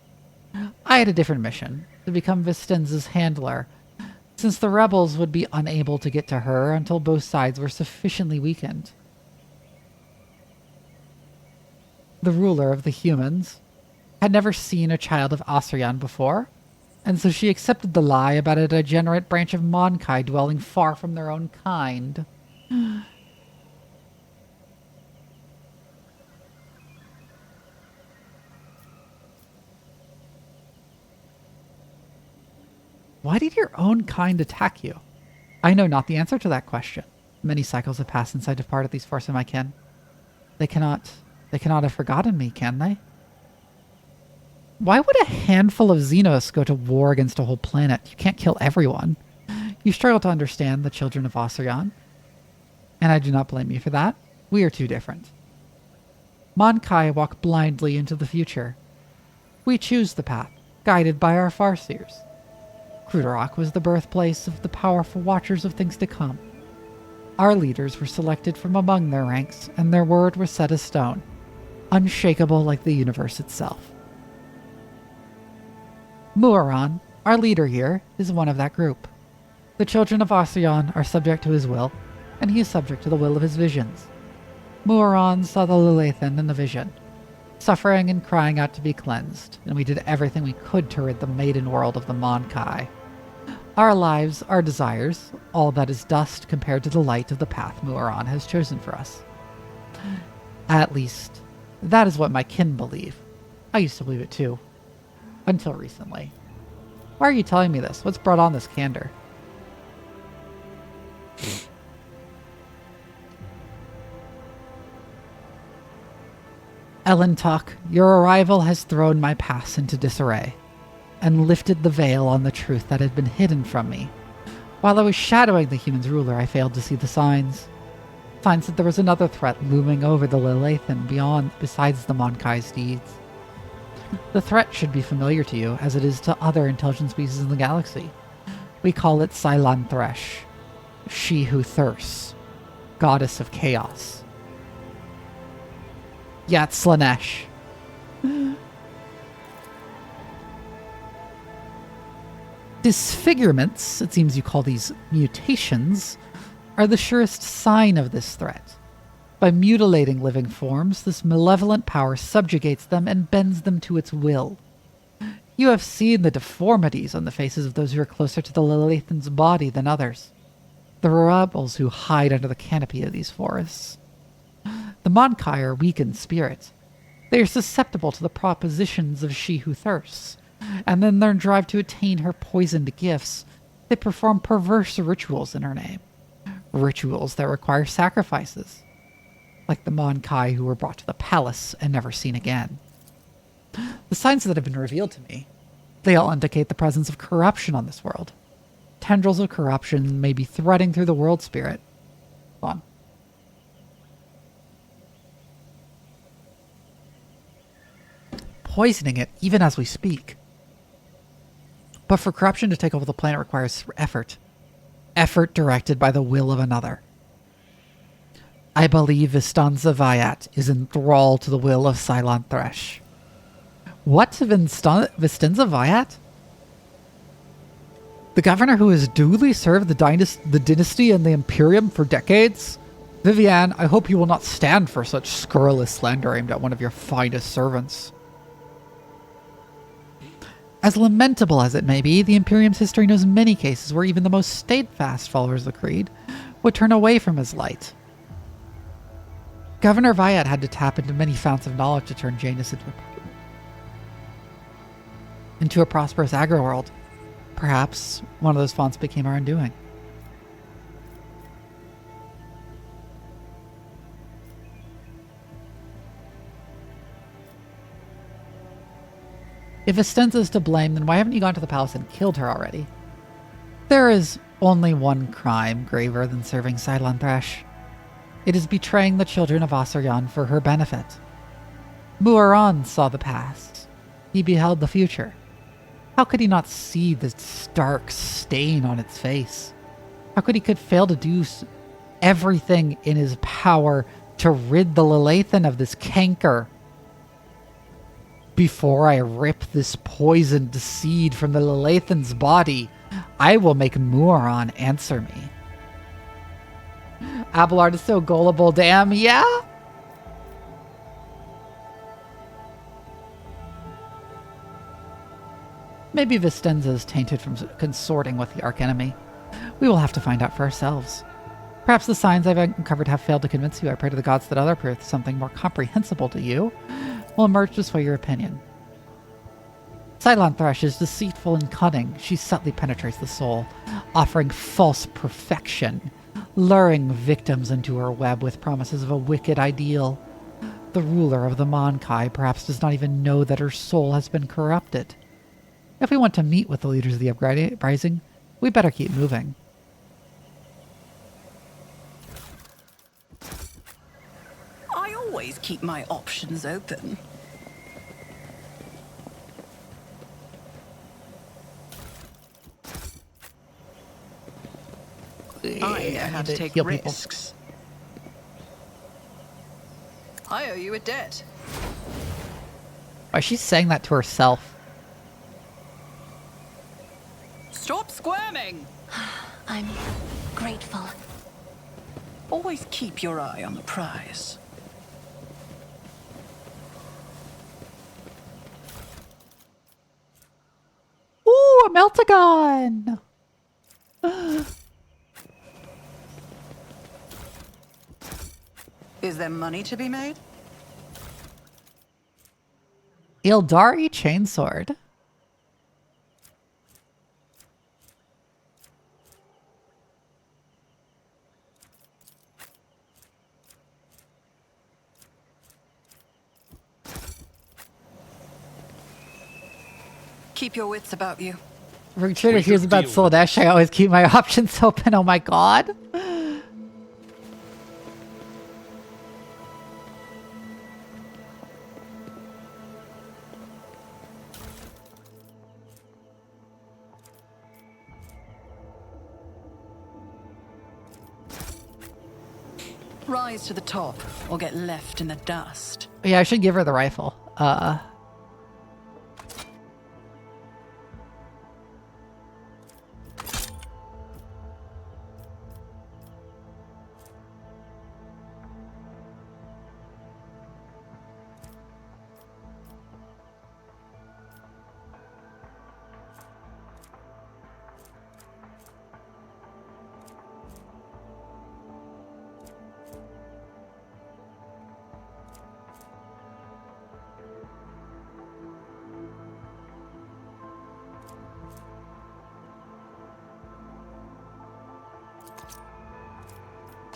[SPEAKER 1] I had a different mission, to become Vistenza's handler, since the rebels would be unable to get to her until both sides were sufficiently weakened. The ruler of the humans had never seen a child of Asrian before, and so she accepted the lie about a degenerate branch of Monkai dwelling far from their own kind. Why did your own kind attack you? I know not the answer to that question. Many cycles have passed since I departed these forces of my kin. They cannot have forgotten me, can they? Why would a handful of Xenos go to war against a whole planet? You can't kill everyone. You struggle to understand the children of Osirion. And I do not blame you for that. We are too different. Monkai walk blindly into the future. We choose the path, guided by our Farseers. Cruderach was the birthplace of the powerful watchers of things to come. Our leaders were selected from among their ranks, and their word was set as stone, unshakable like the universe itself. Muaran, our leader here, is one of that group. The children of Asrion are subject to his will, and he is subject to the will of his visions. Muaran saw the Lilithan in the vision, suffering and crying out to be cleansed, and we did everything we could to rid the maiden world of the Monkai. Our lives, our desires, all that is dust compared to the light of the path Muaran has chosen for us. At least, that is what my kin believe. I used to believe it too. Until recently. Why are you telling me this? What's brought on this candor? Ellentuck, your arrival has thrown my past into disarray, and lifted the veil on the truth that had been hidden from me. While I was shadowing the human's ruler, I failed to see the signs. Signs that there was another threat looming over the Lilithan besides the Monkai's deeds. The threat should be familiar to you, as it is to other intelligent species in the galaxy. We call it Cylon Thresh, she who thirsts, goddess of chaos. Yatslanesh. Disfigurements, it seems you call these mutations, are the surest sign of this threat. By mutilating living forms, this malevolent power subjugates them and bends them to its will. You have seen the deformities on the faces of those who are closer to the Lilithan's body than others. The rebels who hide under the canopy of these forests. The Monkai are weak in spirit. They are susceptible to the propositions of she who thirsts, and in their drive to attain her poisoned gifts, they perform perverse rituals in her name. Rituals that require sacrifices. Like the Monkai who were brought to the palace and never seen again. The signs that have been revealed to me, they all indicate the presence of corruption on this world. Tendrils of corruption may be threading through the world spirit. Hold on. Poisoning it even as we speak. But for corruption to take over the planet requires effort. Effort directed by the will of another. I believe Vistanza Viat is enthralled to the will of Cylon Thresh. What? Vistanza Viat? The governor who has duly served the dynasty and the Imperium for decades? Vivian, I hope you will not stand for such scurrilous slander aimed at one of your finest servants. As lamentable as it may be, the Imperium's history knows many cases where even the most steadfast followers of the Creed would turn away from his light. Governor Viat had to tap into many founts of knowledge to turn Janus into a prosperous agri-world. Perhaps one of those fonts became our undoing. If Estenza is to blame, then why haven't you gone to the palace and killed her already? There is only one crime graver than serving Cylon Thresh. It is betraying the children of Osirion for her benefit. Muaron saw the past. He beheld the future. How could he not see the stark stain on its face? How could he fail to do everything in his power to rid the Lelathan of this canker? Before I rip this poisoned seed from the Lelathan's body, I will make Muaron answer me. Abelard is so gullible, damn, yeah? Maybe Vistenza is tainted from consorting with the archenemy. We will have to find out for ourselves. Perhaps the signs I've uncovered have failed to convince you. I pray to the gods that other proof, something more comprehensible to you, will emerge to sway your opinion. Cylon Thresh is deceitful and cunning. She subtly penetrates the soul, offering false perfection, luring victims into her web with promises of a wicked ideal. The ruler of the Monkai perhaps does not even know that her soul has been corrupted. If we want to meet with the leaders of the uprising, we better keep moving.
[SPEAKER 10] I always keep my options open. I know how to take risks. I owe you a debt.
[SPEAKER 1] Why, she's saying that to herself.
[SPEAKER 10] Stop squirming!
[SPEAKER 7] I'm grateful.
[SPEAKER 10] Always keep your eye on the prize.
[SPEAKER 1] Ooh, a Meltagon!
[SPEAKER 10] Is there money to be made?
[SPEAKER 1] Ildari Chainsword.
[SPEAKER 10] Keep your wits about you.
[SPEAKER 1] Retreater hears about Soldash. I always keep my options open. Oh my god.
[SPEAKER 10] Rise to the top, or get left in the dust.
[SPEAKER 1] Yeah, I should give her the rifle.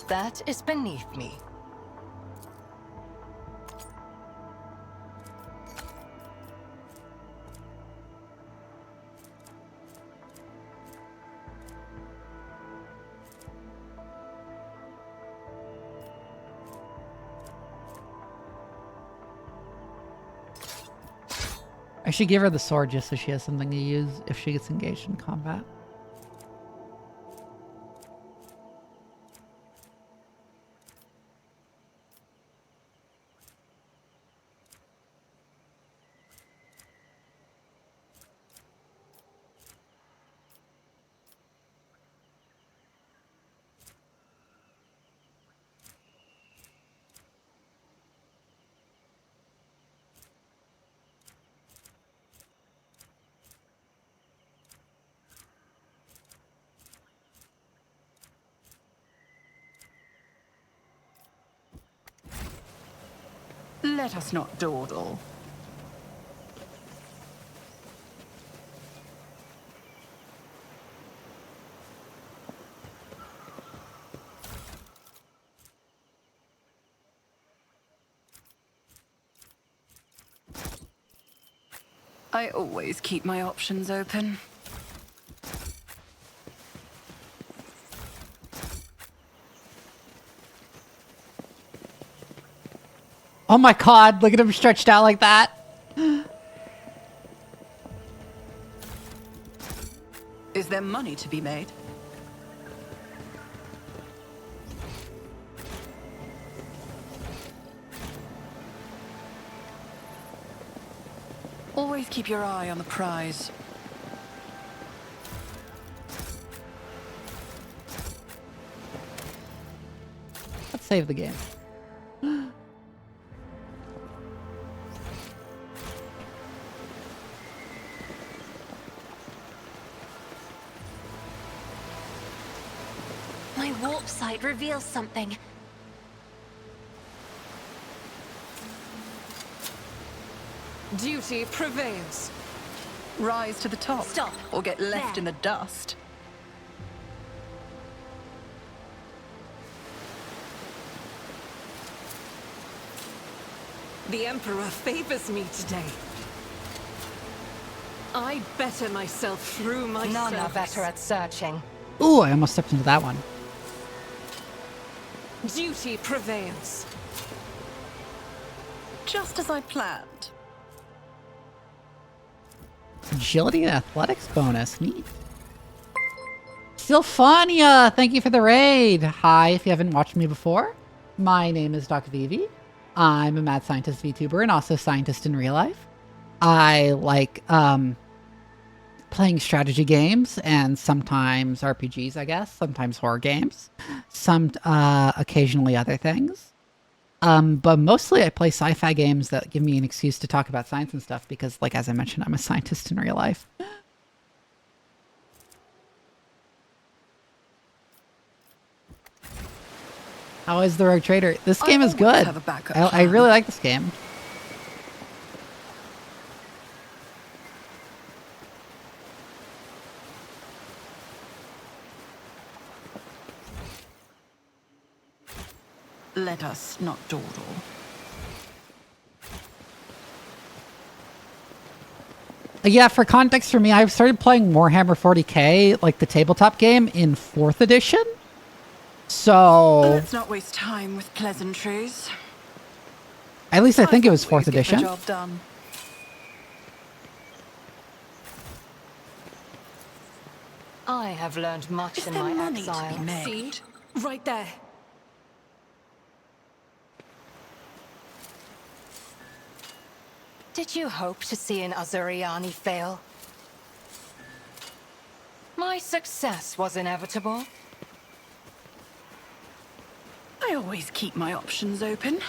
[SPEAKER 14] That is beneath me.
[SPEAKER 1] I should give her the sword just so she has something to use if she gets engaged in combat.
[SPEAKER 10] Let us not dawdle. I always keep my options open.
[SPEAKER 1] Oh my god, look at him stretched out like that.
[SPEAKER 10] Is there money to be made? Always keep your eye on the prize.
[SPEAKER 1] Let's save the game.
[SPEAKER 7] My warp sight reveals something.
[SPEAKER 10] Duty prevails. Rise to the top.
[SPEAKER 7] Stop.
[SPEAKER 10] Or get left
[SPEAKER 7] There.
[SPEAKER 10] in the dust.
[SPEAKER 9] The Emperor favors me today. I better myself through my
[SPEAKER 14] None are
[SPEAKER 9] service.
[SPEAKER 14] better at searching.
[SPEAKER 1] Ooh, I almost stepped into that one.
[SPEAKER 9] Duty prevails.
[SPEAKER 10] Just as I planned.
[SPEAKER 1] Agility and athletics bonus. Neat. Sylphania, thank you for the raid. Hi, if you haven't watched me before. My name is Dr. Vivi. I'm a Mad Scientist VTuber and also a scientist in real life. I like playing strategy games and sometimes RPGs, I guess. Sometimes horror games. Some occasionally other things. But mostly I play sci-fi games that give me an excuse to talk about science and stuff because, like, as I mentioned, I'm a scientist in real life. How is the Rogue Trader? This game is good.
[SPEAKER 10] have a backup
[SPEAKER 1] I
[SPEAKER 10] plan.
[SPEAKER 1] really like this game.
[SPEAKER 10] Let us not dawdle.
[SPEAKER 1] Yeah, for context for me, I've started playing Warhammer 40K, like the tabletop game, in 4th edition. So...
[SPEAKER 10] Let's not waste time with pleasantries.
[SPEAKER 1] At least I think it was
[SPEAKER 10] Always
[SPEAKER 1] 4th
[SPEAKER 10] get the
[SPEAKER 1] edition.
[SPEAKER 10] job done.
[SPEAKER 14] I have learned much in
[SPEAKER 10] there
[SPEAKER 14] my
[SPEAKER 10] money to
[SPEAKER 14] exile.
[SPEAKER 10] be made?
[SPEAKER 9] See? Right there.
[SPEAKER 14] Did you hope to see an Azuriani fail? My success was inevitable.
[SPEAKER 10] I always keep my options open.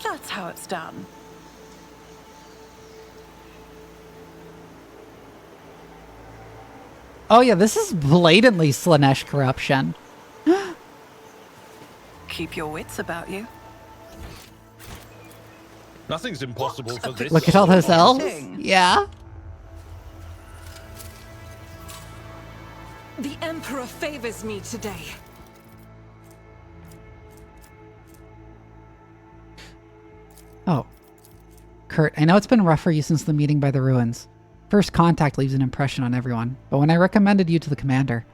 [SPEAKER 10] That's how it's done.
[SPEAKER 1] Oh yeah, this is blatantly Slanesh corruption.
[SPEAKER 10] Keep your wits about you.
[SPEAKER 4] Nothing's impossible for this.
[SPEAKER 1] Look at all those elves.
[SPEAKER 10] thing.
[SPEAKER 1] Yeah.
[SPEAKER 9] The Emperor favors me today.
[SPEAKER 1] Oh. Kurt, I know it's been rough for you since the meeting by the ruins. First contact leaves an impression on everyone, but when I recommended you to the commander,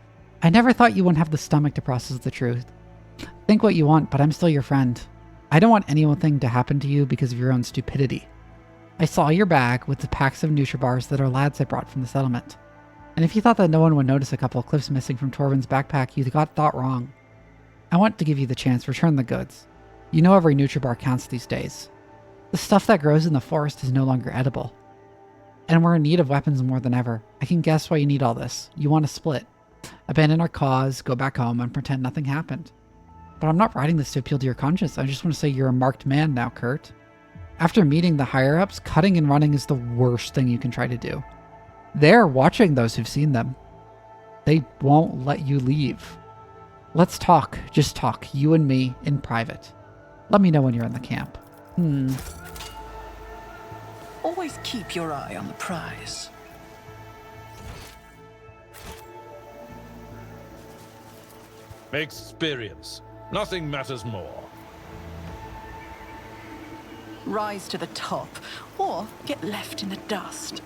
[SPEAKER 1] I never thought you wouldn't have the stomach to process the truth. Think what you want, but I'm still your friend. I don't want anything to happen to you because of your own stupidity. I saw your bag with the packs of Nutribars that our lads had brought from the settlement. And if you thought that no one would notice a couple of clips missing from Torvin's backpack, you got thought wrong. I want to give you the chance to return the goods. You know every Nutribar counts these days. The stuff that grows in the forest is no longer edible. And we're in need of weapons more than ever. I can guess why you need all this. You want to split. Abandon our cause, go back home, and pretend nothing happened. But I'm not writing this to appeal to your conscience. I just want to say you're a marked man now, Kurt. After meeting the higher-ups, cutting and running is the worst thing you can try to do. They're watching those who've seen them. They won't let you leave. Let's talk. Just talk. You and me in private. Let me know when you're in the camp.
[SPEAKER 10] Always keep your eye on the prize.
[SPEAKER 12] Experience. Nothing matters more.
[SPEAKER 10] Rise to the top, or get left in the dust.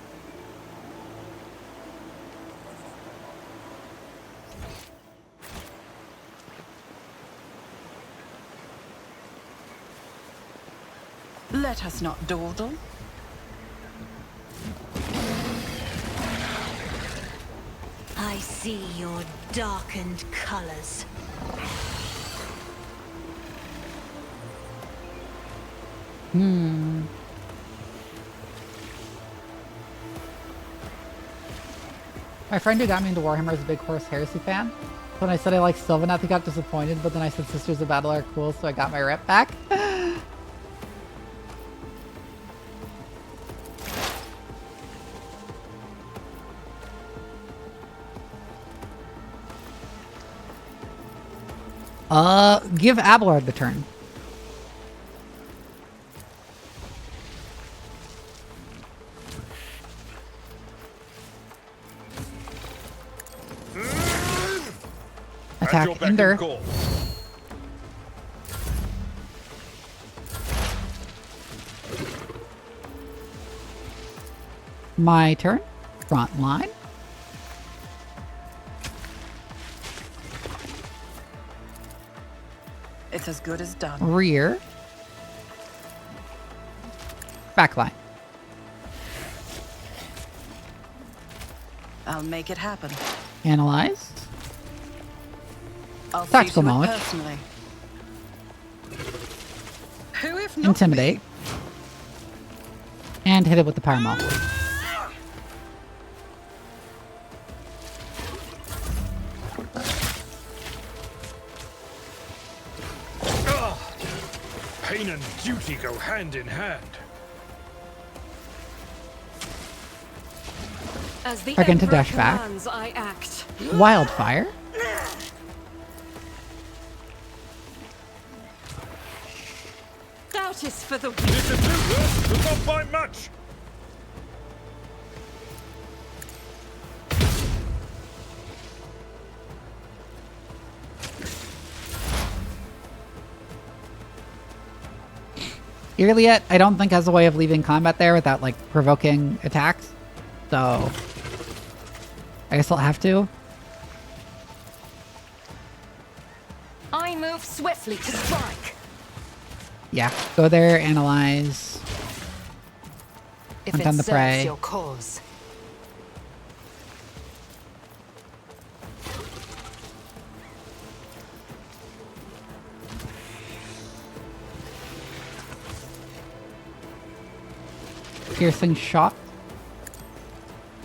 [SPEAKER 10] Let us not dawdle.
[SPEAKER 15] I see your darkened colors.
[SPEAKER 1] My friend who got me into Warhammer is a big Horse Heresy fan. When I said I liked Sylvaneth, he got disappointed, but then I said Sisters of Battle are cool, so I got my rep back. Give Abelard the turn. Attack Ender. My turn. Front line.
[SPEAKER 10] It's as good as done.
[SPEAKER 1] Rear. Backline.
[SPEAKER 10] I'll make it happen.
[SPEAKER 1] Analyze.
[SPEAKER 10] I'll
[SPEAKER 1] Tactical
[SPEAKER 10] see to it
[SPEAKER 1] knowledge.
[SPEAKER 10] personally. Who if not
[SPEAKER 1] Intimidate.
[SPEAKER 10] me?
[SPEAKER 1] And hit it with the power maul.
[SPEAKER 12] Pain and duty go hand in hand.
[SPEAKER 9] As the
[SPEAKER 1] Again to
[SPEAKER 9] Emperor
[SPEAKER 1] dash back.
[SPEAKER 9] commands, I act.
[SPEAKER 1] Wildfire.
[SPEAKER 9] Doubt is for the weak.
[SPEAKER 12] This is new, but not by much.
[SPEAKER 1] Irliet, I don't think has a way of leaving combat there without, like, provoking attacks. So, I guess I'll have to.
[SPEAKER 9] I move swiftly to strike.
[SPEAKER 1] Yeah, go there, analyze.
[SPEAKER 14] If
[SPEAKER 1] Hunt
[SPEAKER 14] it
[SPEAKER 1] on the
[SPEAKER 14] serves
[SPEAKER 1] prey.
[SPEAKER 14] your cause.
[SPEAKER 1] Piercing shot.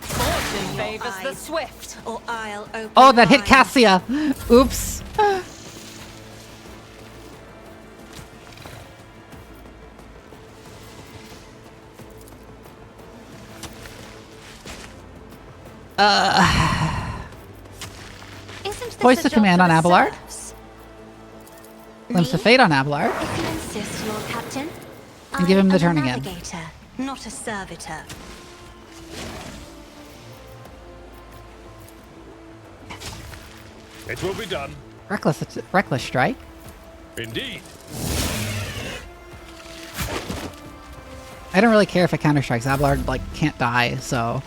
[SPEAKER 9] Fortune favors the swift.
[SPEAKER 15] Or I'll open
[SPEAKER 1] Oh, that hit
[SPEAKER 15] mine.
[SPEAKER 1] Cassia! Oops.
[SPEAKER 15] Isn't this
[SPEAKER 1] Voice
[SPEAKER 15] a
[SPEAKER 1] the
[SPEAKER 15] job
[SPEAKER 1] command
[SPEAKER 15] for
[SPEAKER 1] on
[SPEAKER 15] the
[SPEAKER 1] Abelard.
[SPEAKER 15] serfs?
[SPEAKER 1] Glimpse of
[SPEAKER 15] Me?
[SPEAKER 1] Fate on Abelard.
[SPEAKER 15] If you insist, Lord Captain.
[SPEAKER 1] And give him the
[SPEAKER 15] I am
[SPEAKER 1] turn
[SPEAKER 15] a
[SPEAKER 1] again.
[SPEAKER 15] navigator, not a servitor.
[SPEAKER 12] It will be done.
[SPEAKER 1] Reckless strike.
[SPEAKER 12] Indeed.
[SPEAKER 1] I don't really care if it counter strikes. Abelard, like, can't die, so.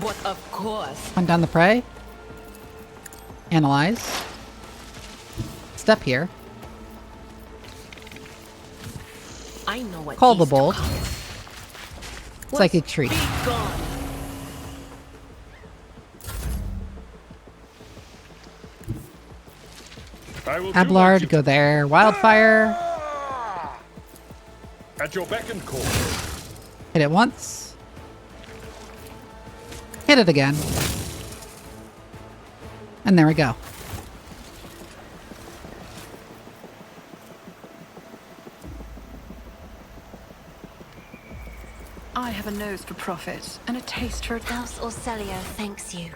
[SPEAKER 9] But of course.
[SPEAKER 1] Hunt down the prey. Analyze. Step here.
[SPEAKER 13] I know what
[SPEAKER 1] Call the
[SPEAKER 13] is to
[SPEAKER 1] bolt.
[SPEAKER 13] come.
[SPEAKER 1] Psychic treat.
[SPEAKER 13] Be gone.
[SPEAKER 12] I will do
[SPEAKER 1] Abelard,
[SPEAKER 12] what
[SPEAKER 1] go there. Wildfire.
[SPEAKER 12] at your beck and call.
[SPEAKER 1] Hit it once. Hit it again. And there we go.
[SPEAKER 10] I have a nose for profit and a taste for...
[SPEAKER 15] House Orcelio thanks you.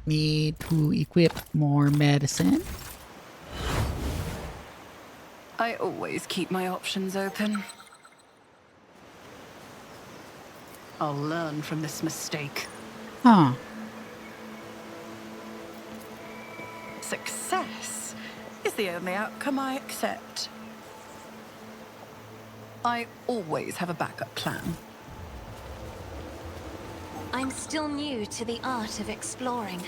[SPEAKER 1] Need to equip more medicine.
[SPEAKER 10] I always keep my options open. I'll learn from this mistake.
[SPEAKER 1] Huh.
[SPEAKER 10] Success is the only outcome I accept. I always have a backup plan.
[SPEAKER 7] I'm still new to the art of exploring.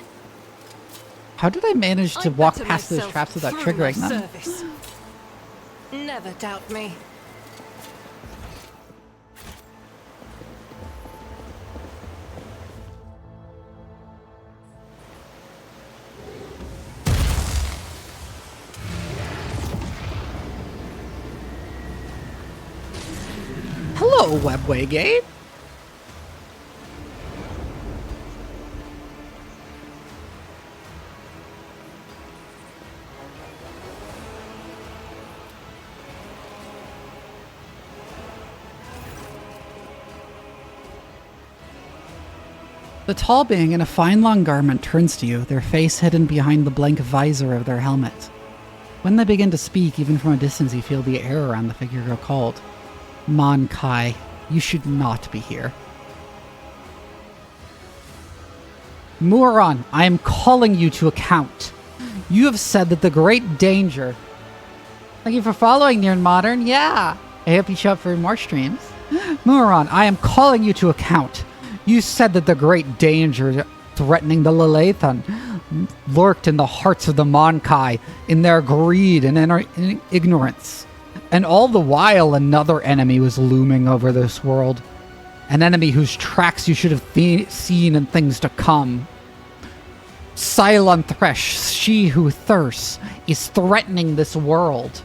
[SPEAKER 1] How did I manage to walk
[SPEAKER 9] better
[SPEAKER 1] past those
[SPEAKER 9] myself
[SPEAKER 1] traps without
[SPEAKER 9] through my
[SPEAKER 1] triggering them?
[SPEAKER 9] service. Never doubt me.
[SPEAKER 1] Hello, Webway Game. The tall being in a fine long garment turns to you, their face hidden behind the blank visor of their helmet. When they begin to speak, even from a distance you feel the air around the figure grow cold. Mon Kai, you should not be here. Muron, I am calling you to account. You have said that the great danger... Thank you for following, Near Modern. Yeah. I hope you show up for more streams. Muron, I am calling you to account. You said that the great danger threatening the Lilithan lurked in the hearts of the Monkai, in their greed and in ignorance. And all the while another enemy was looming over this world. An enemy whose tracks you should have seen in things to come. Cylon Thresh, she who thirsts, is threatening this world.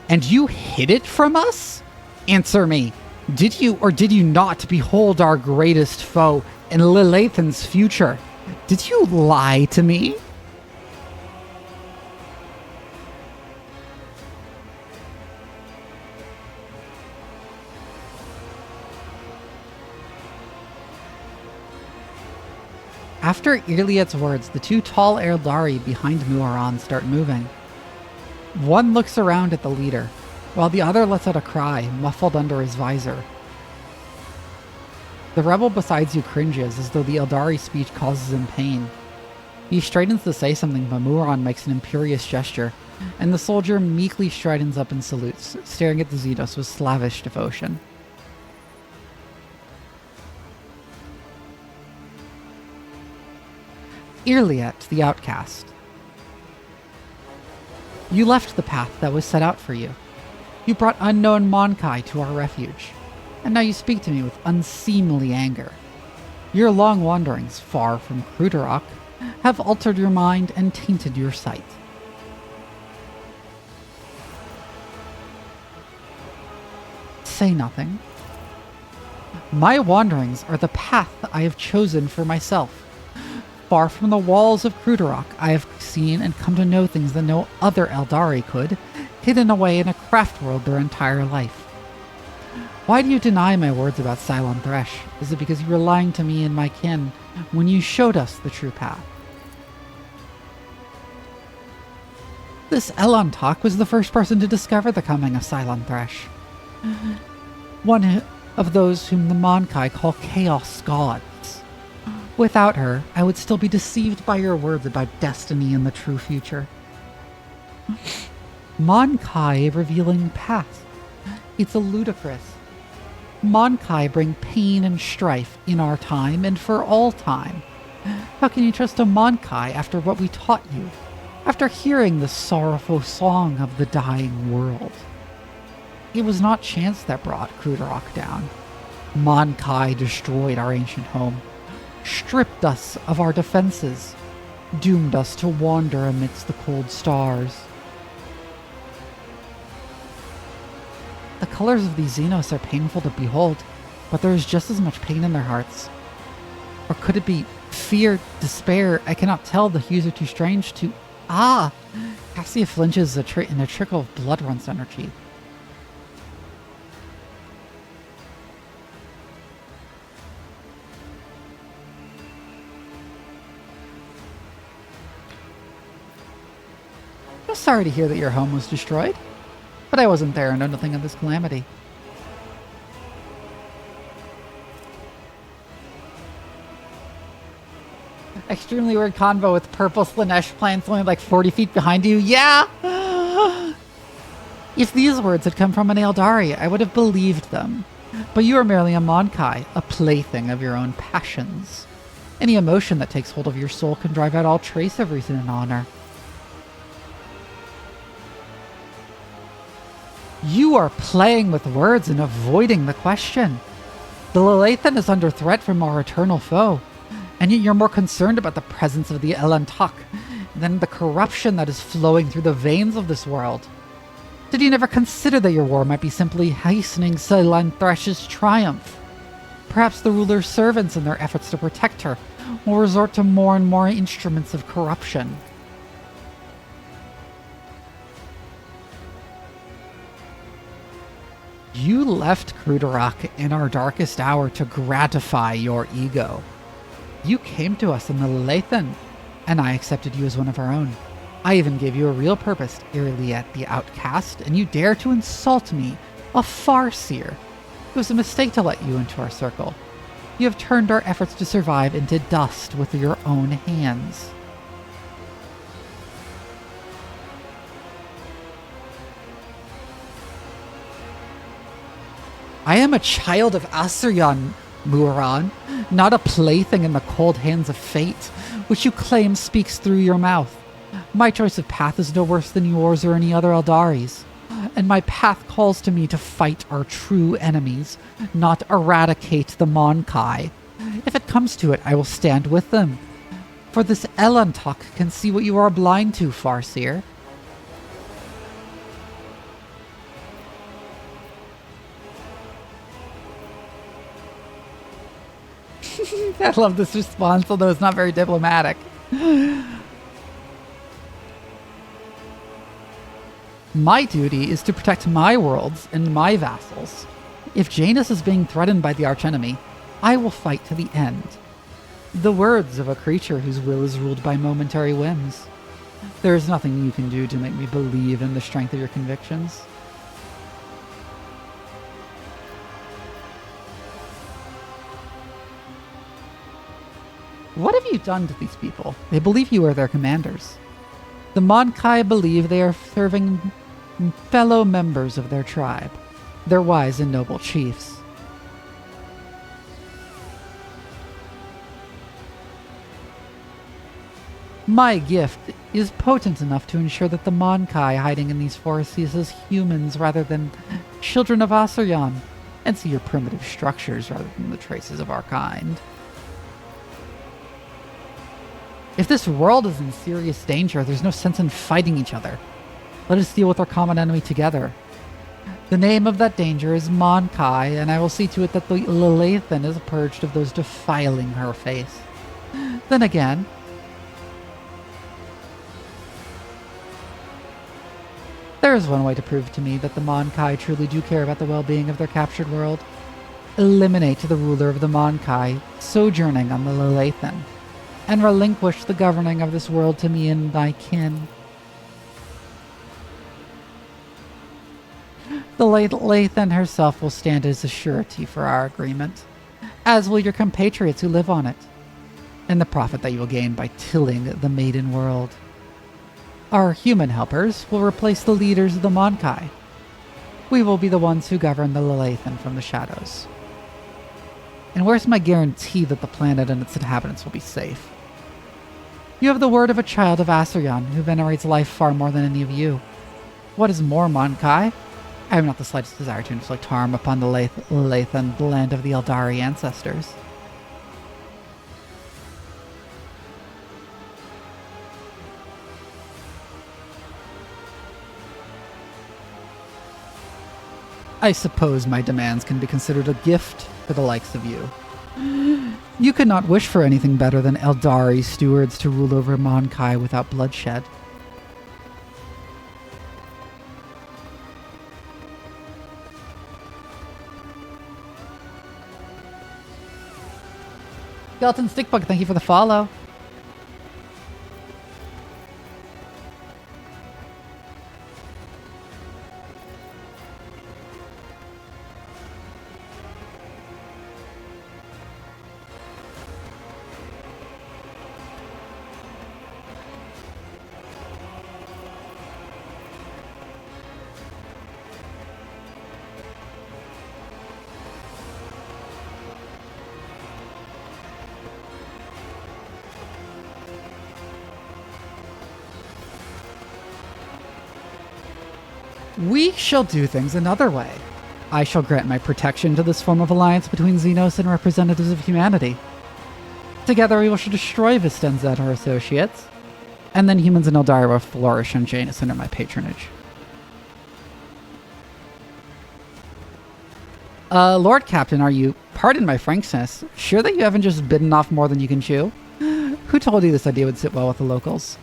[SPEAKER 1] And you hid it from us? Answer me. Did you or did you not behold our greatest foe in Lilithan's future? Did you lie to me? After Iliad's words, the two tall Eldari behind Muaran start moving. One looks around at the leader, while the other lets out a cry, muffled under his visor. The rebel beside you cringes, as though the Eldari speech causes him pain. He straightens to say something, but Muaran makes an imperious gesture, and the soldier meekly stridens up and salutes, staring at the Xenos with slavish devotion. Iliad, the outcast. You left the path that was set out for you. You brought unknown Monkai to our refuge, and now you speak to me with unseemly anger. Your long wanderings, far from Kruderok, have altered your mind and tainted your sight. Say nothing. My wanderings are the path I have chosen for myself. Far from the walls of Kruderok, I have seen and come to know things that no other Eldari could, hidden away in a craft world their entire life. Why do you deny my words about Cylon Thresh? Is it because you were lying to me and my kin when you showed us the true path? This Elontok was the first person to discover the coming of Cylon Thresh. One of those whom the Monkai call Chaos Gods. Without her, I would still be deceived by your words about destiny and the true future. Monkai revealing past. It's a ludicrous. Monkai bring pain and strife in our time and for all time. How can you trust a Monkai after what we taught you? After hearing the sorrowful song of the dying world? It was not chance that brought Kruderok down. Monkai destroyed our ancient home, stripped us of our defenses, doomed us to wander amidst the cold stars. The colors of these Xenos are painful to behold, but there is just as much pain in their hearts. Or could it be fear, despair? I cannot tell. The hues are too strange to... Ah! Cassia flinches and a trickle of blood runs down her cheek. I'm sorry to hear that your home was destroyed, but I wasn't there and know nothing of this calamity. Extremely weird convo with purple Slanesh plants only like 40 feet behind you. Yeah! If these words had come from an Eldari, I would have believed them. But you are merely a Monkai, a plaything of your own passions. Any emotion that takes hold of your soul can drive out all trace of reason and honor. You are playing with words and avoiding the question. The Lelathan is under threat from our eternal foe, and yet you're more concerned about the presence of the Elantok than the corruption that is flowing through the veins of this world. Did you never consider that your war might be simply hastening Ceylon Thresh's triumph? Perhaps the ruler's servants, in their efforts to protect her, will resort to more and more instruments of corruption. You left Krudarok in our darkest hour to gratify your ego. You came to us in the Lelathan, and I accepted you as one of our own. I even gave you a real purpose, Irliet the Outcast, and you dare to insult me, a Farseer. It was a mistake to let you into our circle. You have turned our efforts to survive into dust with your own hands. I am a child of Asuryan, Muran, not a plaything in the cold hands of fate, which you claim speaks through your mouth. My choice of path is no worse than yours or any other Eldari's, and my path calls to me to fight our true enemies, not eradicate the Monkai. If it comes to it, I will stand with them. For this Elantok can see what you are blind to, Farseer. I love this response, although it's not very diplomatic. My duty is to protect my worlds and my vassals. If Janus is being threatened by the archenemy, I will fight to the end. The words of a creature whose will is ruled by momentary whims. There is nothing you can do to make me believe in the strength of your convictions. What have you done to these people? They believe you are their commanders. The Monkai believe they are serving fellow members of their tribe, their wise and noble chiefs. My gift is potent enough to ensure that the Monkai hiding in these forests sees us humans rather than children of Asuryan, and see your primitive structures rather than the traces of our kind. If this world is in serious danger, there's no sense in fighting each other. Let us deal with our common enemy together. The name of that danger is Monkai, and I will see to it that the Lelathan is purged of those defiling her face. Then again, there is one way to prove to me that the Monkai truly do care about the well-being of their captured world. Eliminate the ruler of the Monkai sojourning on the Lelathan, and relinquish the governing of this world to me and thy kin. The Lelathan herself will stand as a surety for our agreement, as will your compatriots who live on it, and the profit that you will gain by tilling the maiden world. Our human helpers will replace the leaders of the Monkai. We will be the ones who govern the Lelathan from the shadows. And where's my guarantee that the planet and its inhabitants will be safe? You have the word of a child of Asuryan who venerates life far more than any of you. What is more, Monkai? I have not the slightest desire to inflict harm upon the Lelathan, the land of the Eldari ancestors. I suppose my demands can be considered a gift for the likes of you. You could not wish for anything better than Eldari stewards to rule over Monkai without bloodshed. Skeleton Stickbug, thank you for the follow. We shall do things another way. I shall grant my protection to this form of alliance between Xenos and representatives of humanity. Together we shall destroy Vistenza and her associates, and then humans in Eldar will flourish on Janus under my patronage. Lord Captain, are you, pardon my frankness, sure that you haven't just bitten off more than you can chew? Who told you this idea would sit well with the locals?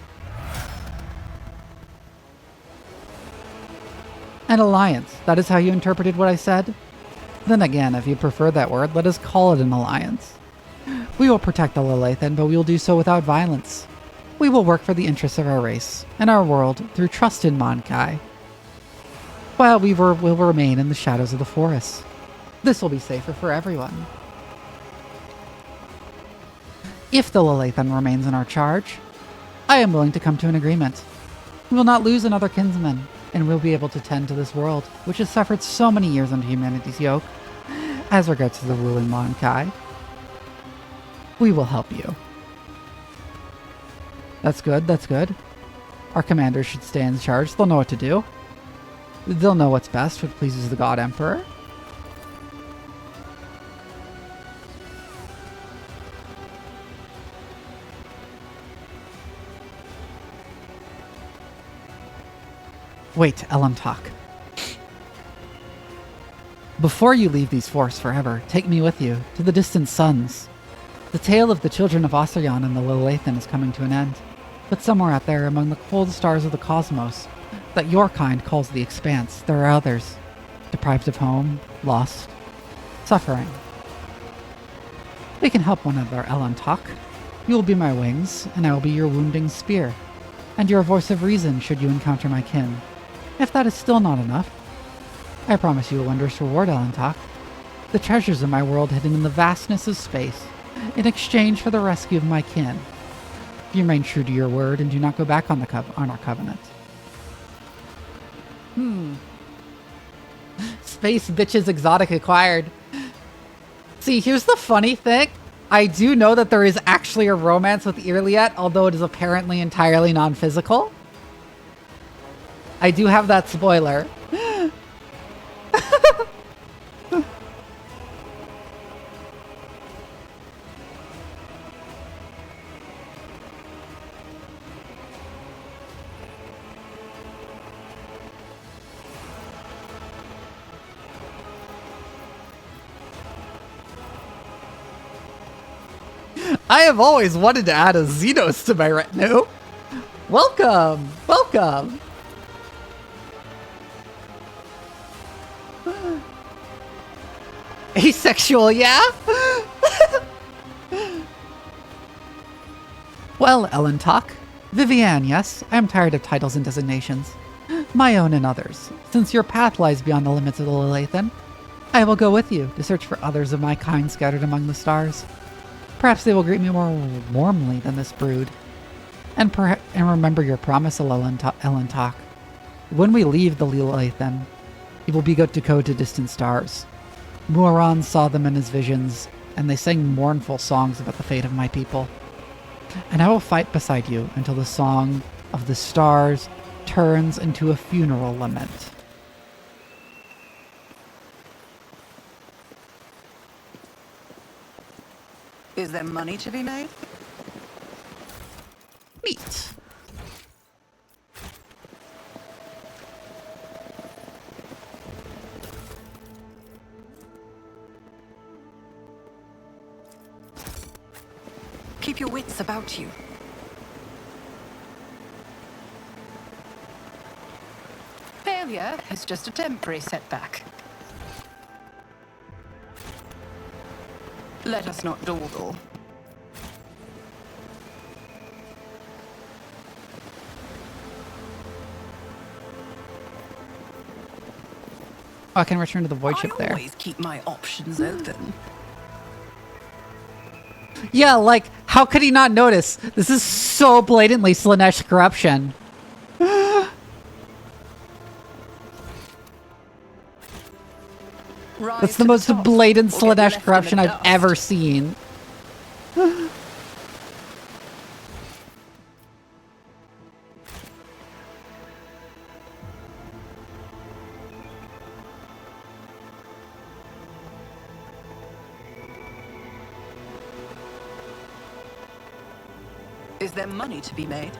[SPEAKER 1] An alliance, that is how you interpreted what I said? Then again, if you prefer that word, let us call it an alliance. We will protect the Lilithan, but we will do so without violence. We will work for the interests of our race and our world through trust in Monkai, while we will remain in the shadows of the forest. This will be safer for everyone. If the Lilithan remains in our charge, I am willing to come to an agreement. We will not lose another kinsman, and we'll be able to tend to this world, which has suffered so many years under humanity's yoke. As regards to the ruling Monkai, we will help you. That's good, that's good. Our commanders should stay in charge. They'll know what to do. They'll know what's best, what pleases the God Emperor. Wait, Elamtok. Before you leave these forests forever, take me with you to the distant suns. The tale of the children of Osirion and the Lilithan is coming to an end, but somewhere out there among the cold stars of the cosmos, that your kind calls the expanse, there are others, deprived of home, lost, suffering. We can help one another, Elamtok. You will be my wings, and I will be your wounding spear, and your voice of reason should you encounter my kin. If that is still not enough, I promise you a wondrous reward, Elamtok. The treasures of my world hidden in the vastness of space, in exchange for the rescue of my kin. You remain true to your word and do not go back on our covenant. Space bitches exotic acquired. See, here's the funny thing. I do know that there is actually a romance with Irliet, although it is apparently entirely non-physical. I do have that spoiler. I have always wanted to add a Xenos to my retinue. Welcome! Welcome! Asexual, yeah? Well, Elamtok. Vivian, yes? I am tired of titles and designations. My own and others. Since your path lies beyond the limits of the Lilithan, I will go with you to search for others of my kind scattered among the stars. Perhaps they will greet me more warmly than this brood. And remember your promise, Elamtok. When we leave the Lilithan, it will be good to go to distant stars. Muaran saw them in his visions, and they sang mournful songs about the fate of my people. And I will fight beside you until the song of the stars turns into a funeral lament.
[SPEAKER 10] Is there money to be made?
[SPEAKER 1] Neat.
[SPEAKER 10] Keep your wits about you. Failure is just a temporary setback. Let us not dawdle.
[SPEAKER 1] Oh, I can return to the void ship there.
[SPEAKER 10] I always keep my options open.
[SPEAKER 1] Yeah, like, how could he not notice? This is so blatantly Slanesh corruption. That's the most blatant Slanesh corruption I've ever seen.
[SPEAKER 10] Is there money to be made?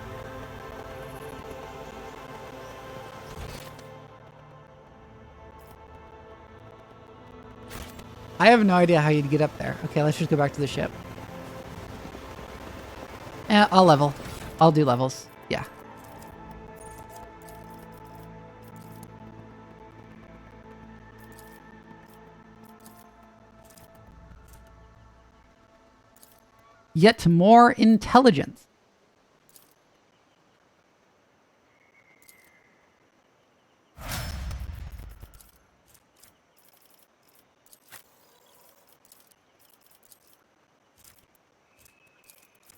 [SPEAKER 1] I have no idea how you'd get up there. Okay, let's just go back to the ship. Yeah, I'll level. I'll do levels. Yeah. Yet more intelligence.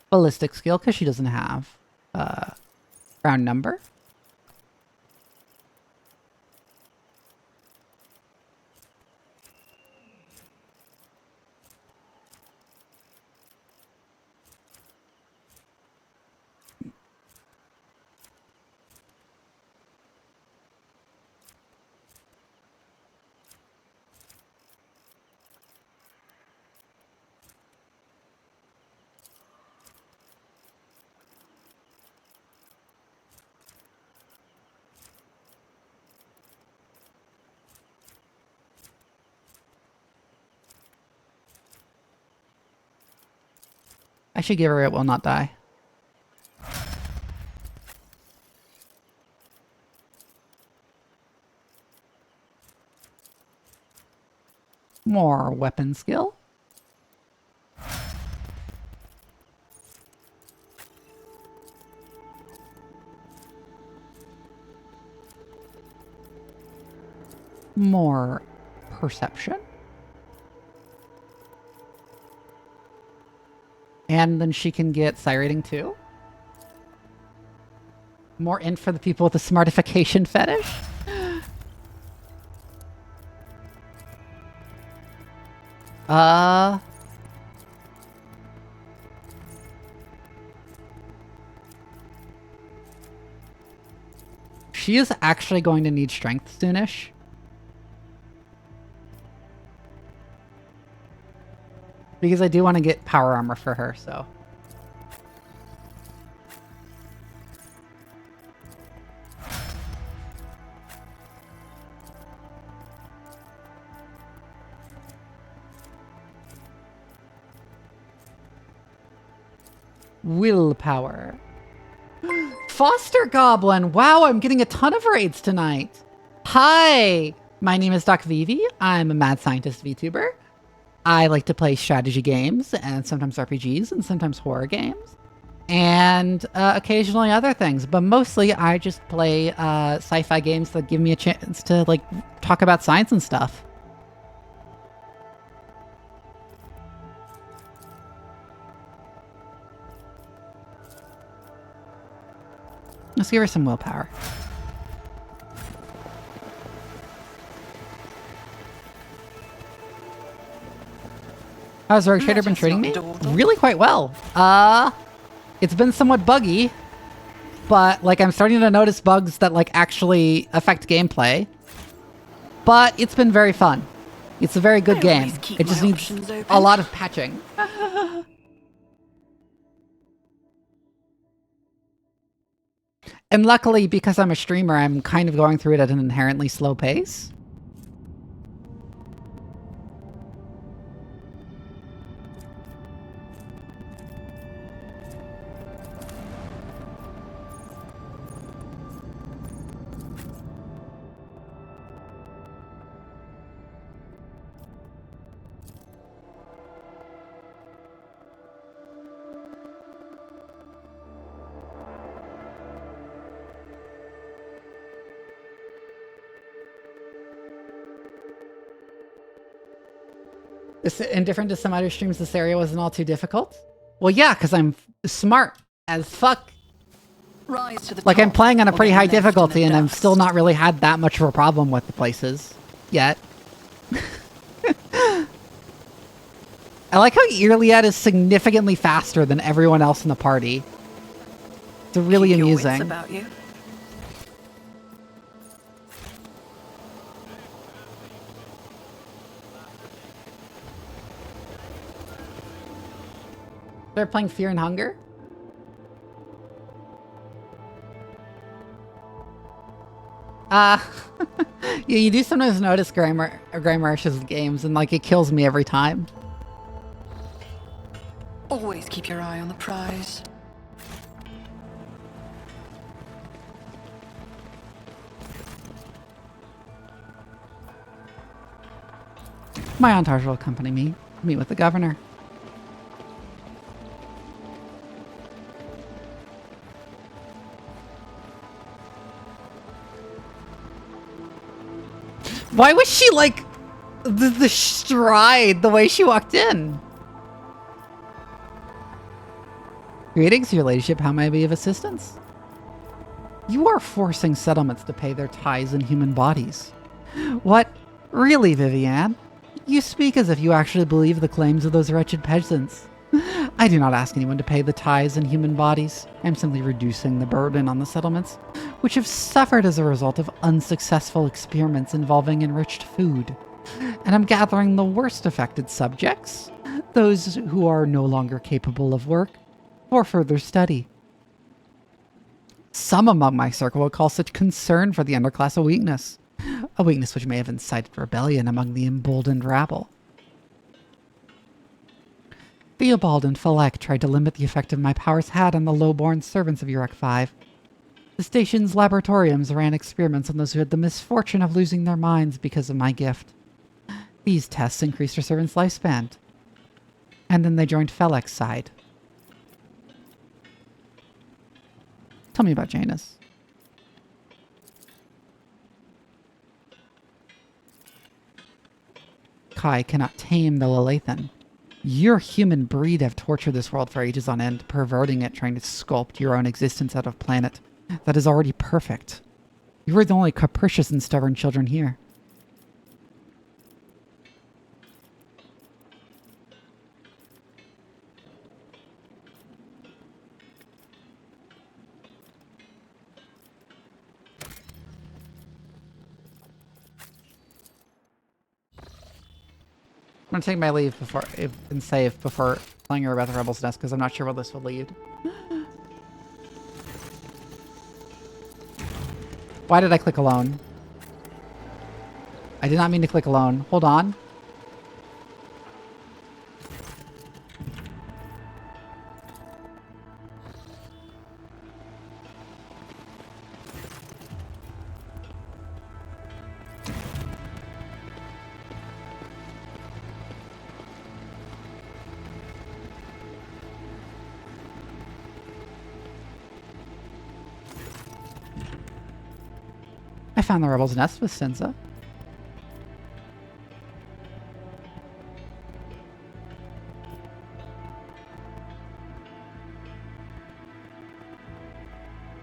[SPEAKER 1] Ballistic skill, because she doesn't have round number. I should give her It Will Not Die. More weapon skill. More perception. And then she can get psi rating too. More int for the people with the smartification fetish. She is actually going to need strength soonish. Because I do want to get power armor for her, so. Willpower. Foster Goblin! Wow, I'm getting a ton of raids tonight! Hi! My name is Doc Vivi. I'm a Mad Scientist VTuber. I like to play strategy games, and sometimes RPGs, and sometimes horror games. And occasionally other things, but mostly I just play sci-fi games that give me a chance to, like, talk about science and stuff. Let's give her some willpower. How's our trader been treating me? Really quite well. It's been somewhat buggy, but like I'm starting to notice bugs that like actually affect gameplay. But it's been very fun. It's a very good game. It just needs a lot of patching. And luckily, because I'm a streamer, I'm kind of going through it at an inherently slow pace. Indifferent to some other streams, this area wasn't all too difficult. Well, yeah, because I'm smart as fuck.
[SPEAKER 10] Rise to the
[SPEAKER 1] like,
[SPEAKER 10] top,
[SPEAKER 1] I'm playing on a pretty high
[SPEAKER 10] left in the
[SPEAKER 1] difficulty, and I've
[SPEAKER 10] dust.
[SPEAKER 1] still not really had that much of a problem with the places. Yet. I like how Irliad is significantly faster than everyone else in the party. It's really amusing.
[SPEAKER 10] About you.
[SPEAKER 1] They're playing Fear and Hunger? Yeah, you do sometimes notice Greymarsh's games, and like it kills me every time.
[SPEAKER 10] Always keep your eye on the prize.
[SPEAKER 1] My entourage will accompany me. Meet with the governor. Why was she like the stride the way she walked in? Greetings, your ladyship. How may I be of assistance? You are forcing settlements to pay their tithes in human bodies. What? Really, Vivian? You speak as if you actually believe the claims of those wretched peasants. I do not ask anyone to pay the tithes in human bodies. I am simply reducing the burden on the settlements, which have suffered as a result of unsuccessful experiments involving enriched food. And I'm gathering the worst affected subjects, those who are no longer capable of work, for further study. Some among my circle would call such concern for the underclass a weakness which may have incited rebellion among the emboldened rabble. Theobald and Falek tried to limit the effect of my powers had on the low-born servants of Urek 5. The station's laboratoriums ran experiments on those who had the misfortune of losing their minds because of my gift. These tests increased our servants' lifespan. And then they joined Falek's side. Tell me about Janus. Kai cannot tame the Lelathan. Your human breed have tortured this world for ages on end, perverting it, trying to sculpt your own existence out of planet that is already perfect. You are the only capricious and stubborn children here. I'm gonna take my leave and save before telling her about the Rebel's Nest, because I'm not sure where this will lead. Why did I click alone? I did not mean to click alone. Hold on. I found the Rebel's Nest with Senza.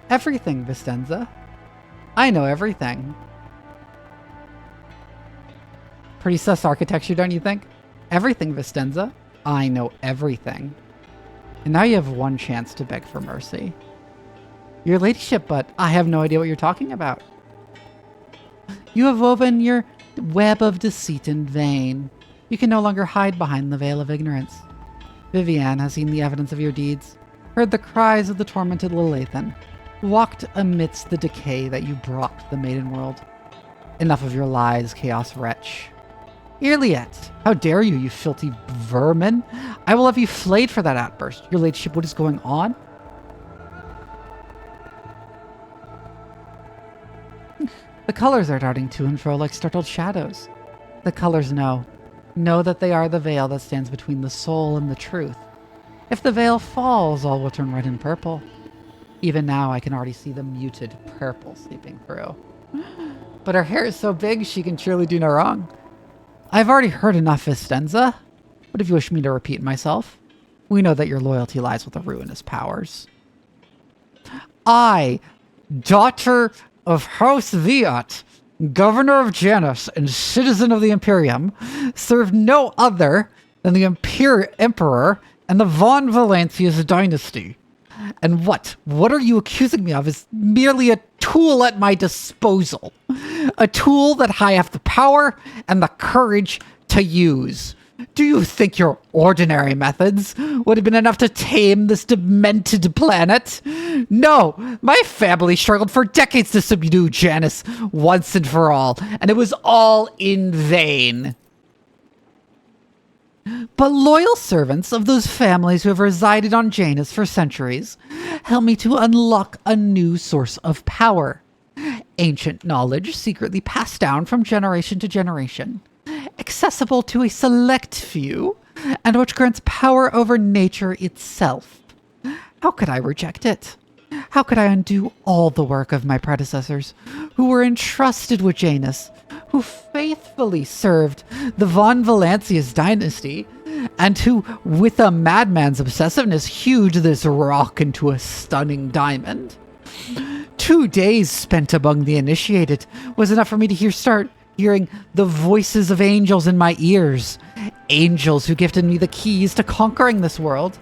[SPEAKER 1] Everything, Vistenza. I know everything. Pretty sus architecture, don't you think? Everything, Vistenza. I know everything. And now you have one chance to beg for mercy. Your ladyship, but I have no idea what you're talking about. You have woven your web of deceit in vain. You can no longer hide behind the veil of ignorance. Vivian has seen the evidence of your deeds, heard the cries of the tormented Lelathan, walked amidst the decay that you brought to the maiden world. Enough of your lies, chaos wretch. Iliet, how dare you, you filthy vermin! I will have you flayed for that outburst. Your ladyship, what is going on? The colors are darting to and fro like startled shadows. The colors know that they are the veil that stands between the soul and the truth. If the veil falls, all will turn red and purple. Even now, I can already see the muted purple seeping through. But her hair is so big, she can surely do no wrong. I've already heard enough, Vistenza. But if you wish me to repeat myself, we know that your loyalty lies with the ruinous powers. I, daughter of House Viat, governor of Janus and citizen of the Imperium, serve no other than the Emperor and the Von Valancius dynasty. And what are you accusing me of is merely a tool at my disposal. A tool that I have the power and the courage to use. Do you think your ordinary methods would have been enough to tame this demented planet? No, my family struggled for decades to subdue Janus once and for all, and it was all in vain. But loyal servants of those families who have resided on Janus for centuries help me to unlock a new source of power. Ancient knowledge secretly passed down from generation to generation, accessible to a select few, and which grants power over nature itself. How could I reject it? How could I undo all the work of my predecessors, who were entrusted with Janus, who faithfully served the von Valancius dynasty, and who, with a madman's obsessiveness, hewed this rock into a stunning diamond? 2 days spent among the initiated was enough for me to start hearing the voices of angels in my ears. Angels who gifted me the keys to conquering this world.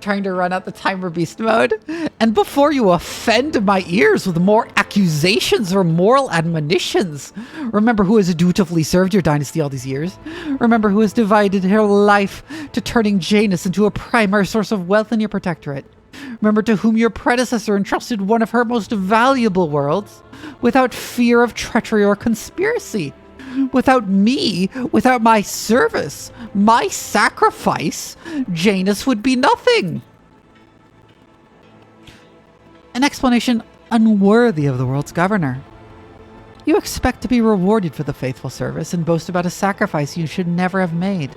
[SPEAKER 1] Trying to run out the timer beast mode. And before you offend my ears with more accusations or moral admonitions, remember who has dutifully served your dynasty all these years. Remember who has devoted her life to turning Janus into a primary source of wealth in your protectorate. Remember to whom your predecessor entrusted one of her most valuable worlds, without fear of treachery or conspiracy. Without me, without my service, my sacrifice, Janus would be nothing. An explanation unworthy of the world's governor. You expect to be rewarded for the faithful service and boast about a sacrifice you should never have made.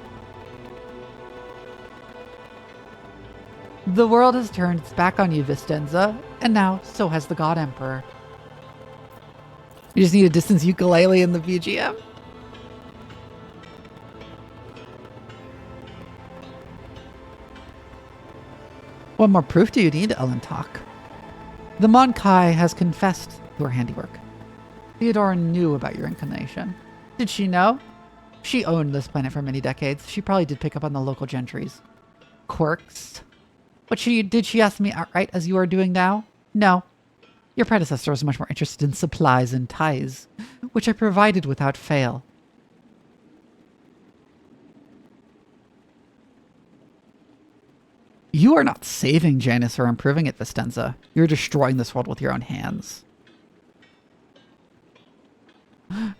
[SPEAKER 1] The world has turned its back on you, Vistenza, and now so has the God Emperor. You just need a distance ukulele in the BGM. What more proof do you need, Elentok? The Mon Kai has confessed to her handiwork. Theodora knew about your inclination. Did she know? She owned this planet for many decades. She probably did pick up on the local gentry's quirks. But did she ask me outright as you are doing now? No. Your predecessor was much more interested in supplies and ties, which I provided without fail. You are not saving Janus or improving it, Vistenza. You're destroying this world with your own hands.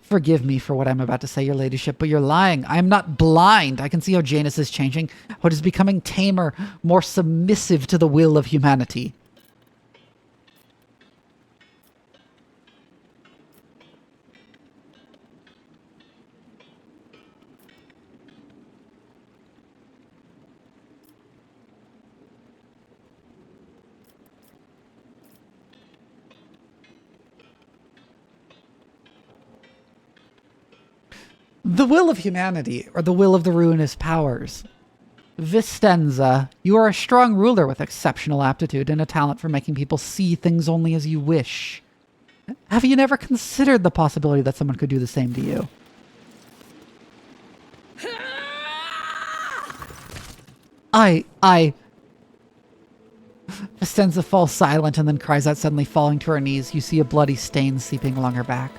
[SPEAKER 1] Forgive me for what I'm about to say, your ladyship, but you're lying. I am not blind. I can see how Janus is changing, how it is becoming tamer, more submissive to the will of humanity. The will of humanity, or the will of the ruinous powers. Vistenza, you are a strong ruler with exceptional aptitude and a talent for making people see things only as you wish. Have you never considered the possibility that someone could do the same to you? Vistenza falls silent and then cries out, suddenly falling to her knees. You see a bloody stain seeping along her back.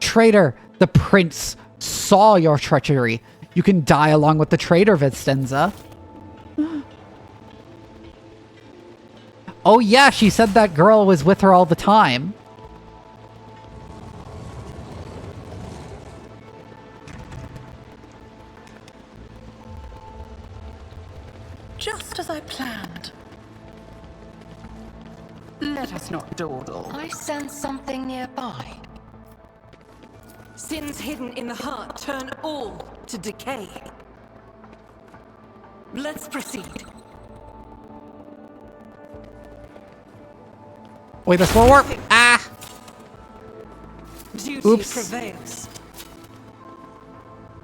[SPEAKER 1] Traitor, the prince saw your treachery. You can die along with the traitor, Vistenza. Oh yeah, she said that girl was with her all the time.
[SPEAKER 10] Just as I planned. Let us not dawdle.
[SPEAKER 14] I sense something nearby.
[SPEAKER 9] Sins hidden in the heart turn all to decay. Let's proceed.
[SPEAKER 1] Wait, that's slow warp. Ah!
[SPEAKER 9] Duty
[SPEAKER 1] Oops.
[SPEAKER 9] prevails.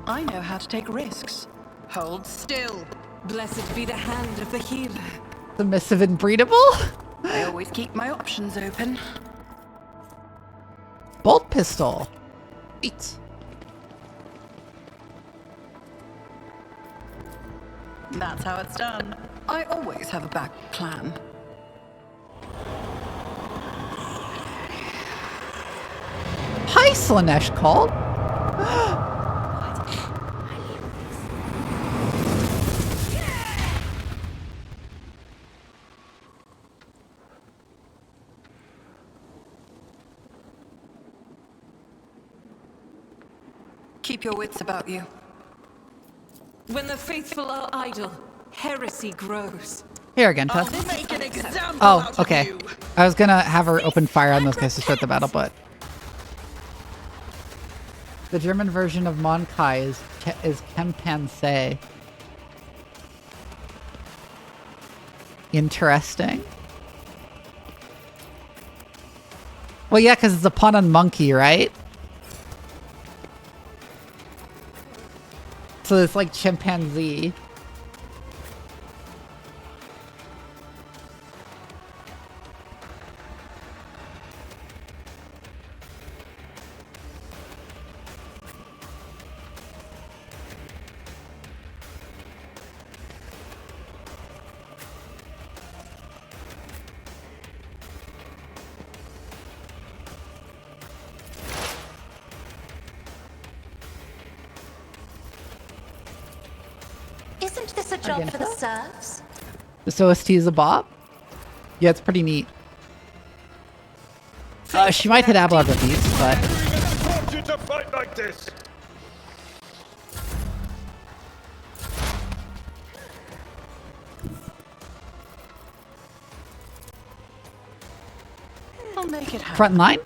[SPEAKER 10] I know how to take risks. Hold still.
[SPEAKER 9] Blessed be the hand of the healer.
[SPEAKER 1] Submissive and breedable?
[SPEAKER 10] I always keep my options open.
[SPEAKER 1] Bolt pistol. Eat.
[SPEAKER 10] That's how it's done. I always have a back plan.
[SPEAKER 1] Hi, Slanesh called.
[SPEAKER 6] Keep your wits about you.
[SPEAKER 9] When the faithful are idle, heresy grows.
[SPEAKER 1] Here again, Tuss.
[SPEAKER 10] I'll make an example
[SPEAKER 1] Oh,
[SPEAKER 10] out
[SPEAKER 1] okay.
[SPEAKER 10] of you.
[SPEAKER 1] I was gonna have her open fire on those guys to start the battle, but the German version of Monkai is Kempanse. Interesting. Well, yeah, because it's a pun on monkey, right? So it's like chimpanzee.
[SPEAKER 15] Isn't this a job for the serfs?
[SPEAKER 1] This OST is a bop? Yeah, it's pretty neat. She might hit Abelar with these, but...
[SPEAKER 12] I taught you to fight like this!
[SPEAKER 10] I'll make it happen.
[SPEAKER 1] Front line?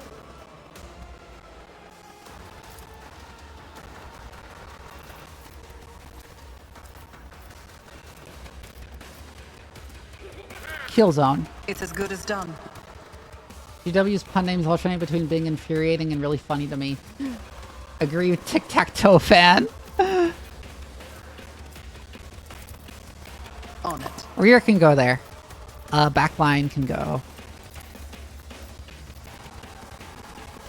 [SPEAKER 1] Kill zone.
[SPEAKER 10] It's as good as done.
[SPEAKER 1] GW's pun names alternate between being infuriating and really funny to me. Agree with Tic-Tac-Toe fan.
[SPEAKER 10] On it.
[SPEAKER 1] Rear can go there. Backline can go.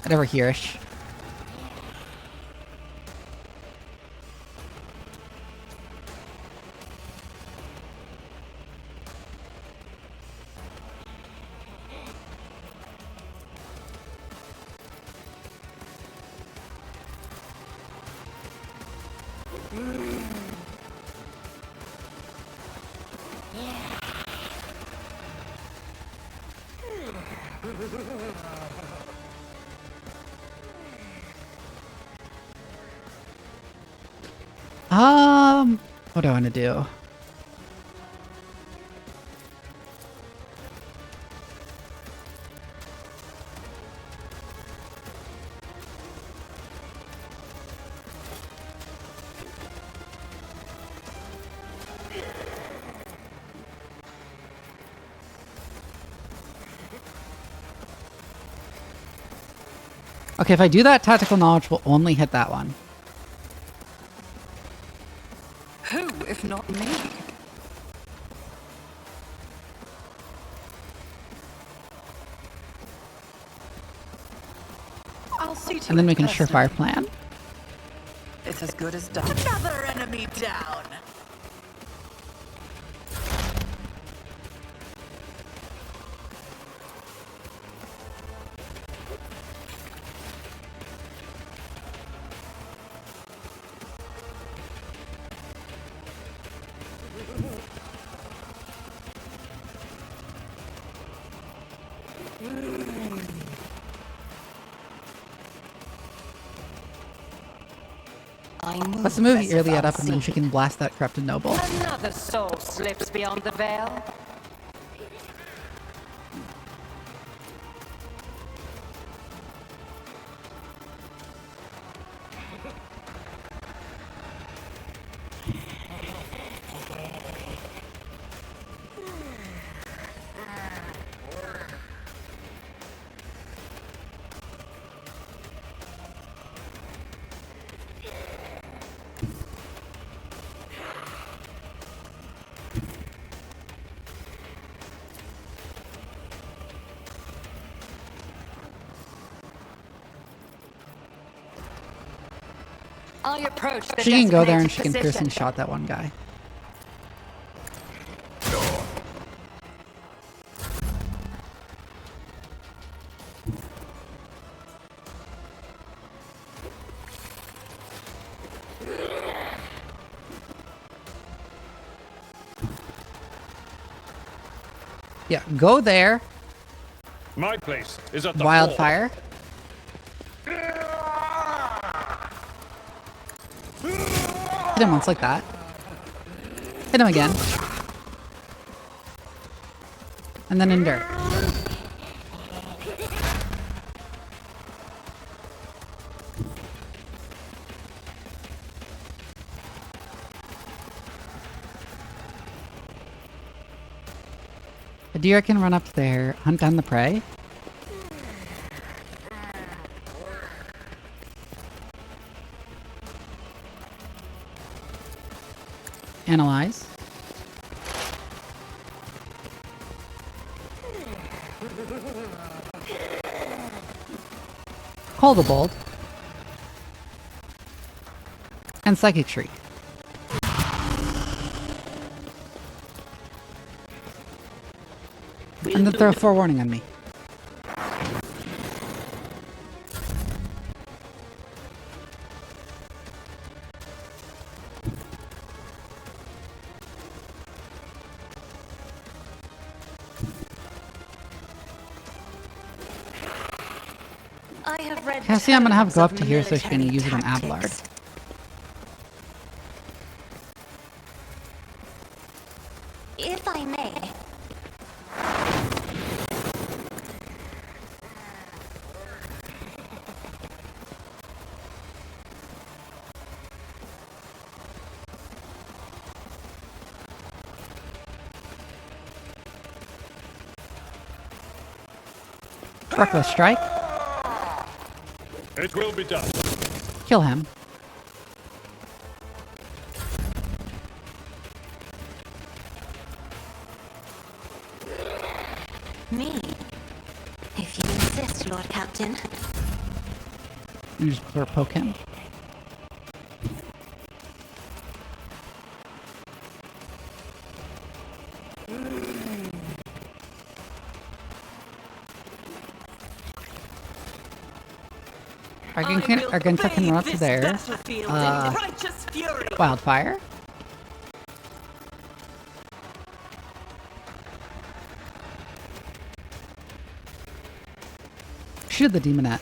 [SPEAKER 1] Whatever here-ish. What do I want to do? Okay, if I do that, tactical knowledge will only hit that one.
[SPEAKER 10] Who, if not me? I'll see to
[SPEAKER 1] And then
[SPEAKER 10] it
[SPEAKER 1] we can
[SPEAKER 10] personally.
[SPEAKER 1] surefire plan.
[SPEAKER 10] It's as good as done. Another enemy down.
[SPEAKER 1] Let's move Iliad up and then she can blast that corrupted noble.
[SPEAKER 9] Another soul slips beyond the veil.
[SPEAKER 14] I approach the
[SPEAKER 1] She can go there and she
[SPEAKER 14] designated
[SPEAKER 1] can piercing
[SPEAKER 14] position.
[SPEAKER 1] shot that one guy. Yeah, go there.
[SPEAKER 12] My place is at the
[SPEAKER 1] Wildfire. Hit him once like that. Hit him again. And then endure. A deer can run up there, hunt down the prey. Analyze. Hold a bolt. And psychic shriek. And then throw a forewarning on me.
[SPEAKER 15] I have read
[SPEAKER 1] Cassie, I'm gonna have go up
[SPEAKER 15] tons
[SPEAKER 1] to
[SPEAKER 15] of
[SPEAKER 1] here so she can
[SPEAKER 15] military
[SPEAKER 1] use it on
[SPEAKER 15] tactics.
[SPEAKER 1] Abelard.
[SPEAKER 15] If I may.
[SPEAKER 1] Reckless strike.
[SPEAKER 12] It will be done.
[SPEAKER 1] Kill him.
[SPEAKER 15] Me? If you insist, Lord Captain.
[SPEAKER 1] You just poke him. Argenta can run up to there. Wildfire. Shoot the demonette.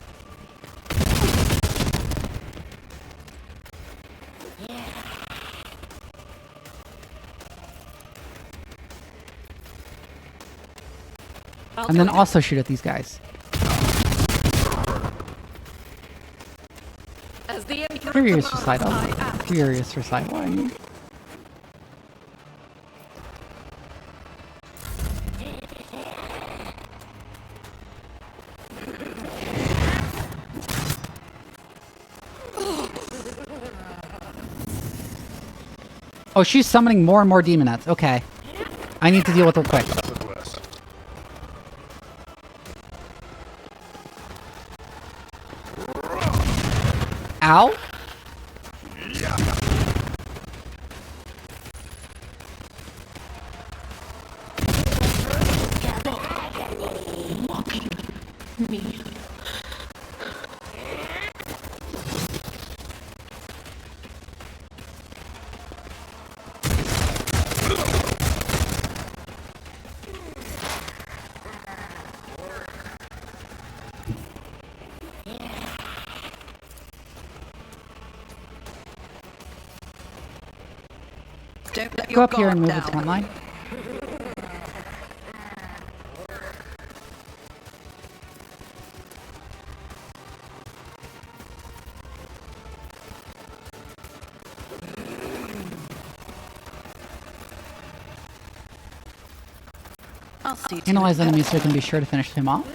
[SPEAKER 1] And then also shoot at these guys. Furious recital. Furious recital, I mean. Oh, she's summoning more and more demonettes. Okay. I need to deal with her quick. Ow. Go up here and move its front line. Analyze enemies so we can be sure to finish him off.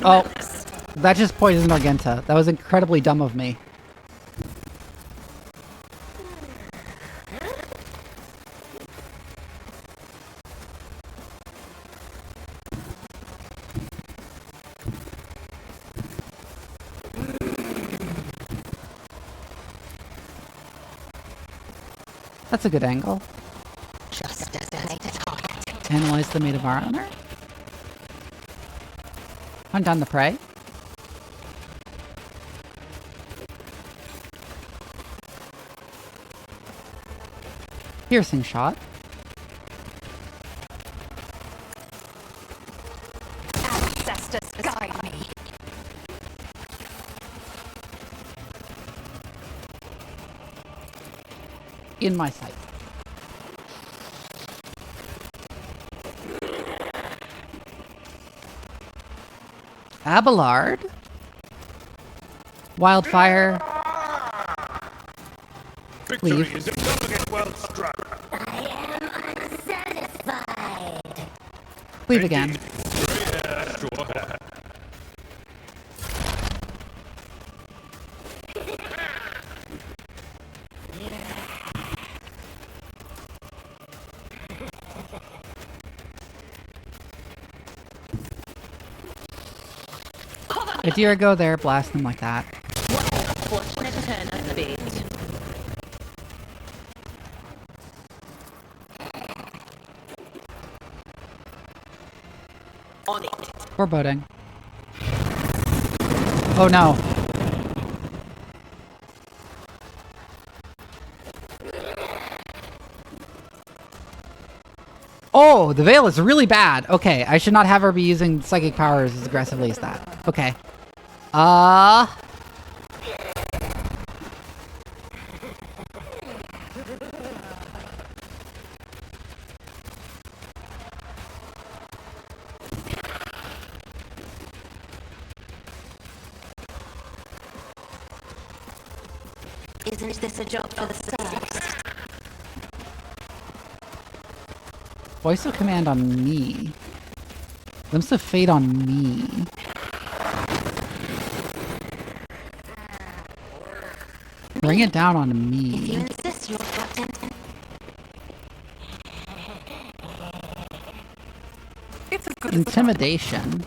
[SPEAKER 1] Oh, that just poisoned Argenta. That was incredibly dumb of me. That's a good angle.
[SPEAKER 15] Just designate a target.
[SPEAKER 1] Analyze the mate of our owner. Hunt down the prey. Piercing shot.
[SPEAKER 15] Ancestors guide me.
[SPEAKER 1] In my sight. Abelard. Wildfire.
[SPEAKER 12] Victory
[SPEAKER 1] Leave.
[SPEAKER 12] is a target well struck.
[SPEAKER 15] Satisfied.
[SPEAKER 1] Leave again.
[SPEAKER 12] Sure hand.
[SPEAKER 1] Adira, go there, blast them like that.
[SPEAKER 13] What a fortunate turn of fate. On it.
[SPEAKER 1] Foreboding. Oh no. Oh, the Veil is really bad. Okay, I should not have her be using psychic powers as aggressively as that. Okay.
[SPEAKER 15] Isn't this a job for the stars?
[SPEAKER 1] Voice of command on me. Glimpse of fate on me. Bring it down on
[SPEAKER 15] If you
[SPEAKER 1] me.
[SPEAKER 15] insist, Lord Captain.
[SPEAKER 6] It's a good
[SPEAKER 1] Intimidation.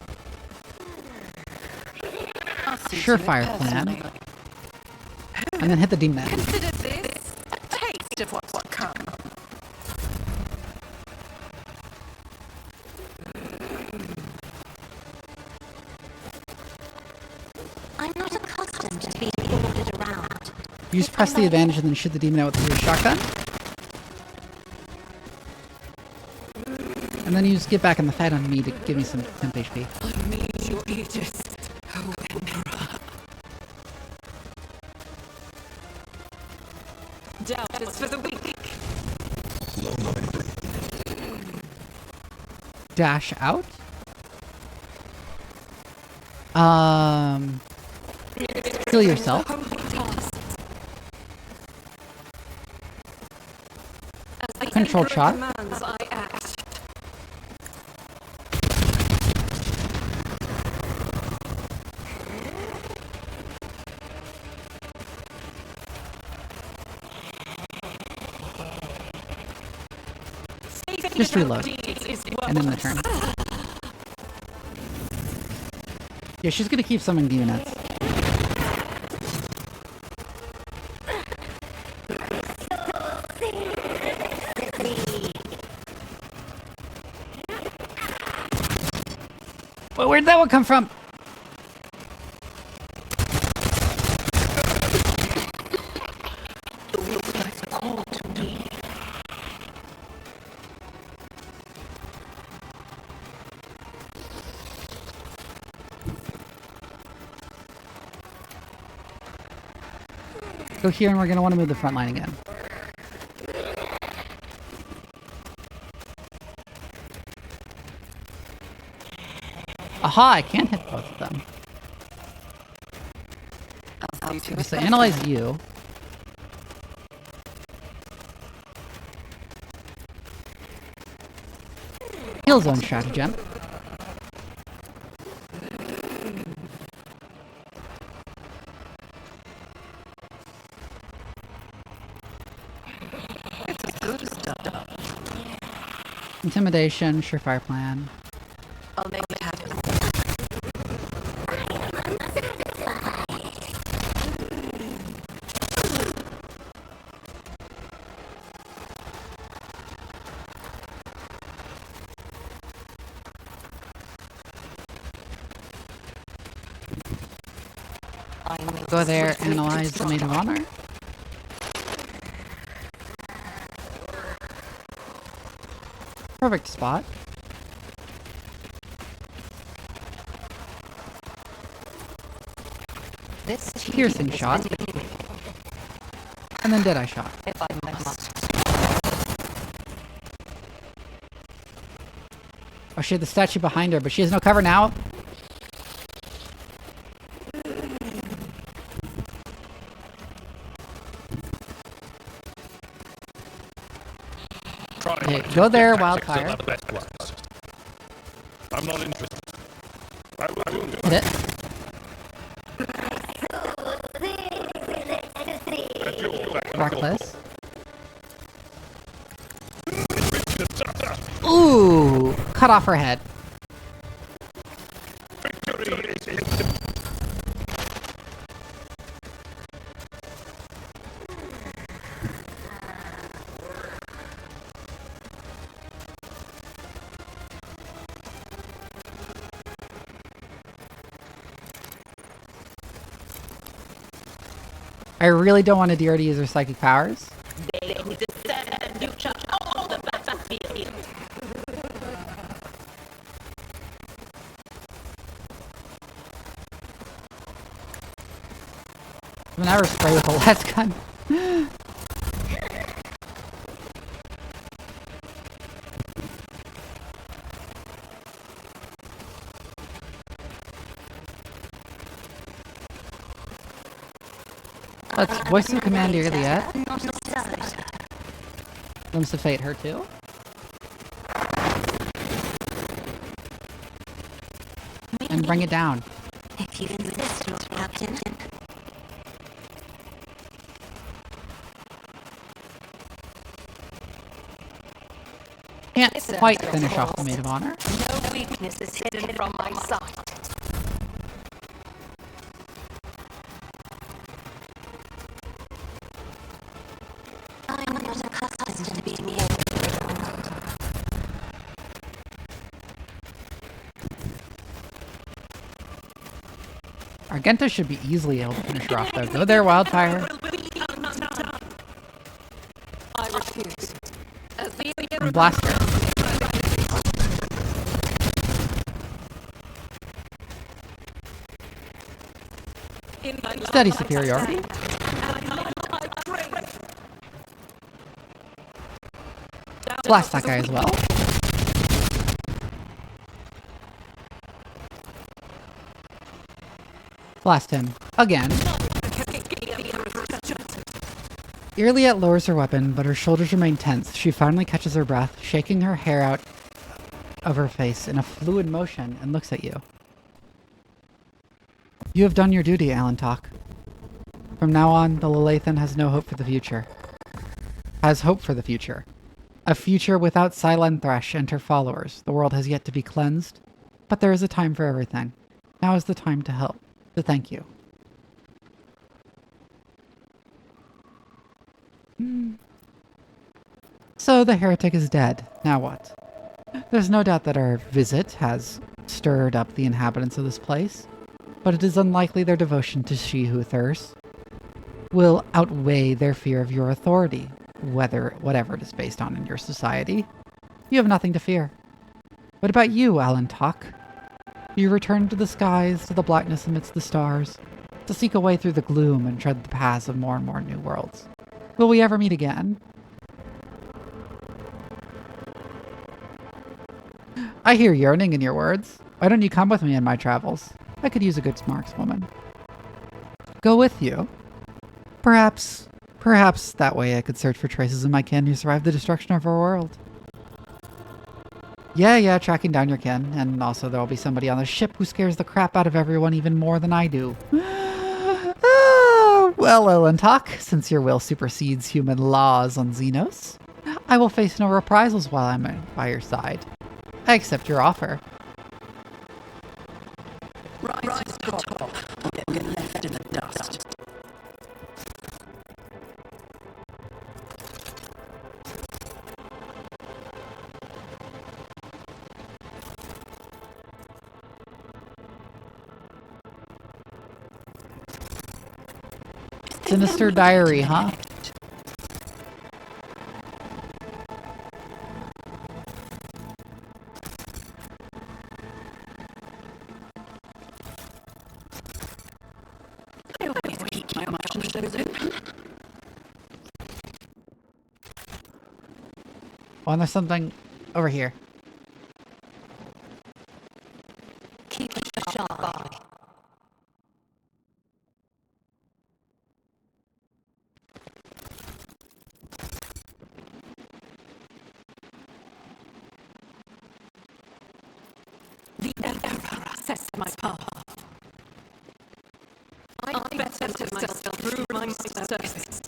[SPEAKER 1] Surefire plan. And then hit the demon.
[SPEAKER 10] Consider this a taste of what's to come.
[SPEAKER 15] I'm not accustomed to being ordered around.
[SPEAKER 1] You just press the advantage and then shoot the demon out with your shotgun. And then you just get back in the fight on me to give me some temp HP.
[SPEAKER 6] I need your aegis, oh Emperor. Doubt is for the weak.
[SPEAKER 1] Dash out. Heal yourself. Control shot.
[SPEAKER 6] Commands, I act.
[SPEAKER 1] Just reload. And then the turn. Yeah, she's gonna keep summoning demonettes. Wait, where'd that one come from? Go here, and we're going to want to move the front line again. Aha, I can't hit both of them. So analyze you. Heal zone stratagem. Intimidation, surefire plan.
[SPEAKER 6] I'll make it happen.
[SPEAKER 1] Go there, analyze the maid of honor. Perfect spot. Piercing shot. And then Deadeye shot.
[SPEAKER 14] If I must.
[SPEAKER 1] Oh, she had the statue behind her, but she has no cover now. Okay, go there, wildfire.
[SPEAKER 12] I'm not interested. I will do
[SPEAKER 1] Hit it. Reckless. Ooh! Cut off her head. I really don't want Adira to use her psychic powers. I'll never spray with a less gun. Let's voice the command earlier. Limbs of Fate her too. And bring it down.
[SPEAKER 15] If you insist, Lord Captain.
[SPEAKER 1] Can't quite finish off the maid of honor.
[SPEAKER 14] No weakness is hidden from my sight.
[SPEAKER 15] I'm not accustomed to being here.
[SPEAKER 1] Argento should be easily able to finish her off though. Go there, wildfire.
[SPEAKER 6] I refuse.
[SPEAKER 1] And blast her. Steady superiority. Blast that guy as well. Blast him. Again. Irliet lowers her weapon, but her shoulders remain tense. She finally catches her breath, shaking her hair out of her face in a fluid motion, and looks at you. You have done your duty, Alantok. From now on, the Lelathan has no hope for the future. Has hope for the future. A future without Silent Thresh and her followers. The world has yet to be cleansed, but there is a time for everything. Now is the time to help. To thank you. So the heretic is dead. Now what? There's no doubt that our visit has stirred up the inhabitants of this place, but it is unlikely their devotion to She Who Thirsts will outweigh their fear of your authority, whatever it is based on in your society. You have nothing to fear. What about you, Alantok? You return to the skies, to the blackness amidst the stars, to seek a way through the gloom and tread the paths of more and more new worlds. Will we ever meet again? I hear yearning in your words. Why don't you come with me in my travels? I could use a good markswoman. Go with you? Perhaps that way I could search for traces of my kin who survived the destruction of our world. Yeah, tracking down your kin, and also there'll be somebody on the ship who scares the crap out of everyone even more than I do. Well, Alantok, since your will supersedes human laws on Xenos, I will face no reprisals while I'm by your side. I accept your offer.
[SPEAKER 10] Rise to the top, or get left in the dust.
[SPEAKER 1] Sinister diary, huh?
[SPEAKER 9] I always keep my options open.
[SPEAKER 1] Oh, and there's something over here.
[SPEAKER 14] Keep a sharp eye.
[SPEAKER 9] The Emperor sets my path. I better myself through my service.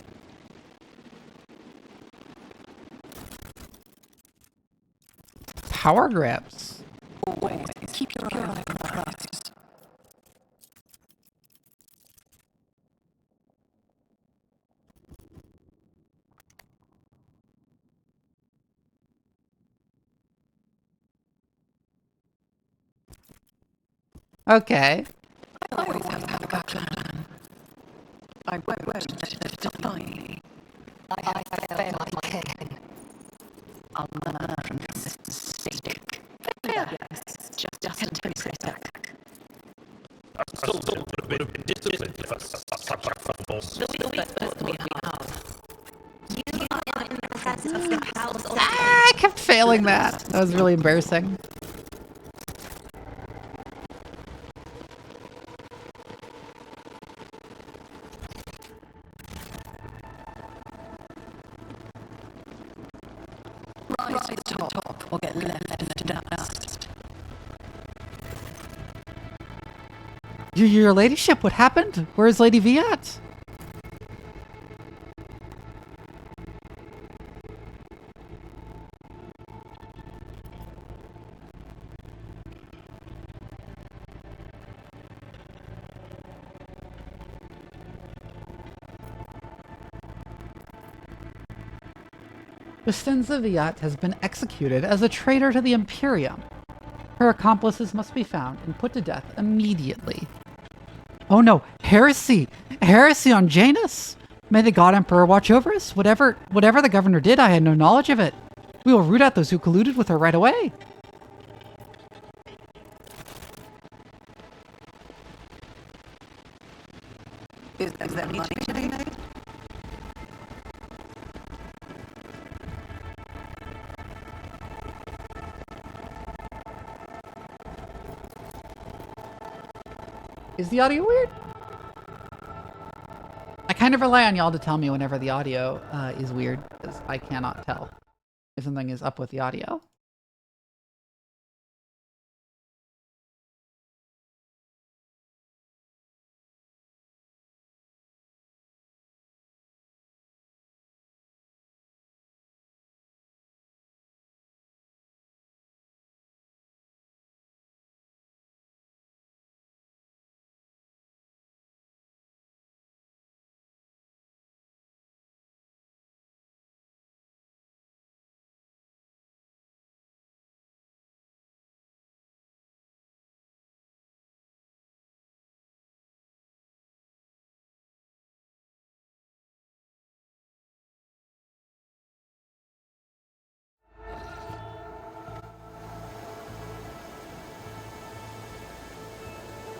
[SPEAKER 1] Power grips.
[SPEAKER 9] Always keep your eye on the prize.
[SPEAKER 1] Okay.
[SPEAKER 9] I always have a backup plan. I won't let it define me.
[SPEAKER 14] I fail I can.
[SPEAKER 9] I'll learn from this mistake. Yes, just embrace it.
[SPEAKER 12] A little bit of discipline for such a football.
[SPEAKER 15] You are in the presence of the house.
[SPEAKER 1] I kept failing that. That was really embarrassing.
[SPEAKER 9] Rise to the top or get left in the dust.
[SPEAKER 1] Your ladyship, what happened? Where is Lady V at? Vistenza Viat has been executed as a traitor to the Imperium. Her accomplices must be found and put to death immediately. Oh no, heresy! Heresy on Janus! May the God Emperor watch over us. Whatever the governor did, I had no knowledge of it. We will root out those who colluded with her right away.
[SPEAKER 9] Is there money to be made?
[SPEAKER 1] Is the audio weird? I kind of rely on y'all to tell me whenever the audio is weird, because I cannot tell if something is up with the audio.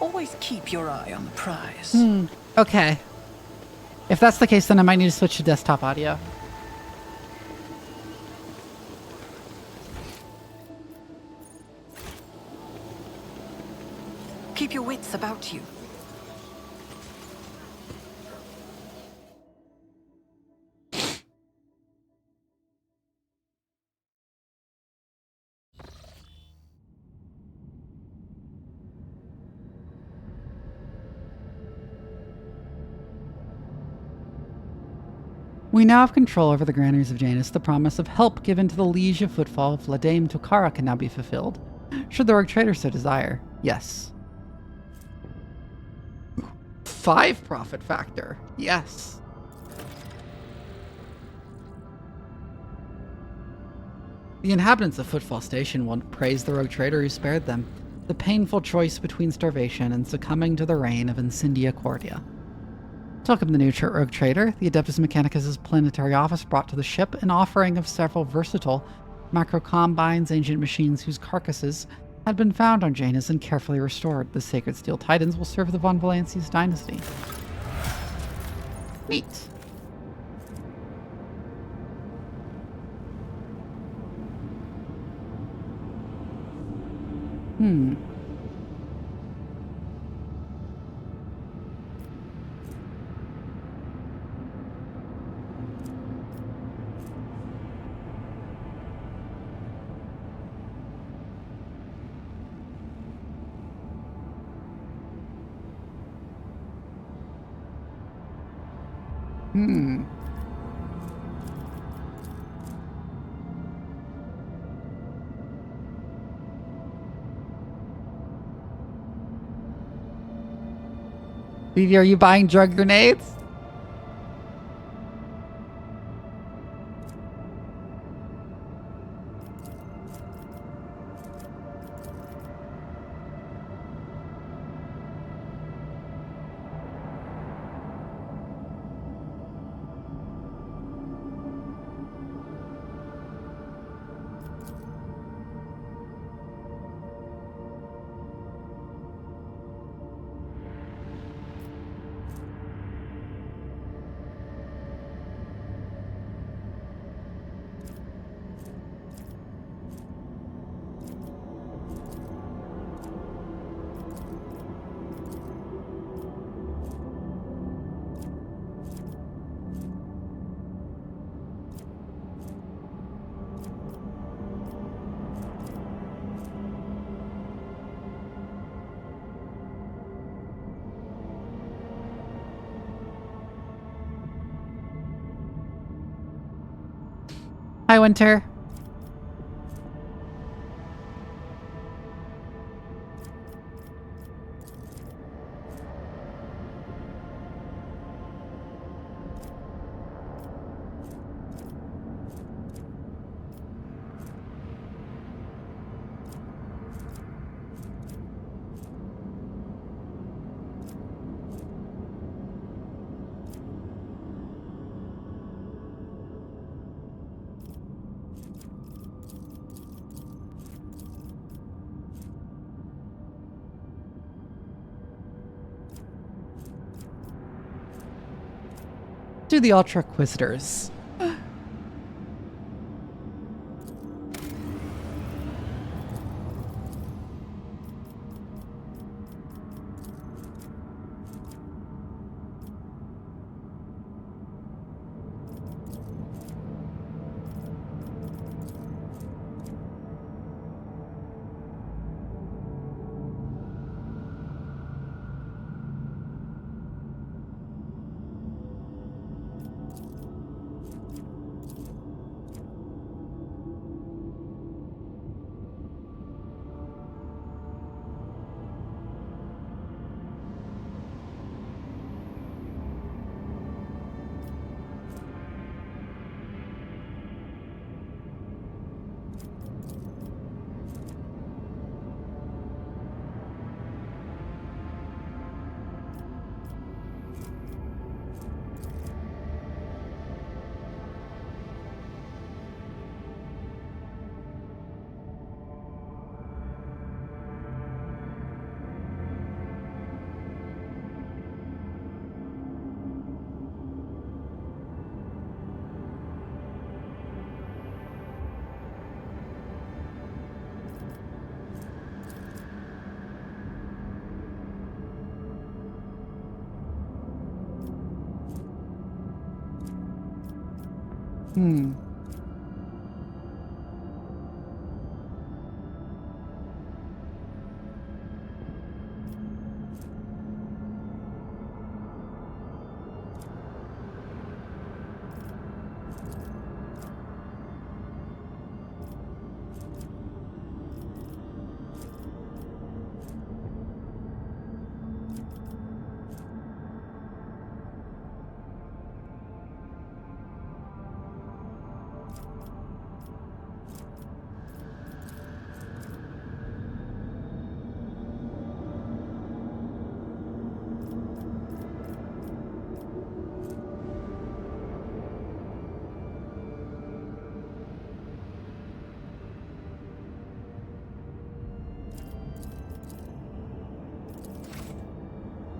[SPEAKER 10] Always keep your eye on the prize.
[SPEAKER 1] Okay. If that's the case, then I might need to switch to desktop audio.
[SPEAKER 10] Keep your wits about you.
[SPEAKER 1] We now have control over the granaries of Janus. The promise of help given to the liege of footfall of Ladame Tokara can now be fulfilled. Should the rogue trader so desire. Yes. 5 profit factor. Yes. The inhabitants of Footfall Station will praise the rogue trader who spared them. The painful choice between starvation and succumbing to the reign of Incendia Cordia. Welcome the new rogue trader. The Adeptus Mechanicus' planetary office brought to the ship an offering of several versatile macro-combines, ancient machines whose carcasses had been found on Janus and carefully restored. The sacred steel titans will serve the von Valancius dynasty. Neat. Vivi, are you buying drug grenades? Hi, Winter. Do the Ultra Inquisitors.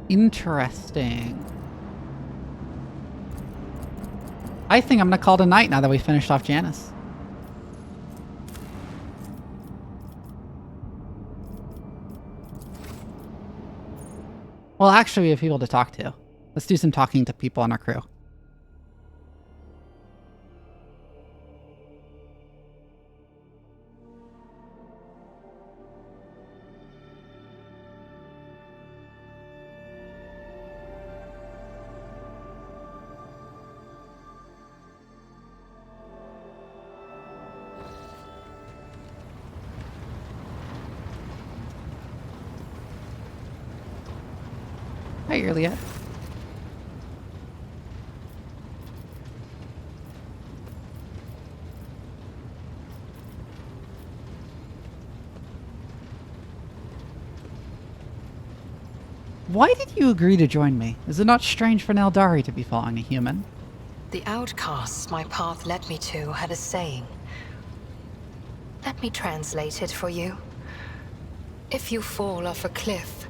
[SPEAKER 1] Interesting. I think I'm gonna call it a night now that we finished off Janice. Well, actually, we have people to talk to. Let's do some talking to people on our crew. Hi, Juliet. Why did you agree to join me? Is it not strange for an Eldari to be following a human?
[SPEAKER 14] The outcasts my path led me to had a saying. Let me translate it for you. If you fall off a cliff,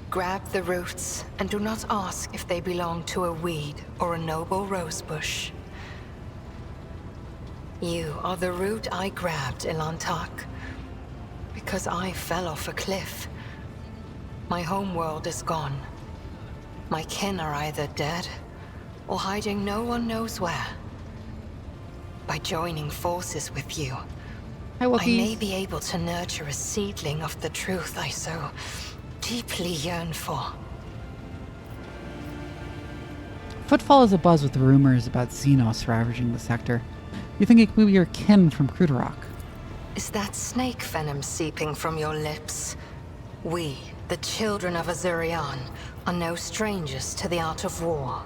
[SPEAKER 14] grab the roots and do not ask if they belong to a weed or a noble rosebush. You are the root I grabbed, Elantak, because I fell off a cliff. My homeworld is gone. My kin are either dead or hiding no one knows where. By joining forces with you, I may be able to nurture a seedling of the truth I so deeply yearn for.
[SPEAKER 1] Footfall is abuzz with rumors about Xenos ravaging the sector. You think it could be your kin from Krudarok?
[SPEAKER 14] Is that snake venom seeping from your lips? We, the children of Azurian, are no strangers to the art of war.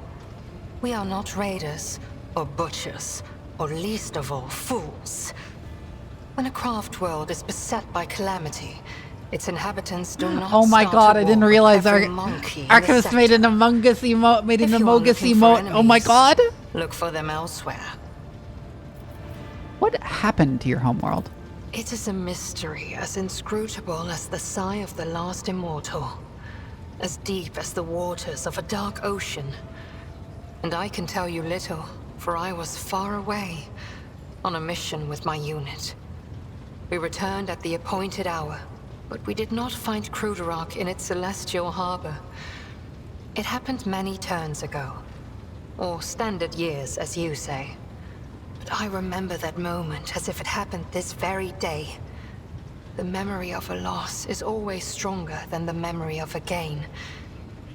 [SPEAKER 14] We are not raiders, or butchers, or least of all, fools. When a craft world is beset by calamity, its inhabitants do not
[SPEAKER 1] Oh my
[SPEAKER 14] start
[SPEAKER 1] god,
[SPEAKER 14] a
[SPEAKER 1] I didn't
[SPEAKER 14] war
[SPEAKER 1] realize
[SPEAKER 14] with
[SPEAKER 1] our
[SPEAKER 14] every monkey in the
[SPEAKER 1] Archivist made an Among Us emote, made an Among Us emote. Oh my god!
[SPEAKER 14] Look for them elsewhere.
[SPEAKER 1] What happened to your homeworld?
[SPEAKER 14] It is a mystery as inscrutable as the sigh of the last immortal, as deep as the waters of a dark ocean. And I can tell you little, for I was far away, on a mission with my unit. We returned at the appointed hour, but we did not find Krudarok in its celestial harbor. It happened many turns ago, or standard years, as you say. But I remember that moment as if it happened this very day. The memory of a loss is always stronger than the memory of a gain,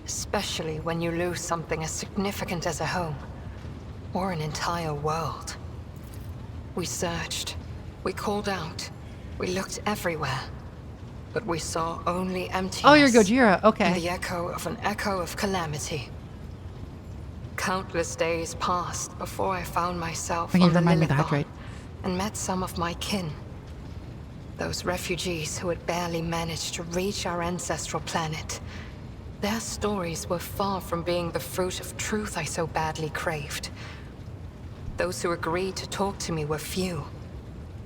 [SPEAKER 14] especially when you lose something as significant as a home, or an entire world. We searched, we called out, we looked everywhere, but we saw only emptiness.
[SPEAKER 1] Oh, you're Gojira, okay.
[SPEAKER 14] And the echo of an echo of calamity. Countless days passed before I found myself on the Lilithon and met some of my kin. Those refugees who had barely managed to reach our ancestral planet. Their stories were far from being the fruit of truth I so badly craved. Those who agreed to talk to me were few,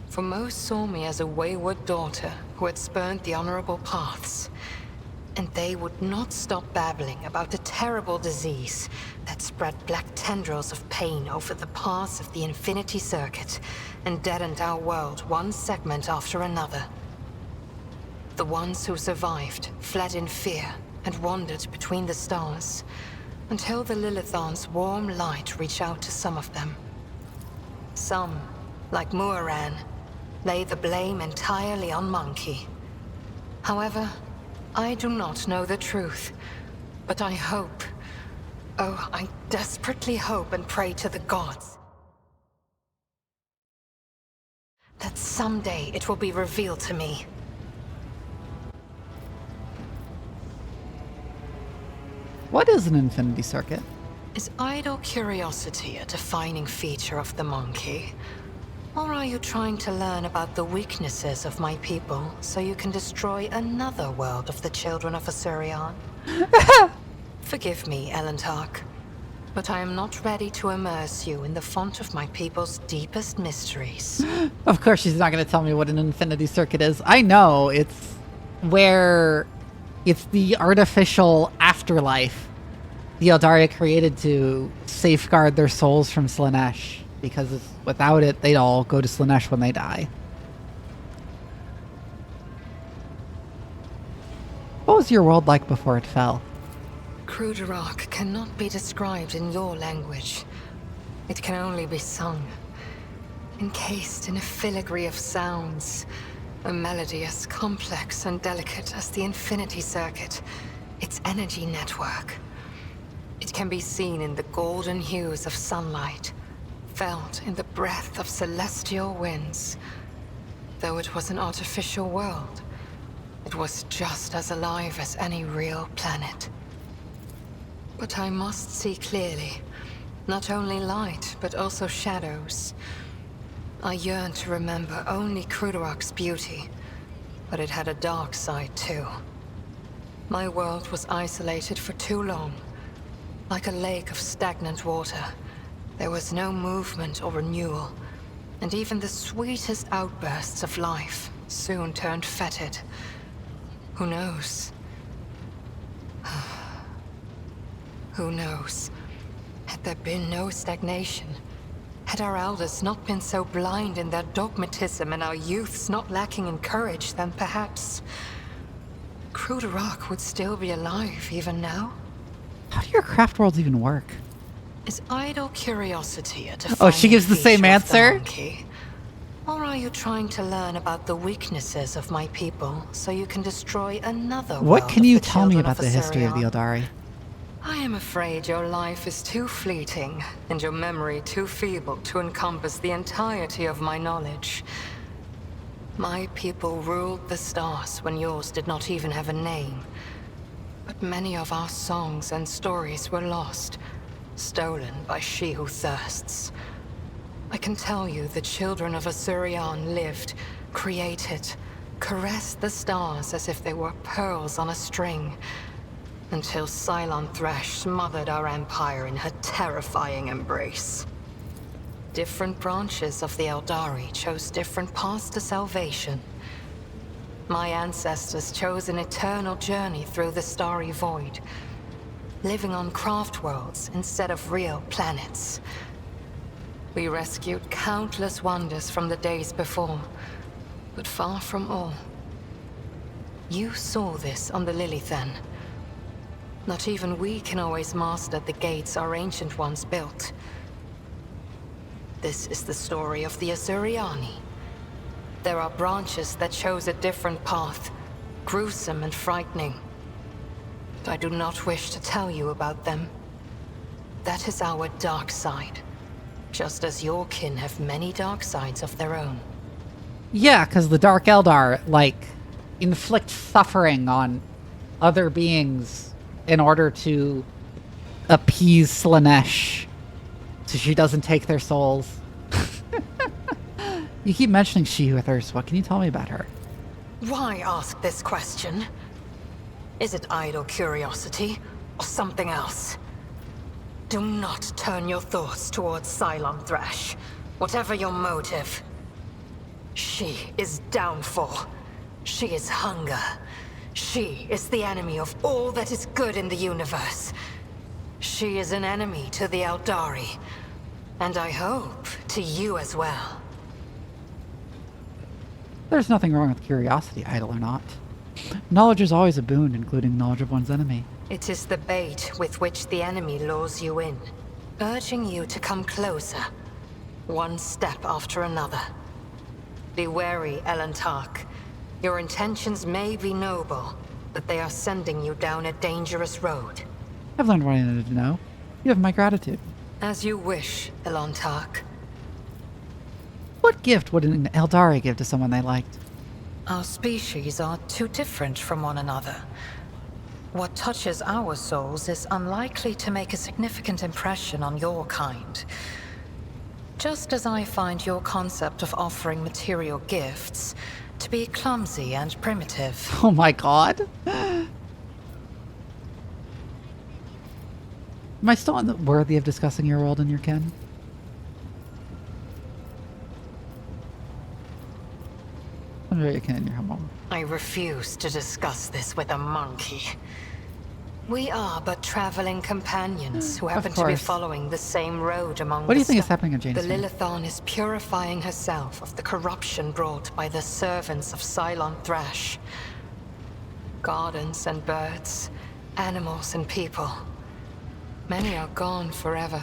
[SPEAKER 14] for most saw me as a wayward daughter who had spurned the honorable paths. And they would not stop babbling about the terrible disease that spread black tendrils of pain over the paths of the Infinity Circuit and deadened our world one segment after another. The ones who survived fled in fear and wandered between the stars, until the Lilithon's warm light reached out to some of them. Some, like Muaran, lay the blame entirely on Monkey. However, I do not know the truth, but I hope, oh, I desperately hope and pray to the gods that someday it will be revealed to me.
[SPEAKER 1] What is an Infinity Circuit?
[SPEAKER 14] Is idle curiosity a defining feature of the Monkey? Or are you trying to learn about the weaknesses of my people so you can destroy another world of the children of Azurian? Forgive me, Elantark, but I am not ready to immerse you in the font of my people's deepest mysteries.
[SPEAKER 1] Of course she's not going to tell me what an Infinity Circuit is. I know it's where It's the artificial afterlife the Eldari created to safeguard their souls from Slaanesh, because without it, they'd all go to Slaanesh when they die. What was your world like before it fell?
[SPEAKER 14] Cruderock cannot be described in your language. It can only be sung, encased in a filigree of sounds, a melody as complex and delicate as the Infinity Circuit, its energy network. It can be seen in the golden hues of sunlight, felt in the breath of celestial winds. Though it was an artificial world, it was just as alive as any real planet. But I must see clearly, not only light, but also shadows. I yearn to remember only Cruderock's beauty, but it had a dark side too. My world was isolated for too long. Like a lake of stagnant water, there was no movement or renewal, and even the sweetest outbursts of life soon turned fetid. Who knows? Who knows? Had there been no stagnation, had our elders not been so blind in their dogmatism and our youths not lacking in courage, then perhaps Cruderock would still be alive even now?
[SPEAKER 1] How do your craft worlds even work?
[SPEAKER 14] Is idle curiosity a defining
[SPEAKER 1] Oh, she gives the same
[SPEAKER 14] feature of the
[SPEAKER 1] answer?
[SPEAKER 14] monkey? Or are you trying to learn about the weaknesses of my people so you can destroy another
[SPEAKER 1] What
[SPEAKER 14] world
[SPEAKER 1] can
[SPEAKER 14] of
[SPEAKER 1] you
[SPEAKER 14] the
[SPEAKER 1] tell me
[SPEAKER 14] children
[SPEAKER 1] about
[SPEAKER 14] of
[SPEAKER 1] the history of the
[SPEAKER 14] Osirion?
[SPEAKER 1] Eldari?
[SPEAKER 14] I am afraid your life is too fleeting, and your memory too feeble to encompass the entirety of my knowledge. My people ruled the stars when yours did not even have a name. But many of our songs and stories were lost, stolen by she who thirsts. I can tell you the children of Osirion lived, created, caressed the stars as if they were pearls on a string, until Cylon Thresh smothered our empire in her terrifying embrace. Different branches of the Eldari chose different paths to salvation. My ancestors chose an eternal journey through the starry void, living on craft worlds instead of real planets. We rescued countless wonders from the days before, but far from all. You saw this on the Lilithen. Not even we can always master the gates our ancient ones built. This is the story of the Osiriani. There are branches that chose a different path, gruesome and frightening. But I do not wish to tell you about them. That is our dark side, just as your kin have many dark sides of their own.
[SPEAKER 1] Yeah, because the Dark Eldar, like, inflict suffering on other beings in order to appease Slaanesh so she doesn't take their souls. You keep mentioning she who thirsts. What can you tell me about her?
[SPEAKER 14] Why ask this question? Is it idle curiosity, or something else? Do not turn your thoughts towards Cylon Thresh, whatever your motive. She is downfall. She is hunger. She is the enemy of all that is good in the universe. She is an enemy to the Eldari, and I hope to you as well.
[SPEAKER 1] There's nothing wrong with curiosity, idle or not. Knowledge is always a boon, including knowledge of one's enemy.
[SPEAKER 14] It is the bait with which the enemy lures you in, urging you to come closer, one step after another. Be wary, Elantark. Your intentions may be noble, but they are sending you down a dangerous road.
[SPEAKER 1] I've learned what I needed to know. You have my gratitude.
[SPEAKER 14] As you wish, Elantark.
[SPEAKER 1] What gift would an Eldari give to someone they liked?
[SPEAKER 14] Our species are too different from one another. What touches our souls is unlikely to make a significant impression on your kind. Just as I find your concept of offering material gifts to be clumsy and primitive.
[SPEAKER 1] Oh my god. Am I still worthy of discussing your world and your kin? You can in your home.
[SPEAKER 14] I refuse to discuss this with a monkey. We are but traveling companions who happen to be following the same road among
[SPEAKER 1] What do you think is happening in Jane's
[SPEAKER 14] The
[SPEAKER 1] family?
[SPEAKER 14] Lilithon is purifying herself of the corruption brought by the servants of Cylon Thrash. Gardens and birds, animals and people. Many are gone forever.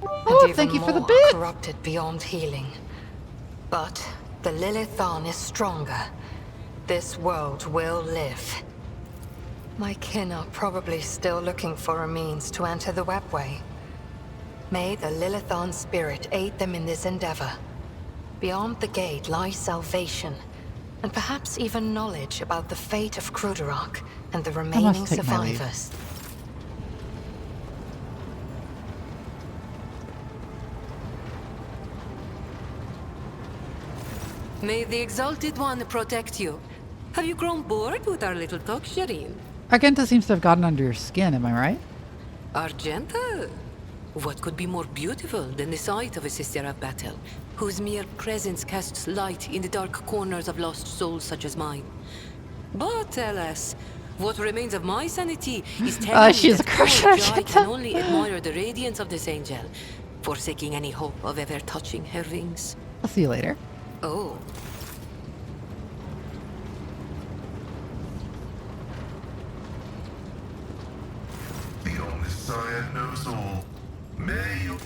[SPEAKER 1] Oh,
[SPEAKER 14] and even
[SPEAKER 1] thank you for the
[SPEAKER 14] more
[SPEAKER 1] bit!
[SPEAKER 14] corrupted beyond healing. But the Lilithon is stronger. This world will live. My kin are probably still looking for a means to enter the webway. May the Lilithon spirit aid them in this endeavor. Beyond the gate lies salvation, and perhaps even knowledge about the fate of Kruderok and the remaining
[SPEAKER 1] take my leave.
[SPEAKER 14] survivors.
[SPEAKER 8] May the Exalted One protect you. Have you grown bored with our little talk, Shireen?
[SPEAKER 1] Argenta seems to have gotten under your skin, am I right?
[SPEAKER 8] Argenta? What could be more beautiful than the sight of a sister of battle, whose mere presence casts light in the dark corners of lost souls such as mine? But alas, what remains of my sanity is telling
[SPEAKER 1] she has
[SPEAKER 8] me
[SPEAKER 1] a crush
[SPEAKER 8] that
[SPEAKER 1] on
[SPEAKER 8] poor Jai
[SPEAKER 1] Argenta.
[SPEAKER 8] can only admire the radiance of this angel, forsaking any hope of ever touching her wings.
[SPEAKER 1] I'll see you later.
[SPEAKER 8] Oh.
[SPEAKER 3] The Omniscient knows all. May you...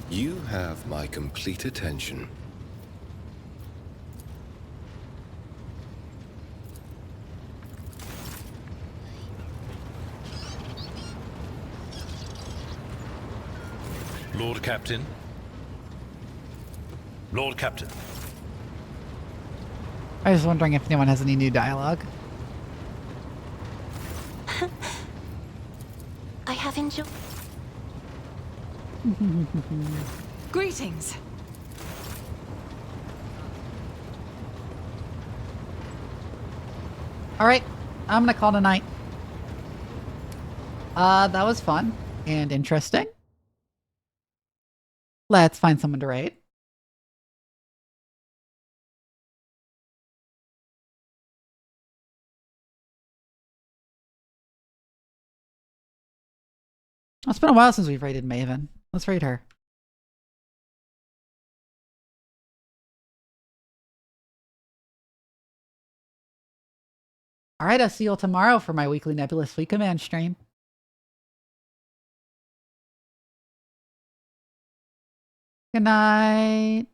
[SPEAKER 5] You have my complete attention.
[SPEAKER 4] Lord Captain. Lord Captain.
[SPEAKER 1] I was wondering if anyone has any new dialogue.
[SPEAKER 7] I have enjoyed.
[SPEAKER 10] Greetings.
[SPEAKER 1] Alright, I'm gonna call tonight. That was fun and interesting. Let's find someone to raid. It's been a while since we've raided Maven. Let's raid her. Alright, I'll see you all tomorrow for my weekly Nebulous Fleet Command stream. Good night.